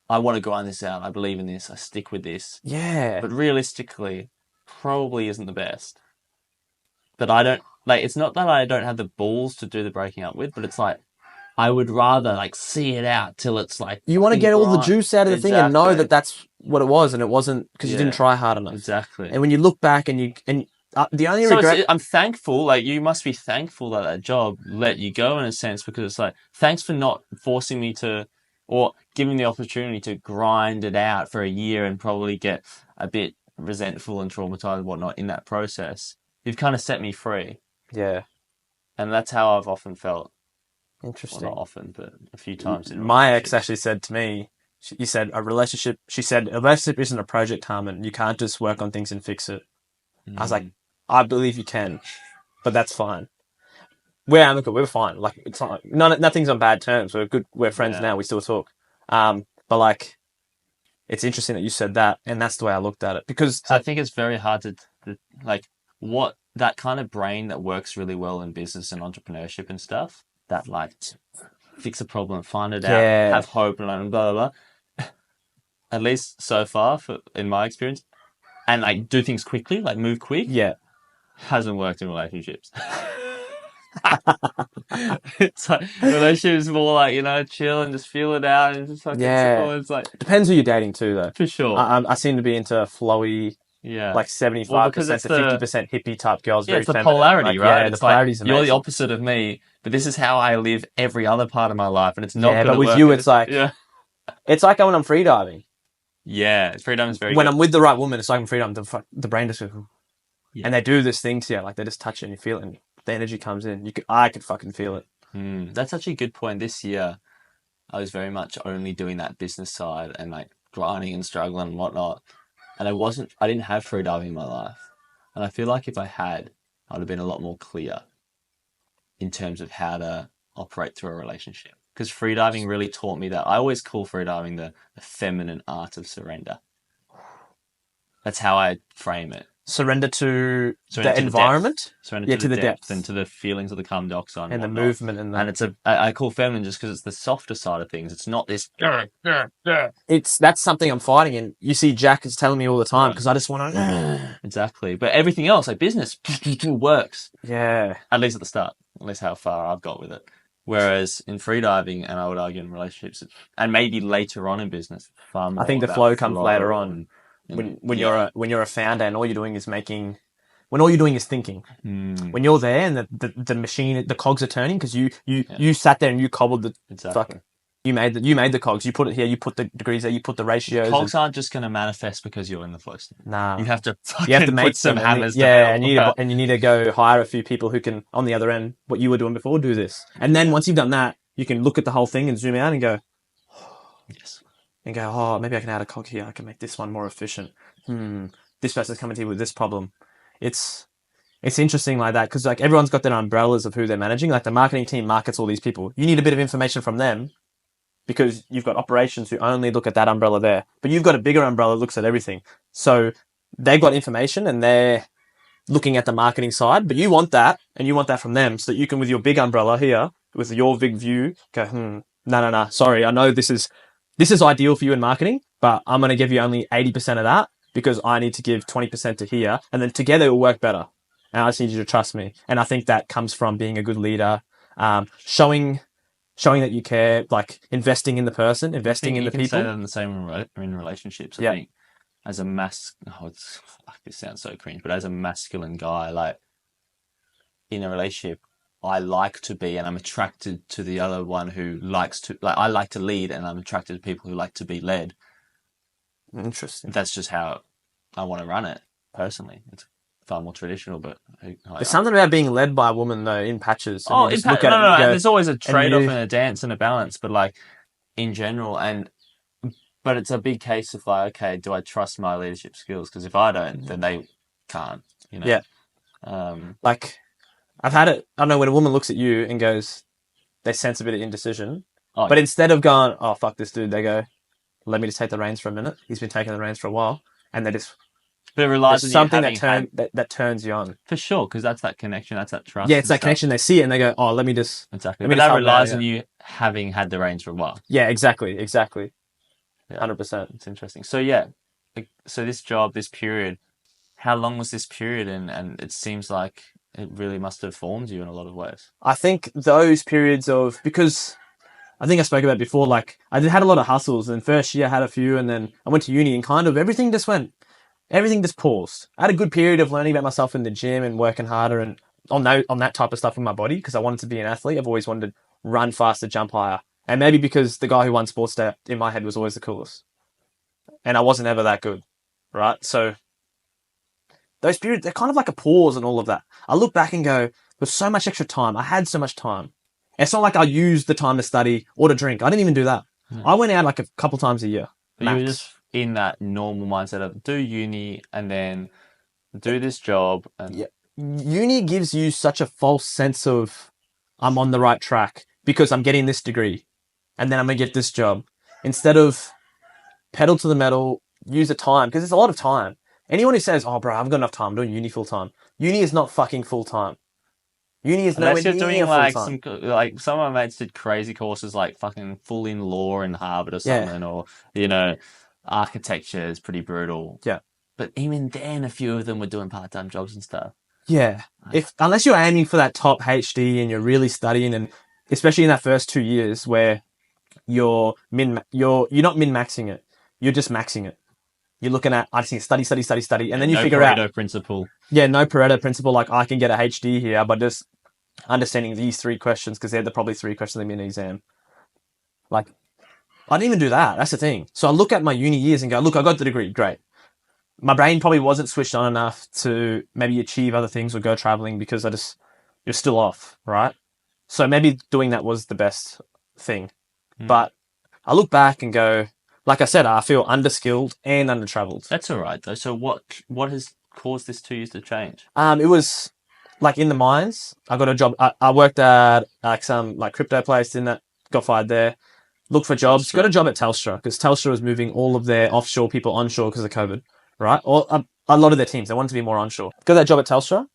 I want to grind this out. I believe in this. I stick with this. Yeah. But realistically, probably isn't the best. But I don't, like, it's not that I don't have the balls to do the breaking up with, but it's like, I would rather, like, see it out till it's like. You want to get all the juice out of the thing and know that Exactly. that's what it was, and it wasn't because you didn't Yeah. try hard enough. Exactly. And when you look back and the only So regret, I'm thankful, like, you must be thankful that that job let you go in a sense, because it's like, thanks for not forcing me to, or giving the opportunity to grind it out for a year and probably get a bit resentful and traumatized and whatnot in that process. You've kind of set me free. yeah, And that's how I've often felt. Well, interesting. not often, but a few times in My ex relationships. actually said to me, you said a relationship. She said a relationship isn't a project, Harmon. You can't just work on things and fix it. I was like, I believe you can, but that's fine. We're amicable. We're fine. Like it's not nothing's on bad terms. We're good. We're friends Yeah. now. We still talk. But like, it's interesting that you said that, and that's the way I looked at it because So I think it's very hard to like, what that kind of brain that works really well in business and entrepreneurship and stuff, that like fix a problem, find it out, yeah, have hope, and blah blah blah. At least so far, in my experience, and like do things quickly, like move quick, yeah. hasn't worked in relationships. It's like relationships more like, chill and just feel it out and just fucking Yeah. chill. It's like, Depends who you're dating too, though. for sure. I seem to be into flowy, Yeah. like Well, because 75% it's to the 50% hippie type girls. yeah, Very it's the feminine. polarity, Like, right? Yeah, It's the like polarity's you're the amazing. opposite of me, but this is how I live every other part of my life, and it's not Yeah, going to but with work. you, it's like yeah, it's like when I'm freediving. yeah. Freedom is very When good. I'm with the right woman, it's like I'm freediving. The brain just goes, Yeah. and they do this thing to you, like they just touch it and you feel it, and the energy comes in. I could fucking feel it. That's actually a good point. This year, I was very much only doing that business side and like grinding and struggling and whatnot, and I didn't have freediving in my life, and I feel like if I had, I'd have been a lot more clear in terms of how to operate through a relationship. Because freediving really taught me that. I always call freediving the feminine art of surrender. That's how I frame it. surrender to Surrender the to the environment. depth. Surrender To the depth depth and to the feelings of the carbon dioxide and the whatnot. movement and And it's I call feminine just because it's the softer side of things. It's not this. that's something I'm fighting, and you see Jack is telling me all the time Right. because I just want to. Exactly. But everything else, like business, works. Yeah, At least at the start. At least how far I've got with it. Whereas in freediving, and I would argue in relationships, and maybe later on in business, far more I think the about flow comes later flow on when yeah. you're a founder and all you're doing is making. When all you're doing is thinking, when you're there and the machine, the cogs are turning because you sat there and you cobbled the Exactly. fuck, you made the cogs, you put it here, you put the degrees there, you put the ratios. Cogs aren't just going to manifest because you're in the flow state. Nah, You have to you have to fucking make put some them, hammers yeah, to and you need to go hire a few people who can on the other end what you were doing before do this, and then once you've done that, you can look at the whole thing and zoom out and go, yes. and go, oh, maybe I can add a cog here, I can make this one more efficient. This person's coming to you with this problem. It's interesting like that because like everyone's got their umbrellas of who they're managing. Like the marketing team markets all these people. You need a bit of information from them because you've got operations who only look at that umbrella there. But you've got a bigger umbrella that looks at everything. So they've got information and they're looking at the marketing side. But you want that and you want that from them so that you can, with your big umbrella here, with your big view, go, no. Sorry, I know this is ideal for you in marketing, but I'm going to give you only 80% of that because I need to give 20% to here. And then together it will work better. And I just need you to trust me. And I think that comes from being a good leader, showing that you care, like investing in the person, investing in the people. You can say that in the same in relationships. I think as a this sounds so cringe, but as a masculine guy, like in a relationship, I like to be, and I'm attracted to the other one who likes to, like I like to lead, and I'm attracted to people who like to be led. Interesting. That's just how I want to run it personally. It's far more traditional, but there's something about being led by a woman though in patches. No. There's always a trade-off and a dance and a balance, but like in general, but it's a big case of like, okay, do I trust my leadership skills? Because if I don't, then they can't. You know. Yeah. Like I've had it. I don't know when a woman looks at you and goes, they sense a bit of indecision, but instead of going, oh fuck this dude, they go, let me just take the reins for a minute. He's been taking the reins for a while, and they just. But it relies on something that turns you on. For sure, because that's that connection, that's that trust. Yeah, it's that connection. They see it and they go, oh, let me just... Exactly. But that relies on you having had the reins for a while. Yeah, exactly. Yeah. 100%. It's interesting. So yeah, so this job, this period, how long was this period? And it seems like it really must have formed you in a lot of ways. I think those periods of... Because I think I spoke about it before, like I had a lot of hustles, and first year I had a few, and then I went to uni and kind of everything just paused. I had a good period of learning about myself in the gym and working harder and on that type of stuff with my body because I wanted to be an athlete. I've always wanted to run faster, jump higher. And maybe because the guy who won Sports Day in my head was always the coolest. And I wasn't ever that good, right? So those periods, they're kind of like a pause and all of that. I look back and go, there's so much extra time. I had so much time. It's not like I used the time to study or to drink. I didn't even do that. I went out like a couple times a year. But you were just in that normal mindset of do uni and then do this job. And yeah. Uni gives you such a false sense of I'm on the right track because I'm getting this degree and then I'm going to get this job. Instead of pedal to the metal, use the time because it's a lot of time. Anyone who says, oh, bro, I've got enough time, I'm doing uni full time. Uni is not fucking full time. Uni is nowhere near doing like full time. Like some of my mates did crazy courses like fucking full in law in Harvard or something, or architecture is pretty brutal. Yeah. But even then, a few of them were doing part-time jobs and stuff. Yeah. Unless you're aiming for that top HD and you're really studying, and especially in that first 2 years where you're not min-maxing it, you're just maxing it. You're looking at, I just need to study, and then you figure out... No Pareto principle. Yeah, no Pareto principle, like I can get a HD here, but just understanding these 3 questions, because they're probably 3 questions in an exam. Like, I didn't even do that. That's the thing. So I look at my uni years and go, look, I got the degree. Great. My brain probably wasn't switched on enough to maybe achieve other things or go traveling because you're still off, right? So maybe doing that was the best thing. But I look back and go, like I said, I feel underskilled and undertraveled. That's all right, though. So what has caused this 2 years to change? It was like in the mines. I got a job. I worked at some crypto place, got fired there. Looked for jobs. Got a job at Telstra because Telstra was moving all of their offshore people onshore because of COVID, right? Or a lot of their teams. They wanted to be more onshore. Got that job at Telstra.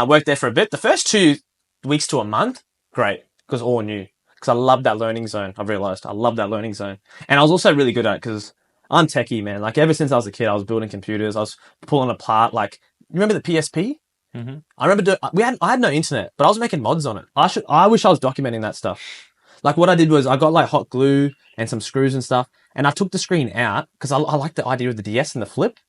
Worked there for a bit. The first 2 weeks to a month, great, because all new. Because I love that learning zone. I've realized I love that learning zone, and I was also really good at it because I'm techie, man. Like ever since I was a kid, I was building computers. I was pulling apart. Like remember the PSP? Mm-hmm. I remember I had no internet, but I was making mods on it. I wish I was documenting that stuff. Like what I did was I got like hot glue and some screws and stuff, and I took the screen out because I like the idea of the DS and the flip.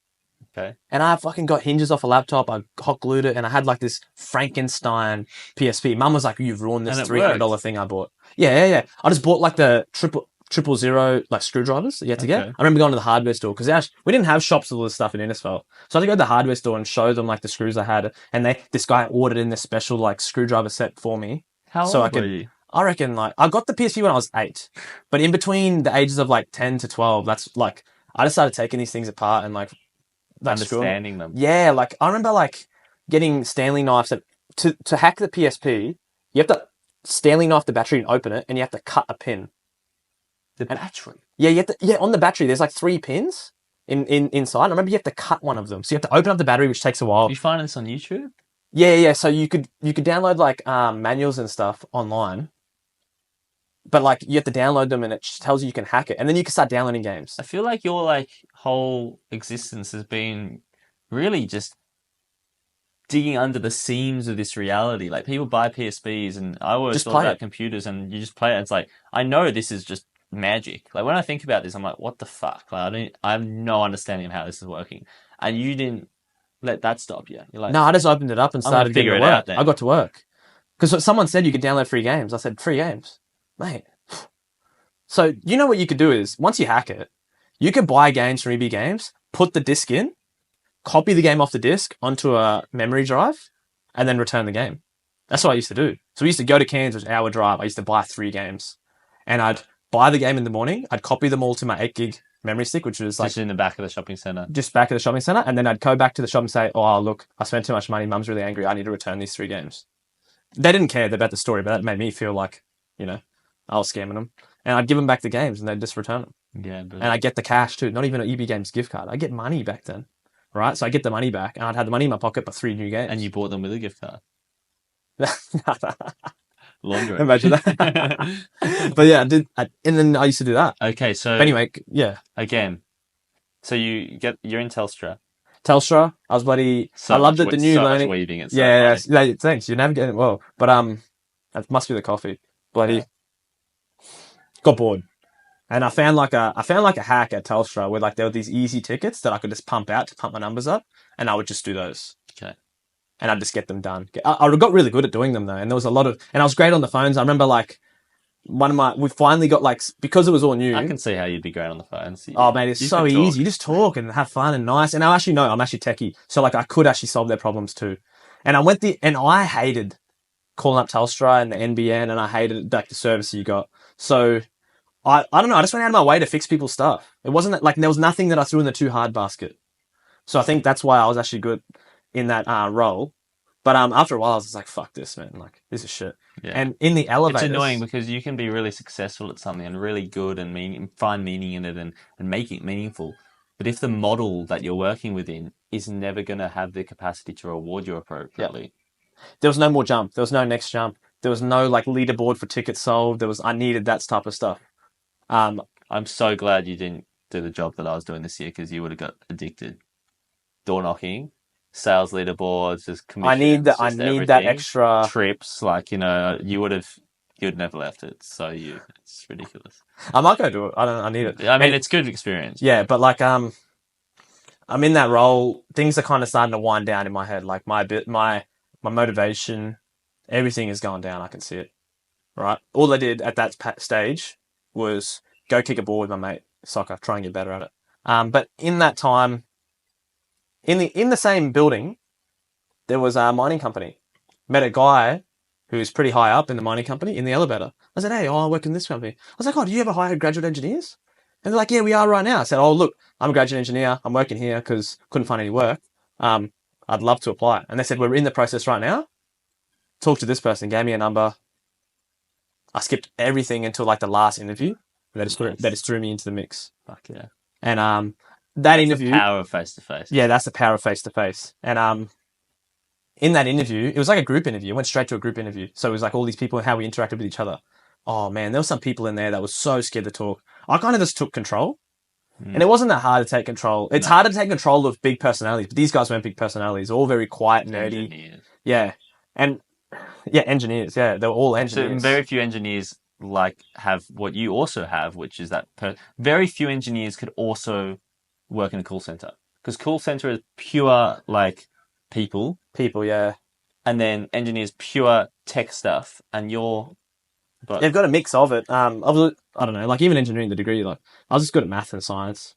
Okay. And I fucking got hinges off a laptop. I hot glued it, and I had like this Frankenstein PSP. Mum was like, "You've ruined this And it $300 thing I bought." Yeah. I just bought like the triple zero like screwdrivers that you had to get. Okay. I remember going to the hardware store because we didn't have shops with all this stuff in Innisfail, so I had to go to the hardware store and show them like the screws I had. And this guy ordered in this special like screwdriver set for me. How So old were you? I reckon like I got the PSP when I was 8, but in between the ages of like 10 to 12, that's like I just started taking these things apart and like Understanding them. yeah, like I remember like getting Stanley knives to hack the PSP. You have to Stanley knife the battery and open it, and you have to cut a pin. The battery. Yeah, on the battery. There's like 3 pins inside. I remember you have to cut one of them, so you have to open up the battery, which takes a while. You find this on YouTube? Yeah. So you could download like manuals and stuff online, but like you have to download them, and it tells you can hack it, and then you can start downloading games. I feel like your like whole existence has been really just digging under the seams of this reality. Like people buy PSPs, and I always Just thought play about it. computers, and you just play it. It's like I know this is just magic. Like when I think about this, I'm like, what the fuck? Like I have no understanding of how this is working, and you didn't let that stop you. You're like, No, I just opened it up and I'm gonna started getting figure to it work. out then. I got to work because someone said you could download free games. I said free games, mate. So you know what you could do is once you hack it, you could buy games from EB Games, put the disc in, copy the game off the disc onto a memory drive, and then return the game. That's what I used to do. So we used to go to Cairns, which was an hour drive. I used to buy 3 games, and I'd buy the game in the morning. I'd copy them all to my 8 gig memory stick, which was like just in the back of the shopping center. just back at the shopping center, and then I'd go back to the shop and say, "Oh, look, I spent too much money. Mum's really angry. I need to return these 3 games." They didn't care about the story, but that made me feel like, I was scamming them. And I'd give them back the games, and they'd just return them. Yeah, but And I get the cash too, not even an EB Games gift card. I get money back then, right? So I get the money back, and I'd have the money in my pocket for 3 new games. and you bought them with a gift card. Imagine Laundry. that. But yeah, and then I used to do that. Okay, so But anyway, yeah. again, so you're in Telstra. Telstra, I was bloody. I loved it. The new so learning. much weaving. It's Yeah, thanks. You're navigating it well, but that must be the coffee. Bloody got bored, and I found like a hack at Telstra where like there were these easy tickets that I could just pump out to pump my numbers up, and I would just do those. Okay. And I'd just get them done. I got really good at doing them though, and there was a lot of, and I was great on the phones. I remember like we finally got like, because it was all new. I can see how you'd be great on the phone. So Oh mate, it's so easy. You just talk and have fun and nice. And I'm actually techie, so like I could actually solve their problems too. And I hated calling up Telstra and the NBN, and I hated like the service you got. So I don't know. I just went out of my way to fix people's stuff. It wasn't like there was nothing that I threw in the too hard basket. So I think that's why I was actually good in that role. But after a while, I was just like, "Fuck this, man! Like this is shit." Yeah. And in the elevators, it's annoying because you can be really successful at something and really good and find meaning in it and make it meaningful. But if the model that you're working within is never going to have the capacity to reward you appropriately, there was no more jump. There was no next jump. There was no like leaderboard for tickets sold. I needed that type of stuff. I'm so glad you didn't do the job that I was doing this year because you would have got addicted. Door knocking, sales leaderboards, just commissions. I need that extra trips. Like you'd never left it. So it's ridiculous. I might go do it. I need it. I mean, it's good experience. Yeah, but like I'm in that role. Things are kind of starting to wind down in my head. Like my motivation, everything is going down. I can see it. Right. All I did at that stage was go kick a ball with my mate, soccer, try and get better at it. But in that time, in the same building, there was a mining company. Met a guy who's pretty high up in the mining company in the elevator. I said, "Hey, I work in this company." I was like, "Oh, do you ever hire graduate engineers?" And they're like, "Yeah, we are right now." I said, "Oh, look, I'm a graduate engineer. I'm working here because couldn't find any work. I'd love to apply." And they said, "We're in the process right now. Talk to this person." Gave me a number. I skipped everything until like the last interview. They just threw me into the mix. Fuck yeah. And that That's interview, the power of face to face. yeah, that's the power of face to face. And in that interview, it was like a group interview. It went straight to a group interview. So it was like all these people and how we interacted with each other. Oh man, there were some people in there that was so scared to talk. I kind of just took control. And it wasn't that hard to take control. It's harder to take control of big personalities, but these guys weren't big personalities. All very quiet, nerdy. Engineers. Yeah. And yeah, engineers. Yeah, they were all engineers. So very few engineers like have what you also have, which is that very few engineers could also work in a call center, because call center is pure like people, yeah. and then engineers pure tech stuff, and you're but They've got a mix of it. I don't know, like even engineering the degree, like I was just good at math and science.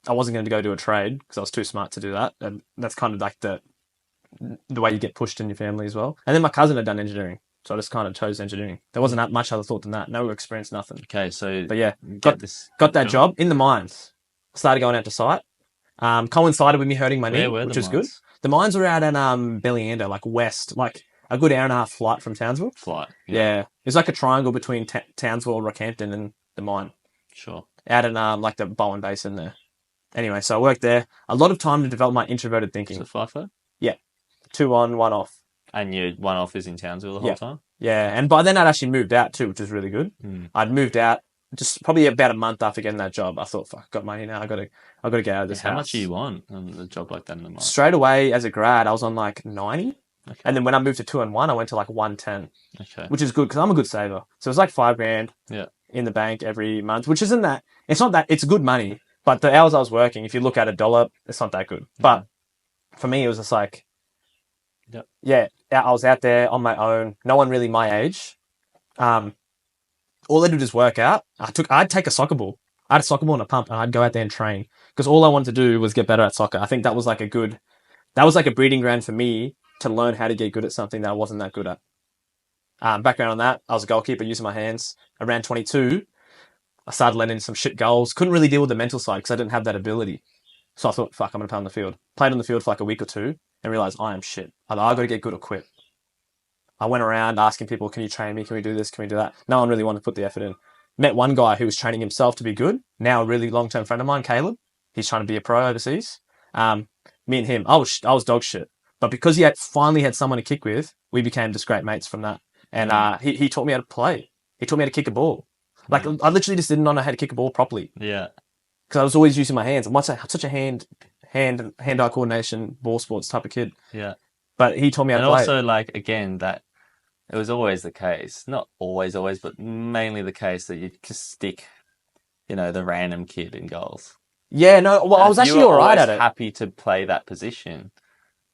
I wasn't going to go do a trade because I was too smart to do that, and that's kind of like the way you get pushed in your family as well. And then my cousin had done engineering, so I just kind of chose engineering. There wasn't that much other thought than that. No experience, nothing. okay. So But yeah, got that job in the mines. Started going out to site. Coincided with me hurting my knee, which was good. The mines were out at Bellianda, like west, like a good hour and a half flight from Townsville. Yeah. It was like a triangle between Townsville, Rockhampton, and the mine. Sure. Out in like the Bowen Basin there. Anyway, so I worked there. A lot of time to develop my introverted thinking. Is it FIFO? Yeah. 2 on, 1 off. And your 1 off is in Townsville the whole time? Yeah, and by then I'd actually moved out too, which was really good. I'd moved out just probably about a month after getting that job. I thought, fuck, got money now. I got to get out of this house. How much do you want on a job like that in the mine? Straight away as a grad, I was on like 90. Okay. And then when I moved to 2 and 1, I went to like 110. Okay. Which is good because I'm a good saver. So it was like $5,000 in the bank every month, which isn't that, it's not that, it's good money. But the hours I was working, if you look at $1, it's not that good. But for me, it was just like, yeah, I was out there on my own. No one really my age. All I did was work out. I'd take a soccer ball. I had a soccer ball and a pump, and I'd go out there and train because all I wanted to do was get better at soccer. I think that was like a breeding ground for me to learn how to get good at something that I wasn't that good at. Background on that, I was a goalkeeper using my hands. Around 22, I started letting in some shit goals. Couldn't really deal with the mental side because I didn't have that ability. So I thought, fuck, I'm going to play on the field. Played on the field for like a week or two and realized I am shit. I got to get good or quit. I went around asking people, can you train me? Can we do this? Can we do that? No one really wanted to put the effort in. Met one guy who was training himself to be good. Now a really long-term friend of mine, Caleb. He's trying to be a pro overseas. Me and him, I was dog shit. But because he finally had someone to kick with, we became just great mates from that. And he taught me how to play. He taught me how to kick a ball. Like, I literally just didn't know how to kick a ball properly. Yeah. Because I was always using my hands. I'm such a hand-eye coordination, ball sports type of kid. Yeah. But he taught me how to play. And also, like, again, that it was always the case. Not always, but mainly the case that you just stick, the random kid in goals. Yeah, no, well, I was actually all right at it. Happy to play that position.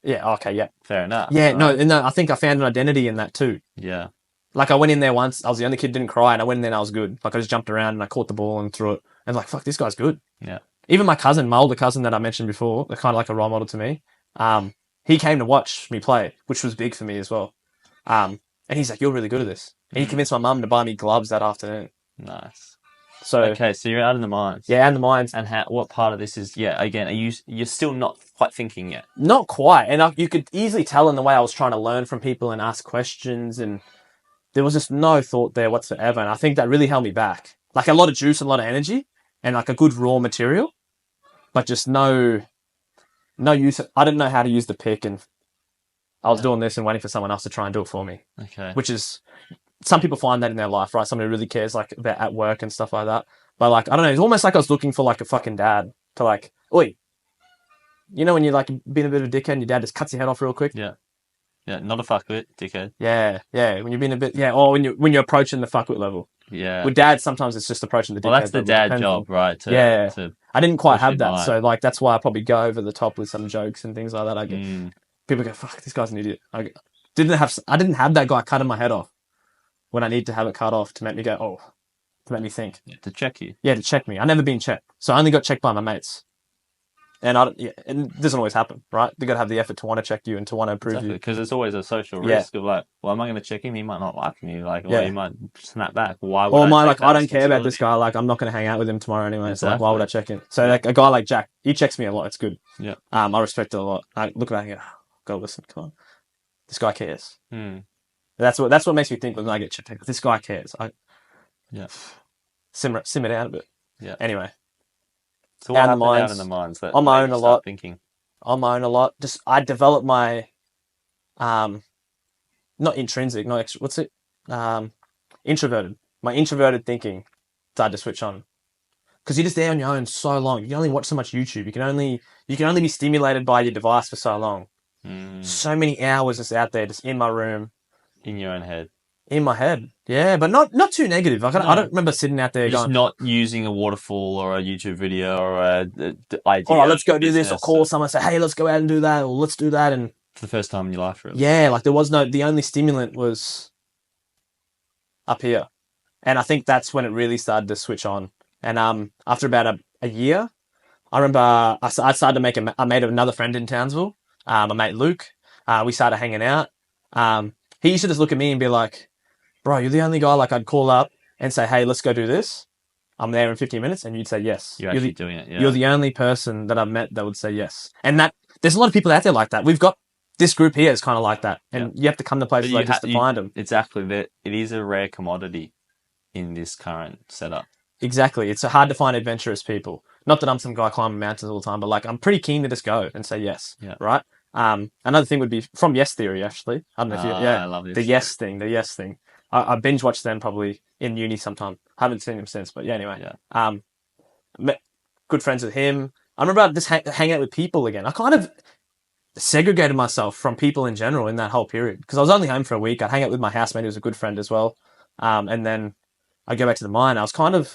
Yeah, okay, yeah. Fair enough. Yeah, right? No, I think I found an identity in that too. Yeah. Like, I went in there once, I was the only kid who didn't cry, and I went in there and I was good. Like, I just jumped around and I caught the ball and threw it. And like, fuck, this guy's good. Yeah. Even my older cousin that I mentioned before, they're kind of like a role model to me. He came to watch me play, which was big for me as well. And he's like, you're really good at this. And he convinced my mum to buy me gloves that afternoon. Nice. So you're out in the mines. Yeah, out in the mines. And what part of this is, again, you're still not quite thinking yet? Not quite. And you could easily tell in the way I was trying to learn from people and ask questions, and there was just no thought there whatsoever. And I think that really held me back. Like a lot of juice, a lot of energy, and like a good raw material, but just no use. I didn't know how to use the pick, and I was doing this and waiting for someone else to try and do it for me. Okay. Which is, some people find that in their life, right? Somebody who really cares, like, about at work and stuff like that. But like, I don't know, it's almost like I was looking for like a fucking dad to like, oi, when you're like being a bit of a dickhead and your dad just cuts your head off real quick. Yeah. Yeah, not a fuckwit, dickhead. Yeah. When you're being a bit, or when you're approaching the fuckwit level. Yeah. With dad, sometimes it's just approaching the dickhead. Well, that's the dad job, right? I didn't quite have that, so like that's why I probably go over the top with some jokes and things like that. I get people go, "Fuck, this guy's an idiot." I didn't have that guy cutting my head off when I need to have it cut off to make me go, oh, to make me think. Yeah, to check you. Yeah, to check me. I've never been checked, so I only got checked by my mates. And and it doesn't always happen, right? They got to have the effort to want to check you and to want to improve you. Because there's always a social risk of like, well, am I going to check him? He might not like me, like, or he might snap back. Why would I don't care about this guy. Like, I'm not going to hang out with him tomorrow anyway. Exactly. So like, why would I check him? So like a guy like Jack, he checks me a lot. It's good. Yeah. I respect it a lot. I look at him and go, oh, go listen, come on, this guy cares. That's what makes me think when I get checked. This guy cares. Simmer it down a bit. Yeah. Anyway. So what out in the happened out in the mines, mines that on my made own you a start lot, thinking? on my own a lot. Just I developed my um not intrinsic, not extra, what's it? Um, introverted. My introverted thinking started to switch on because you're just there on your own so long. You can only watch so much YouTube. You can only be stimulated by your device for so long. Mm, So many hours just out there, just in my room, in your own head. in my head. Yeah, but not too negative. Like I No, don't remember sitting out there you're just going, not using a waterfall or a YouTube video or a "All right, idea, let's go do this," or business. call someone, and say, "Hey, let's go out and do that," or "Let's do that." And For the first time in your life, really. yeah, like there was no. The only stimulant was up here. And I think that's when it really started to switch on. And after about a year, I remember I started to I made another friend in Townsville, my mate Luke. We started hanging out. He used to just look at me and be like, "Bro, you're the only guy like I'd call up and say, hey, let's go do this. I'm there in 15 minutes," and you'd say yes. You're actually doing it, You're yeah. the only person that I've met that would say yes. And that there's a lot of people out there like that. We've got this group here is kind of like that, and you have to come to But places like this to find them. exactly that. It is a rare commodity in this current setup. Exactly. It's hard to find adventurous people. Not that I'm some guy climbing mountains all the time, but like I'm pretty keen to just go and say yes. Yeah. Right. Another thing would be from Yes Theory, actually. I don't know if you, I love this. the Yes thing, the Yes thing. I binge watched them probably in uni sometime. Haven't seen him since, but yeah, anyway. Yeah. Met, good friends with him. I remember I just hang out with people again. I kind of segregated myself from people in general in that whole period because I was only home for a week. I'd hang out with my housemate who was a good friend as well. And then I'd go back to the mine. I was kind of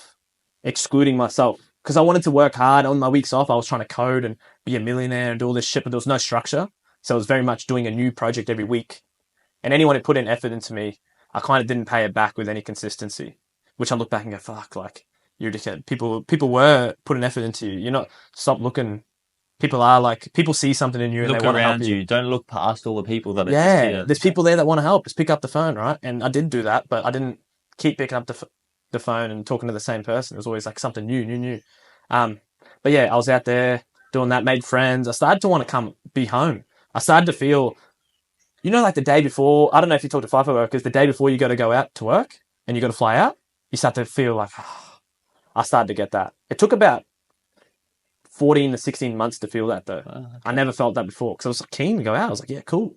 excluding myself because I wanted to work hard. On my weeks off, I was trying to code and be a millionaire and do all this shit, but there was no structure. So it was very much doing a new project every week. And anyone who put in effort into me, I kind of didn't pay it back with any consistency, which I look back and go, fuck, like, you're a dickhead. People were putting effort into you. You're not, stop looking. People are like, people see something in you and Look they want to help around you. you. Don't look past all the people that are just Yeah, here. there's people there that want to help. Just pick up the phone, right? And I did do that, but I didn't keep picking up the phone and talking to the same person. It was always like something new. But yeah, I was out there doing that, made friends. I started to want to be home. I started to feel, like the day before, I don't know if you talk to FIFO workers, the day before you got to go out to work and you got to fly out, you start to feel like, I started to get that. It took about 14 to 16 months to feel that though. Okay. I never felt that before because I was keen to go out. I was like, yeah, cool.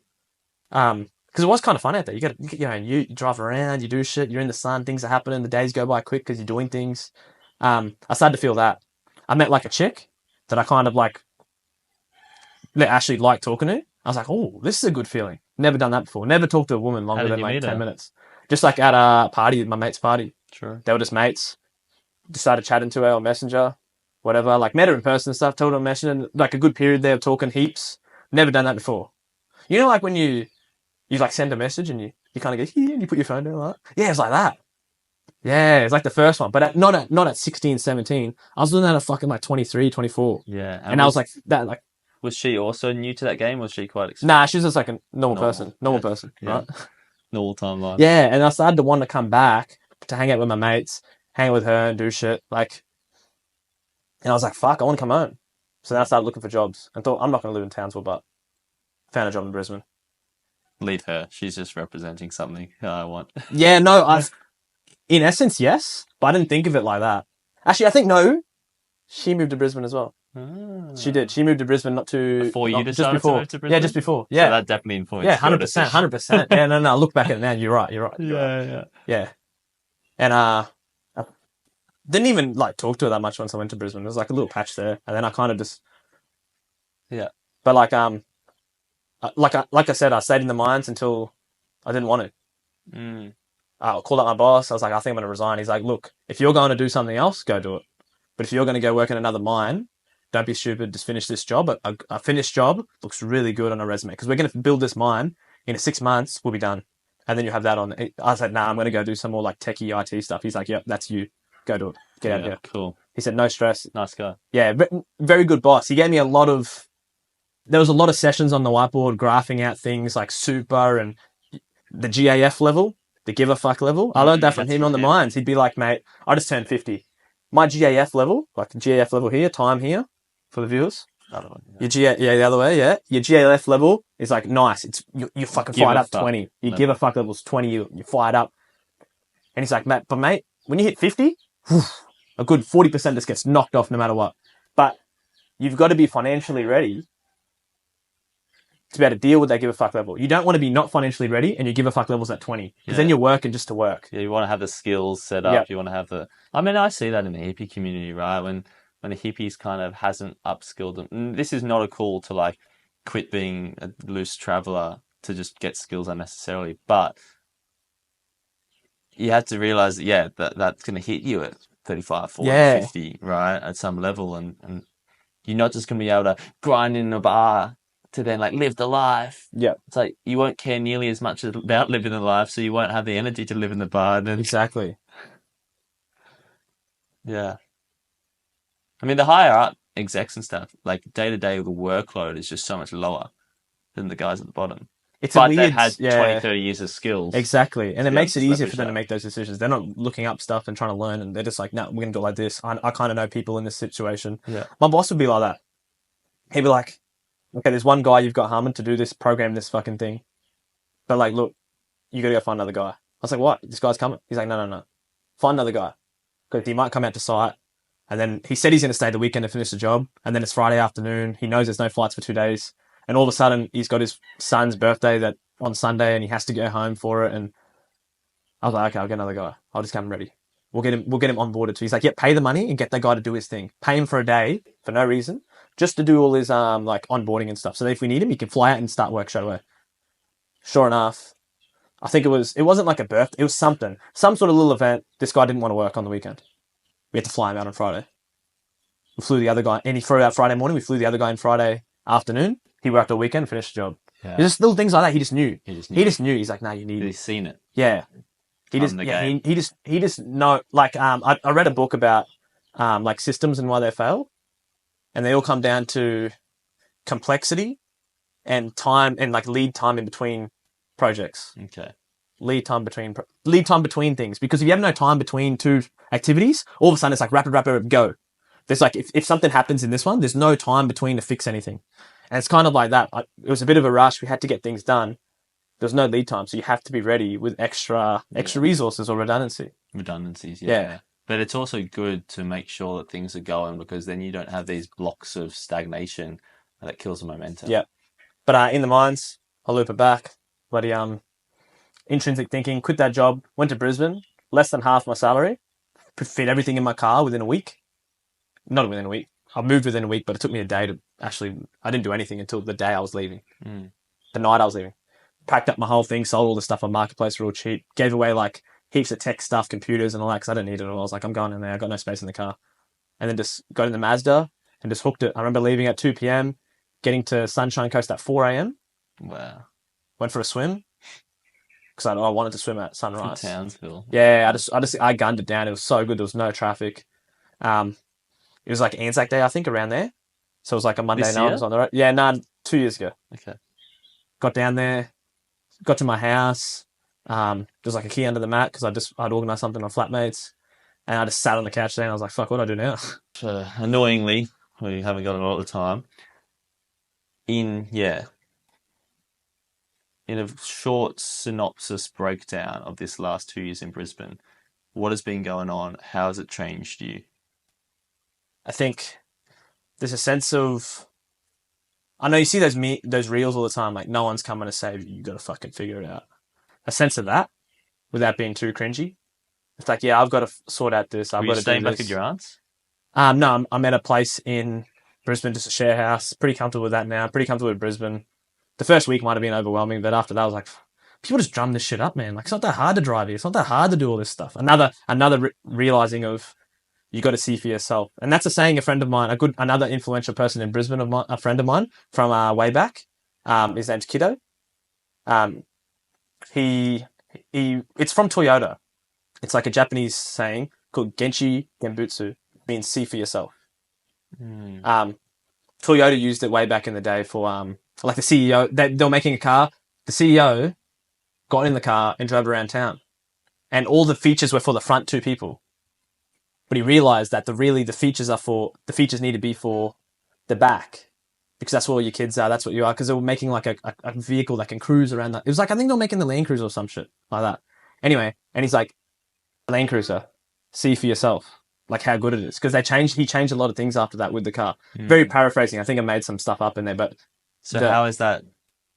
Because it was kind of fun out there. You get your own you drive around, you do shit, you're in the sun, things are happening, the days go by quick because you're doing things. I started to feel that. I met like a chick that I kind of like, that actually liked talking to. I was like, oh, this is a good feeling. Never done that before. Never talked to a woman How longer did than you like meet 10 her? minutes. Just like at a party, my mate's party. Sure. They were just mates. Just started chatting to her on Messenger, whatever. Like met her in person and stuff, told her on Messenger. Like a good period there of talking heaps. Never done that before. Like when you like send a message and you kind of go, here, and you put your phone down like that. Yeah, it's like that. Yeah, it's like the first one. But not at 16, 17. I was doing that at fucking like 23, 24. Yeah. And I was like, that, like, Was she also new to that game? Was she quite experienced? nah, she's just like a normal Yeah. person, Yeah. right? Normal timeline. Yeah, and I started to want to come back to hang out with my mates, hang with her and do shit. Like, and I was like, fuck, I want to come home. So then I started looking for jobs and thought, I'm not going to live in Townsville, but found a job in Brisbane. Leave her. She's just representing something I want. Yeah, no, in essence, yes, but I didn't think of it like that. Actually, I think no, she moved to Brisbane as well. Ah. She did. She moved to Brisbane Before you just decided before. to move to Brisbane? Yeah, just before. Yeah, So that definitely influenced yeah, your 100%, decision. 100%. Yeah, no, look back at it now. You're right. Yeah. Yeah. And I didn't even like talk to her that much once I went to Brisbane. There was like a little patch there, and then I kind of just Yeah. But like I said, I stayed in the mines until I didn't want to. Mm. I called up my boss. I was like, I think I'm going to resign. He's like, look, if you're going to do something else, go do it. But if you're going to go work in another mine, don't be stupid. Just finish this job. A finished job looks really good on a resume because we're going to build this mine in 6 months. We'll be done, and then you have that on. I said, nah, I'm going to go do some more like techie IT stuff. He's like, yep, that's you. Go do it. Get out of here. Cool. He said, no stress. Nice guy. Yeah, very good boss. He gave me there was a lot of sessions on the whiteboard graphing out things like super and the GAF level, the give a fuck level. I learned that from him on the mines. He'd be like, mate, I just turned 50. My GAF level, like the GAF level here, time here for the viewers. Other one, Yeah, the other way, yeah. Your GAF level is like nice. It's you fucking fired up 20. You give a fuck level's 20, you fired up. And he's like, mate, when you hit 50, a good 40% just gets knocked off no matter what. But you've got to be financially ready to be able to deal with that give a fuck level. You don't want to be not financially ready and you give a fuck levels at 20 because then you're working just to work. Yeah, you want to have the skills set up. Yep. You want to have the. I mean, I see that in the hippie community, right? When a hippie's kind of hasn't upskilled them. And this is not a call to like quit being a loose traveler to just get skills unnecessarily, but you have to realize that that's going to hit you at 35, 40, Yeah. 50, right? At some level, and you're not just going to be able to grind in a bar to then like live the life. Yep. It's like you won't care nearly as much about living the life, so you won't have the energy to live in the bar. And Exactly. yeah. I mean, the higher up execs and stuff, like day to day, the workload is just so much lower than the guys at the bottom. It's But a they've weird, had yeah, 20, 30 years of skills. exactly. And to it be able makes to it easier leverage for them to that. make those decisions. They're not looking up stuff and trying to learn, and they're just like, no, we're going to do it like this. I kind of know people in this situation. Yeah. My boss would be like that. He'd be like, okay, there's one guy you've got, Harmon, to do this, program this fucking thing. But like, look, you got to go find another guy. I was like, what? This guy's coming. He's like, no. Find another guy. Because he might come out to site. And then he said he's going to stay the weekend to finish the job. And then it's Friday afternoon. He knows there's no flights for 2 days. And all of a sudden, he's got his son's birthday that on Sunday and he has to go home for it. And I was like, okay, I'll get another guy. I'll just come ready. We'll get him onboarded too. He's like, yeah, pay the money and get that guy to do his thing. Pay him for a day for no reason, just to do all his like onboarding and stuff. So that if we need him, he can fly out and start work straight away. Sure enough, I think it wasn't like a birthday. It was some sort of little event. This guy didn't want to work on the weekend. We had to fly him out on Friday. We flew the other guy, and he flew out Friday morning. We flew the other guy in Friday afternoon. He worked all weekend, finished the job. Yeah. Just little things like that. He just knew. He just knew. He's like, no, you need. He's seen it. Yeah. He just know. Like, I read a book about like systems and why they fail, and they all come down to complexity and time and like lead time in between projects. Okay. Lead time between things, because if you have no time between two activities, all of a sudden it's like rapid go. There's like if something happens in this one, there's no time between to fix anything, and it's kind of like that. It was a bit of a rush. We had to get things done. There's no lead time, so you have to be ready with extra resources or redundancy. Redundancies, yeah. But it's also good to make sure that things are going, because then you don't have these blocks of stagnation that kills the momentum. Yeah. But in the mines, I'll loop it back. Bloody intrinsic thinking. Quit that job. Went to Brisbane. Less than half my salary. Fit everything in my car within a week. Not within a week. I moved within a week, but it took me a day to actually. I didn't do anything until the day I was leaving. The night I was leaving. Packed up my whole thing, sold all the stuff on Marketplace real cheap, gave away like heaps of tech stuff, computers and all that, because I didn't need it all. I was like, I'm going in there, I got no space in the car. And then just got in the Mazda and just hooked it. I remember leaving at 2 p.m, getting to Sunshine Coast at 4 a.m. Wow. Went for a swim, because I wanted to swim at sunrise. From Townsville. Yeah, I gunned it down. It was so good, there was no traffic. It was like Anzac Day, I think, around there. So it was like a Monday night. I was on the road. Yeah, 2 years ago. Okay. Got down there, got to my house. There was like a key under the mat because I'd organised something on flatmates, and I just sat on the couch there and I was like, "Fuck, what do I do now?" So annoyingly, we haven't got it all the time. In a short synopsis breakdown of this last 2 years in Brisbane, what has been going on? How has it changed you? I think there's a sense of, I know you see those reels all the time, like no one's coming to save you. You got to fucking figure it out. A sense of that, without being too cringy. It's like, yeah, I've got to sort out this. I've got to do this. Were you staying back at your aunt's? No, I'm at a place in Brisbane, just a share house. Pretty comfortable with that now. Pretty comfortable with Brisbane. The first week might have been overwhelming, but after that, I was like, people just drum this shit up, man. Like, it's not that hard to drive here. It's not that hard to do all this stuff. Another realizing of, you got to see for yourself. And that's a saying a friend of mine, another influential person in Brisbane, a friend of mine from way back. His name's Kiddo. It's from Toyota. It's like a Japanese saying called Genchi Genbutsu, means see for yourself. Toyota used it way back in the day for like the CEO. They were making a car. The CEO got in the car and drove around town, and all the features were for the front two people. But he realized that the features need to be for the back, because that's where all your kids are. That's what you are. Because they were making like a vehicle that can cruise around that. It was like, I think they were making the Land Cruiser or some shit like that. Anyway, and he's like, Land Cruiser, see for yourself. like how good it is, because he changed a lot of things after that with the car. Mm. Very paraphrasing. I think I made some stuff up in there, but So how is that?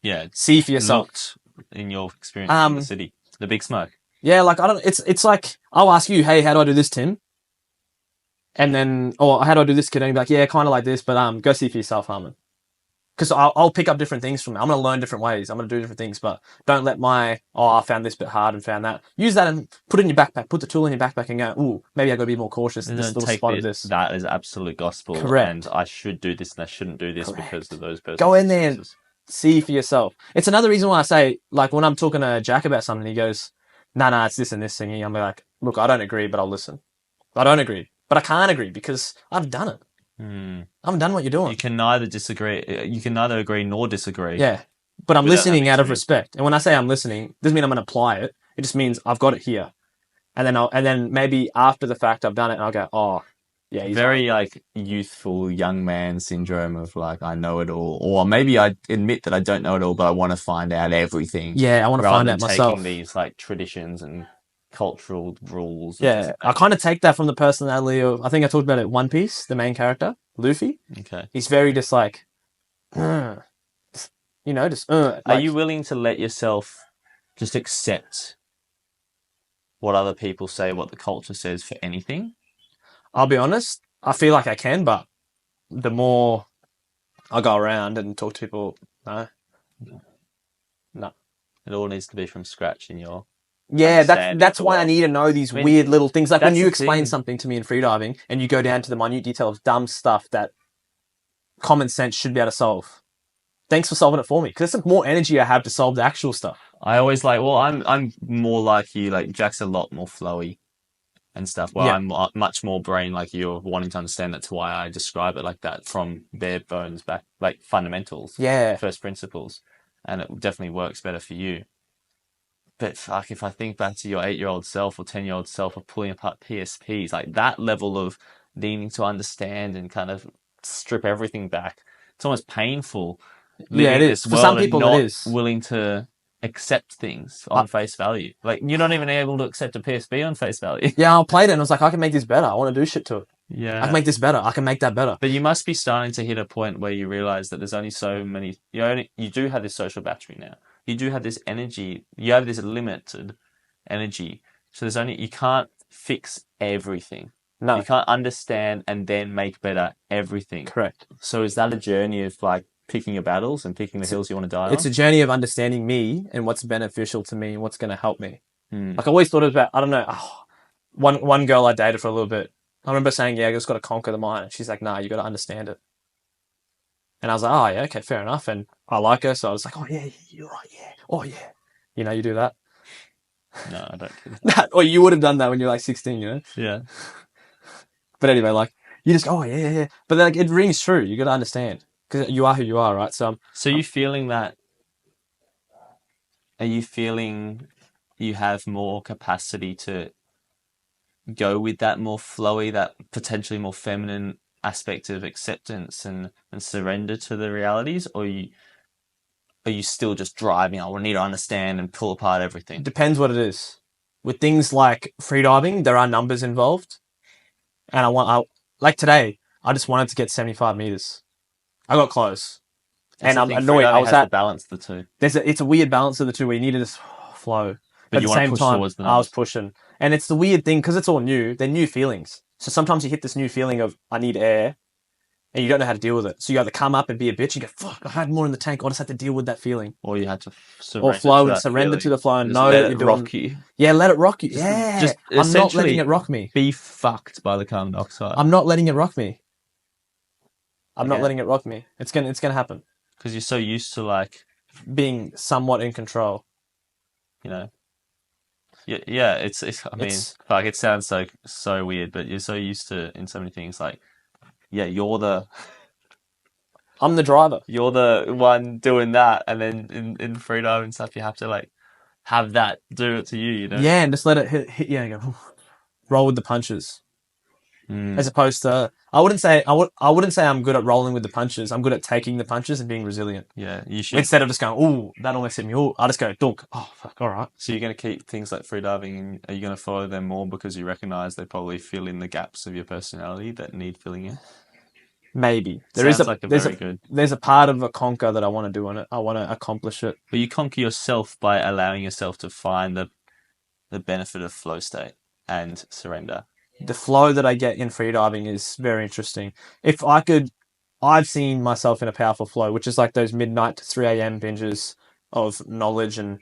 Yeah, see for yourself. Looked in your experience in the city, the big smoke. Yeah, like I don't. It's like I'll ask you, hey, how do I do this, Tim? And then, or how do I do this, kid? And you'll be like, yeah, kind of like this, but go see for yourself, Harmon. Because I'll pick up different things from it. I'm going to learn different ways. I'm going to do different things, but don't let I found this bit hard and found that. Use that and put it in your backpack. Put the tool in your backpack and go, ooh, maybe I got to be more cautious. And This don't little take spot of this. that as absolute gospel. Correct. And I should do this and I shouldn't do this Correct. because of those persons. Go in there and see for yourself. It's another reason why I say, like, when I'm talking to Jack about something, he goes, nah, it's this and this thing. I'm like, look, I don't agree, but I'll listen. I don't agree, but I can't agree because I've done it. I've done what you're doing. You can neither disagree. You can neither agree nor disagree. Yeah, but I'm listening out of respect. And when I say I'm listening, doesn't mean I'm going to apply it. It just means I've got it here, and then maybe after the fact I've done it, and I'll go, oh, yeah. He's very like youthful young man syndrome of like I know it all, or maybe I admit that I don't know it all, but I want to find out everything. Yeah, I want to find out myself. Taking these like traditions and cultural rules. Yeah, I kind of take that from the personality of, I think I talked about it, One Piece, the main character, Luffy. Okay. He's very just like, Are you willing to let yourself just accept what other people say, what the culture says for anything? I'll be honest, I feel like I can, but the more I go around and talk to people, no. It all needs to be from scratch in your... Yeah, that's why I need to know these weird little things. Like when you explain something to me in freediving and you go down to the minute detail of dumb stuff that common sense should be able to solve. Thanks for solving it for me, because there's more energy I have to solve the actual stuff. I always I'm more like you. Like Jack's a lot more flowy and stuff. Well, yeah. I'm much more brain like you're wanting to understand. That's why I describe it like that from bare bones back, like fundamentals. Yeah. First principles. And it definitely works better for you. But fuck, if I think back to your 8-year-old self or 10-year-old self of pulling apart PSPs, like that level of needing to understand and kind of strip everything back, it's almost painful. Yeah, it is. For some people, it is. Willing to accept things on face value. Like, you're not even able to accept a PSP on face value. Yeah, I played it and I was like, I can make this better. I want to do shit to it. Yeah. I can make this better. I can make that better. But you must be starting to hit a point where you realize that there's only so many... You do have this social battery now. You do have this energy. You have this limited energy. So you can't fix everything. No. You can't understand and then make better everything. Correct. So is that a journey of like picking your battles and picking the hills you want to die on? It's a journey of understanding me and what's beneficial to me and what's going to help me. Like I always thought it was about, I don't know, one girl I dated for a little bit. I remember saying, yeah, I just got to conquer the mind. She's like, nah, you got to understand it. And I was like, oh, yeah, okay, fair enough. And I like her, so I was like, oh, yeah, you're right, yeah. Oh, yeah. You know, you do that. No, I don't do that. Or you would have done that when you were like 16, you know? Yeah. But anyway, like, you just go, oh, yeah. But like, it rings true. You got to understand. Because you are who you are, right? So you feeling that... Are you feeling you have more capacity to go with that more flowy, that potentially more feminine aspect of acceptance and surrender to the realities, or are you still just driving? I need to understand and pull apart everything. Depends what it is. With things like freediving, there are numbers involved, and like today, I just wanted to get 75 meters. I got close, and I'm annoyed. I was at balance the two. It's a weird balance of the two where you need to just flow. But at the same time, I was pushing. And it's the weird thing, because it's all new, they're new feelings. So sometimes you hit this new feeling of, I need air, and you don't know how to deal with it. So you either come up and be a bitch and go, fuck, I had more in the tank, I just had to deal with that feeling. Or you had to surrender to the flow and know that you're doing... rock you. Yeah, let it rock you. Yeah. I'm not letting it rock me. Be fucked by the carbon dioxide. I'm not letting it rock me. I'm not letting it rock me. It's gonna happen. Because you're so used to like... being somewhat in control. You know? Yeah, it's fuck, it sounds so weird, but you're so used to, in so many things, like, yeah, I'm the driver. You're the one doing that, and then in freediving and stuff, you have to, like, have that do it to you, you know? Yeah, and just let it hit you and go, roll with the punches. as opposed to I wouldn't say I'm good at rolling with the punches. I'm good at taking the punches and being resilient. Yeah, you should. Instead of just going, "Ooh, that almost hit me." Ooh, I just go, "Dunk." Oh, fuck. All right. So you're going to keep things like freediving, and are you going to follow them more because you recognize they probably fill in the gaps of your personality that need filling in? Maybe Sounds like a there's very good. there's a part of a conquer that I want to do on it. I want to accomplish it. But you conquer yourself by allowing yourself to find the benefit of flow state and surrender. The flow that I get in freediving is very interesting. If I could, I've seen myself in a powerful flow, which is like those midnight to 3 a.m. binges of knowledge and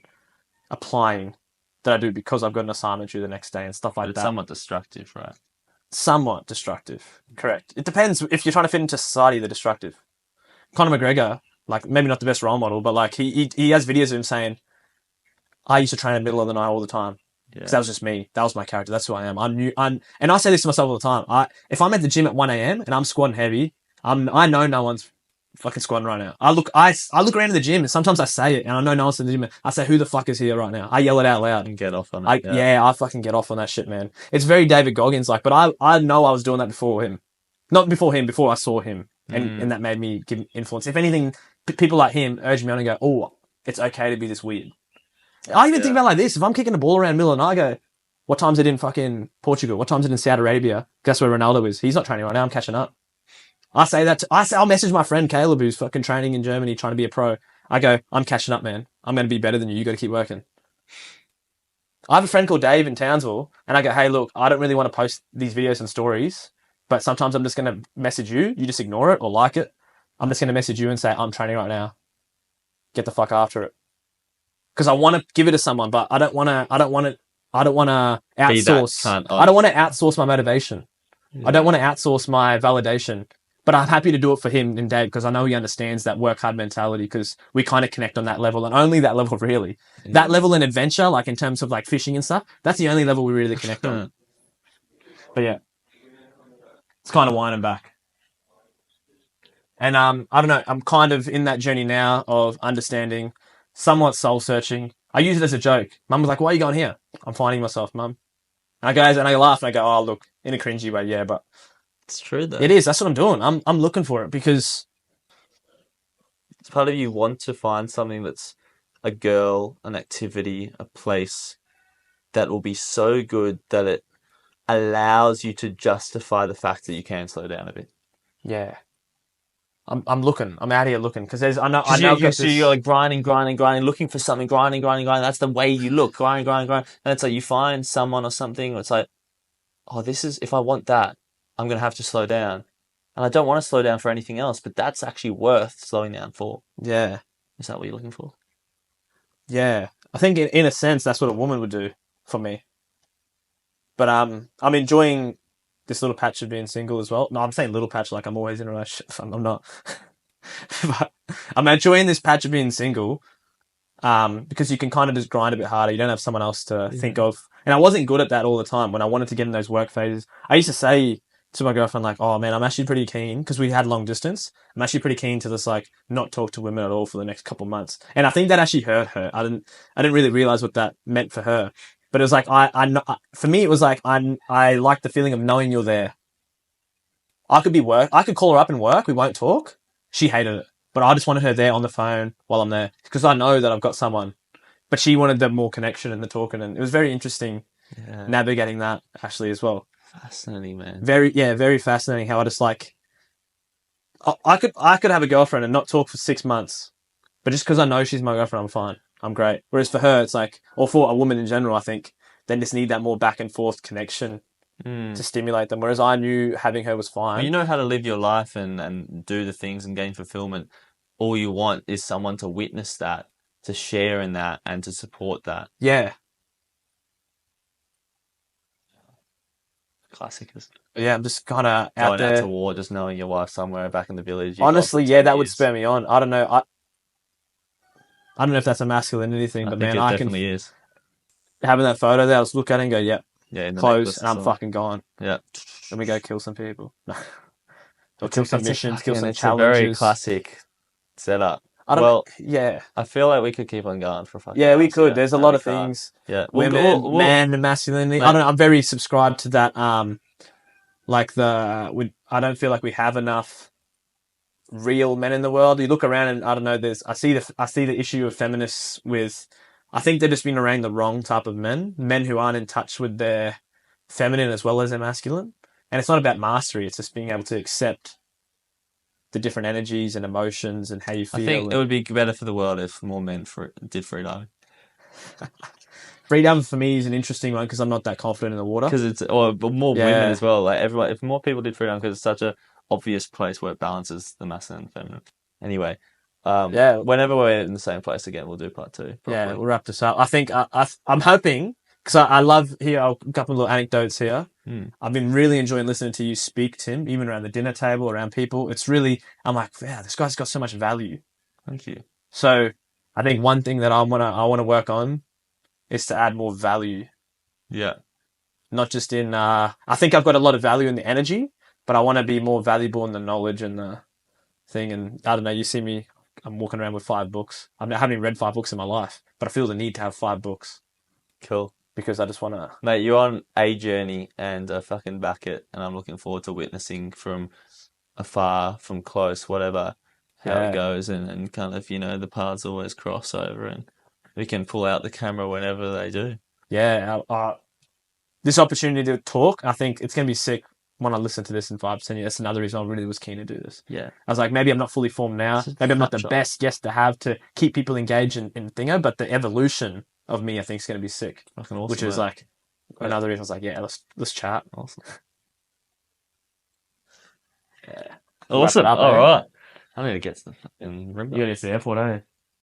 applying that I do because I've got an assignment due the next day and stuff But like it's that. somewhat destructive, right? Somewhat destructive. Correct. It depends if you're trying to fit into society, they're destructive. Conor McGregor, like maybe not the best role model, but like he has videos of him saying, I used to train in the middle of the night all the time. Because that was just me. That was my character. That's who I am. And I say this to myself all the time. If I'm at the gym at 1 a.m. and I'm squatting heavy, I know no one's fucking squatting right now. I look around in the gym and sometimes I say it and I know no one's in the gym. I say, who the fuck is here right now? I yell it out loud. And get off on it. I fucking get off on that shit, man. It's very David Goggins like, but I know I was doing that before him. Not before him, before I saw him. And that made me give influence. If anything, people like him urge me on and go, oh, it's okay to be this weird. I even think about it like this. If I'm kicking the ball around the middle of the night, I go, what time's it in fucking Portugal? What time's it in Saudi Arabia? Guess where Ronaldo is? He's not training right now. I'm catching up. I'll message my friend Caleb who's fucking training in Germany trying to be a pro. I go, I'm catching up, man. I'm going to be better than you. You got to keep working. I have a friend called Dave in Townsville and I go, hey, look, I don't really want to post these videos and stories, but sometimes I'm just going to message you. You just ignore it or like it. I'm just going to message you and say, I'm training right now. Get the fuck after it. Because I want to give it to someone, but I don't want to outsource. I don't want to outsource my motivation. Yeah. I don't want to outsource my validation, but I'm happy to do it for him and Dave because I know he understands that work hard mentality because we kind of connect on that level and only that level really. Yeah. That level in adventure, like in terms of like fishing and stuff, that's the only level we really connect on. But yeah, it's kind of winding back. And I don't know, I'm kind of in that journey now of understanding, somewhat soul searching. I use it as a joke. Mum was like, why are you going here? I'm finding myself, Mum. And I laugh and I go, oh, look, in a cringy way, yeah, but it's true though. It is. That's what I'm doing. I'm looking for it because it's part of you want to find something that's a girl, an activity, a place that will be so good that it allows you to justify the fact that you can slow down a bit. Yeah. I'm looking. I'm out here looking because I know. So you're like grinding, looking for something, grinding. That's the way you look, grind. And it's like you find someone or something. It's like, oh, this is if I want that, I'm gonna have to slow down, and I don't want to slow down for anything else. But that's actually worth slowing down for. Yeah. Is that what you're looking for? Yeah, I think in a sense that's what a woman would do for me. But I'm enjoying this little patch of being single as well. No, I'm saying little patch like I'm always in a relationship. I'm not. But I'm enjoying this patch of being single because you can kind of just grind a bit harder. You don't have someone else to think of. And I wasn't good at that all the time when I wanted to get in those work phases. I used to say to my girlfriend, like, oh man, I'm actually pretty keen because we had long distance. I'm actually pretty keen to just like not talk to women at all for the next couple of months. And I think that actually hurt her. I didn't really realize what that meant for her. But it was like, for me, it was like, I like the feeling of knowing you're there. I could call her up and work. We won't talk. She hated it, but I just wanted her there on the phone while I'm there because I know that I've got someone, but she wanted the more connection and the talking. And it was very interesting navigating that actually as well. Fascinating, man. Very fascinating how I just like, I could have a girlfriend and not talk for 6 months, but just because I know she's my girlfriend, I'm fine. I'm great. Whereas for her, it's like, or for a woman in general, I think they just need that more back and forth connection to stimulate them. Whereas I knew having her was fine. Well, you know how to live your life and do the things and gain fulfillment. All you want is someone to witness that, to share in that, and to support that. Yeah. Classic. Yeah, I'm just kind of out there. Going out to war, just knowing your wife somewhere back in the village. Honestly, yeah, that would spur me on. I don't know. I don't know if that's a masculinity thing, but man, it definitely is. Having that photo there, I just look at it and go, yep, close, and I'm fucking gone. Yeah. Then we go kill some people. Or kill some missions, kill some challenges. It's a very classic setup. I feel like we could keep on going for fucking we could. Yeah, there's a lot of things. Yeah. Women, man, and masculinity. I don't know. I'm very subscribed to that, Like I don't feel like we have enough real men in the world. You look around and I don't know. I see the issue of feminists with. I think they're just being around the wrong type of men who aren't in touch with their feminine as well as their masculine. And it's not about mastery. It's just being able to accept the different energies and emotions and how you I think feel. it And would be better for the world if more men did freediving. freedom for me is an interesting one because I'm not that confident in the water. Because but more women Yeah, as well. Like everyone, if more people did freediving, because it's such a obvious place where it balances the masculine and feminine. Anyway, yeah, whenever we're in the same place again, we'll do part two yeah. properly. We'll wrap this up. I think I'm hoping because I love here a couple of little anecdotes here. Hmm. I've been really enjoying listening to you speak, Tim, even around the dinner table, around people. It's really, I'm like, yeah, this guy's got so much value. Thank you. So I think one thing that I wanna work on is to add more value, Yeah. not just in. I think I've got a lot of value in the energy, but I want to be more valuable in the knowledge and the thing. And I don't know. You see me, I'm walking around with 5 books. I haven't even read 5 books in my life, but I feel the need to have 5 books Cool. because I just want to. Mate, you're on a journey and I fucking back it. And I'm looking forward to witnessing from afar, from close, whatever, how it Yeah, goes. And kind of, the paths always cross over and we can pull out the camera whenever they do. yeah. This opportunity to talk, I think it's going to be sick when I listen to this in 5 to 10 years. That's another reason I really was keen to do this. Yeah. I was like, maybe I'm not fully formed now. It's a Maybe I'm not the snapshot. best guest to have to keep people engaged in Thingo, but the evolution of me, I think, is going to be sick. Fucking Which awesome, is mate. like another reason I was like, yeah, let's chat. Awesome. Yeah. Wrap it Awesome. up, All eh? right. I'm gonna get to the fucking You got river. to the airport, eh?